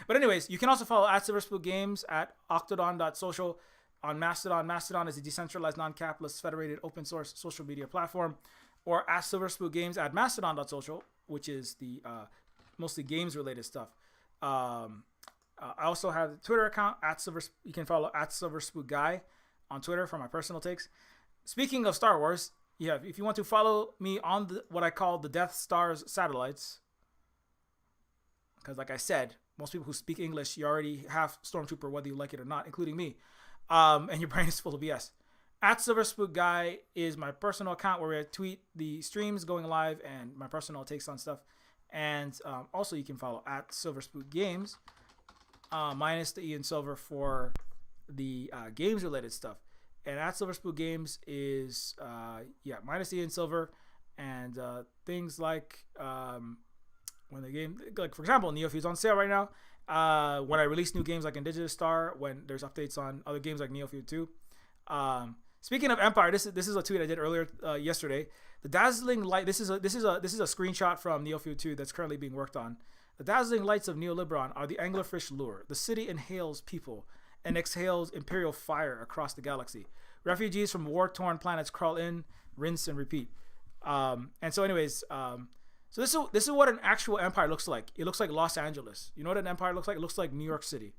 But anyways, you can also follow at cyberspook games at octodon.social on Mastodon. Mastodon is a decentralized, non-capitalist, federated, open source social media platform, or at cyberspook games at mastodon.social, which is the mostly games related stuff. I also have a Twitter account at Silver. You can follow at Silverspook Guy on Twitter for my personal takes. Speaking of Star Wars, yeah, if you want to follow me on what I call the Death Star's satellites, because like I said, most people who speak English, you already have Stormtrooper, whether you like it or not, including me. And your brain is full of BS. At Silverspook Guy is my personal account where I tweet the streams going live and my personal takes on stuff. And also you can follow at Silverspook Games, minus the E and Silver for the games related stuff. And at Silverspook Games is minus E and Silver, and things like when the game, like for example, Neofeud's on sale right now. When I release new games like Indigenous Star, when there's updates on other games like Neofeud 2. Speaking of Empire, this is a tweet I did earlier yesterday. The dazzling light. This is a screenshot from Neofeud 2 that's currently being worked on. The dazzling lights of Neoliberon are the anglerfish lure. The city inhales people and exhales imperial fire across the galaxy. Refugees from war-torn planets crawl in, rinse and repeat. And so, anyways, so this is what an actual empire looks like. It looks like Los Angeles. You know what an empire looks like? It looks like New York City.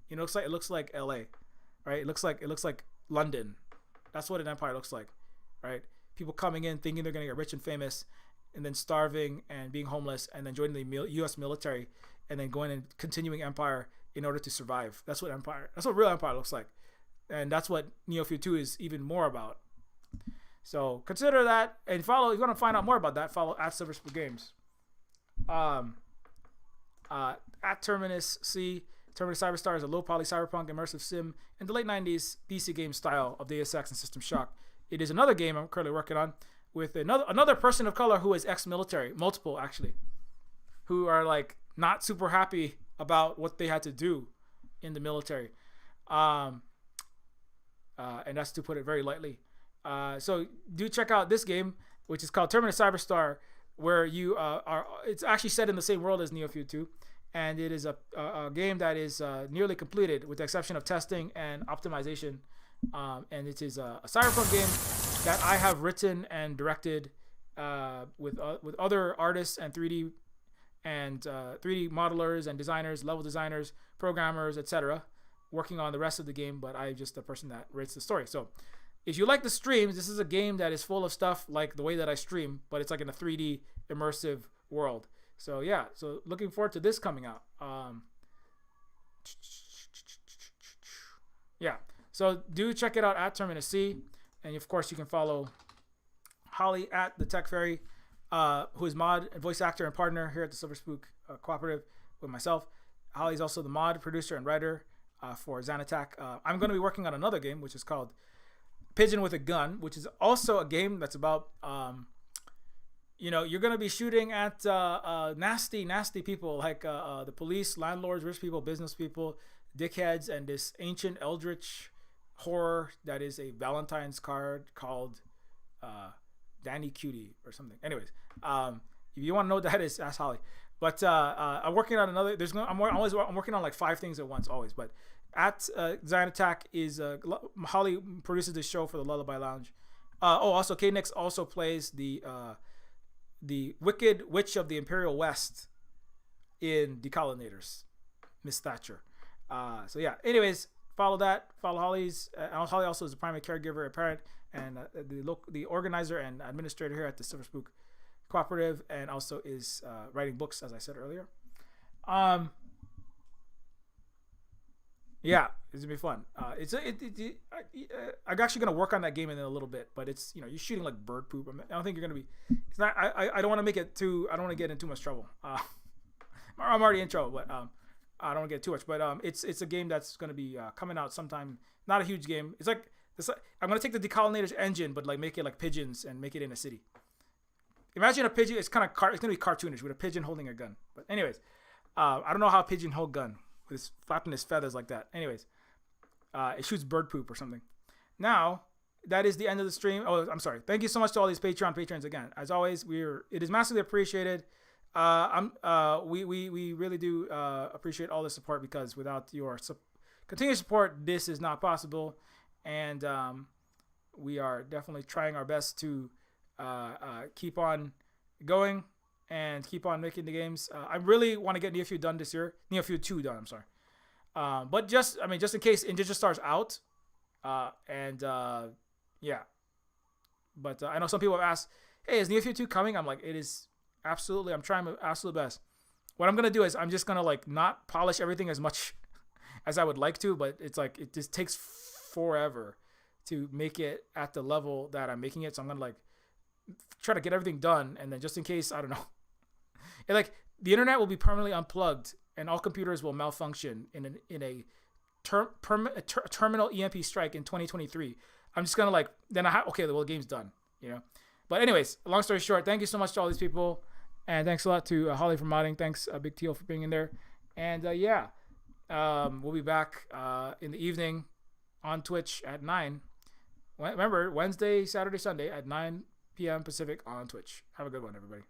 You know, it looks like LA, right? It looks like London. That's what an empire looks like, right? People coming in thinking they're gonna get rich and famous, and then starving and being homeless, and then joining the U.S. military, and then going and continuing empire in order to survive. That's what real empire looks like, and that's what Neofeud 2 is even more about. So consider that, and follow. If you want to find out more about that, follow at Silverspook Games. At Terminus C. Terminus Cyberstar is a low-poly cyberpunk immersive sim in the late 90s PC game style of Deus Ex and System Shock. It is another game I'm currently working on with another person of color who is ex-military, multiple actually, who are like not super happy about what they had to do in the military. And that's to put it very lightly. So do check out this game, which is called Terminus Cyberstar, where you it's actually set in the same world as Neofeud 2. And it is a game that is nearly completed with the exception of testing and optimization. And it is a cyberpunk game that I have written and directed with other artists and 3D modelers and designers, level designers, programmers, etc. working on the rest of the game, but I'm just the person that writes the story. So if you like the streams, this is a game that is full of stuff like the way that I stream, but it's like in a 3D immersive world. So yeah, so looking forward to this coming out. Yeah, so do check it out at Terminus C, and of course you can follow Holly at the Tech Fairy, who is mod and voice actor and partner here at the Silverspook Cooperative with myself. Holly's also the mod, producer, and writer for Xanattack. I'm going to be working on another game which is called Pigeon with a Gun, which is also a game that's about you're going to be shooting at nasty people like the police, landlords, rich people, business people, dickheads, and this ancient eldritch horror that is a Valentine's card called Danny Cutie or something. Anyways, if you want to know what that is, ask Holly. But I'm working on another. I'm working on like 5 things at once always. But at Xanattack is Holly produces this show for the Lullaby Lounge. Also K-Nix also plays the Wicked Witch of the Imperial West in Decolonators, Miss Thatcher. So yeah, anyways, follow that. Follow Holly's. Holly also is a primary caregiver, a parent, and the organizer and administrator here at the Silverspook Cooperative, and also is writing books, as I said earlier. Yeah, it's gonna be fun. I'm actually gonna work on that game in a little bit, but it's you're shooting like bird poop. I don't think you're gonna be. It's not. I don't want to make it too. I don't want to get in too much trouble. I'm already in trouble, but I don't want to get too much. But it's a game that's gonna be coming out sometime. Not a huge game. It's like this. I'm gonna take the Decolonators engine, but like make it like pigeons and make it in a city. Imagine a pigeon. It's kind of it's gonna be cartoonish with a pigeon holding a gun. But anyways, I don't know how a pigeon hold gun. With his flapping his feathers like that. Anyways, it shoots bird poop or something. Now, that is the end of the stream. Oh, I'm sorry. Thank you so much to all these patrons again. As always, it is massively appreciated. We really do appreciate all the support, because without your continued support, this is not possible. And we are definitely trying our best to keep on going and keep on making the games. I really want to get Neofeud done this year. Neofeud 2 done, I'm sorry. But just in case Indigent Star's out. Yeah. But I know some people have asked, hey, is Neofeud 2 coming? I'm like, it is absolutely. I'm trying my absolute best. What I'm going to do is I'm just going to like not polish everything as much as I would like to, but it's like, it just takes forever to make it at the level that I'm making it. So I'm going to like try to get everything done. And then just in case, I don't know. Like the internet will be permanently unplugged and all computers will malfunction in a terminal EMP strike in 2023. I'm just gonna like okay, well the game's done, But anyways, long story short, thank you so much to all these people, and thanks a lot to Holly for modding. Thanks, Big Teal, for being in there, and we'll be back in the evening on Twitch at 9. Remember, Wednesday, Saturday, Sunday at 9 p.m. Pacific on Twitch. Have a good one, everybody.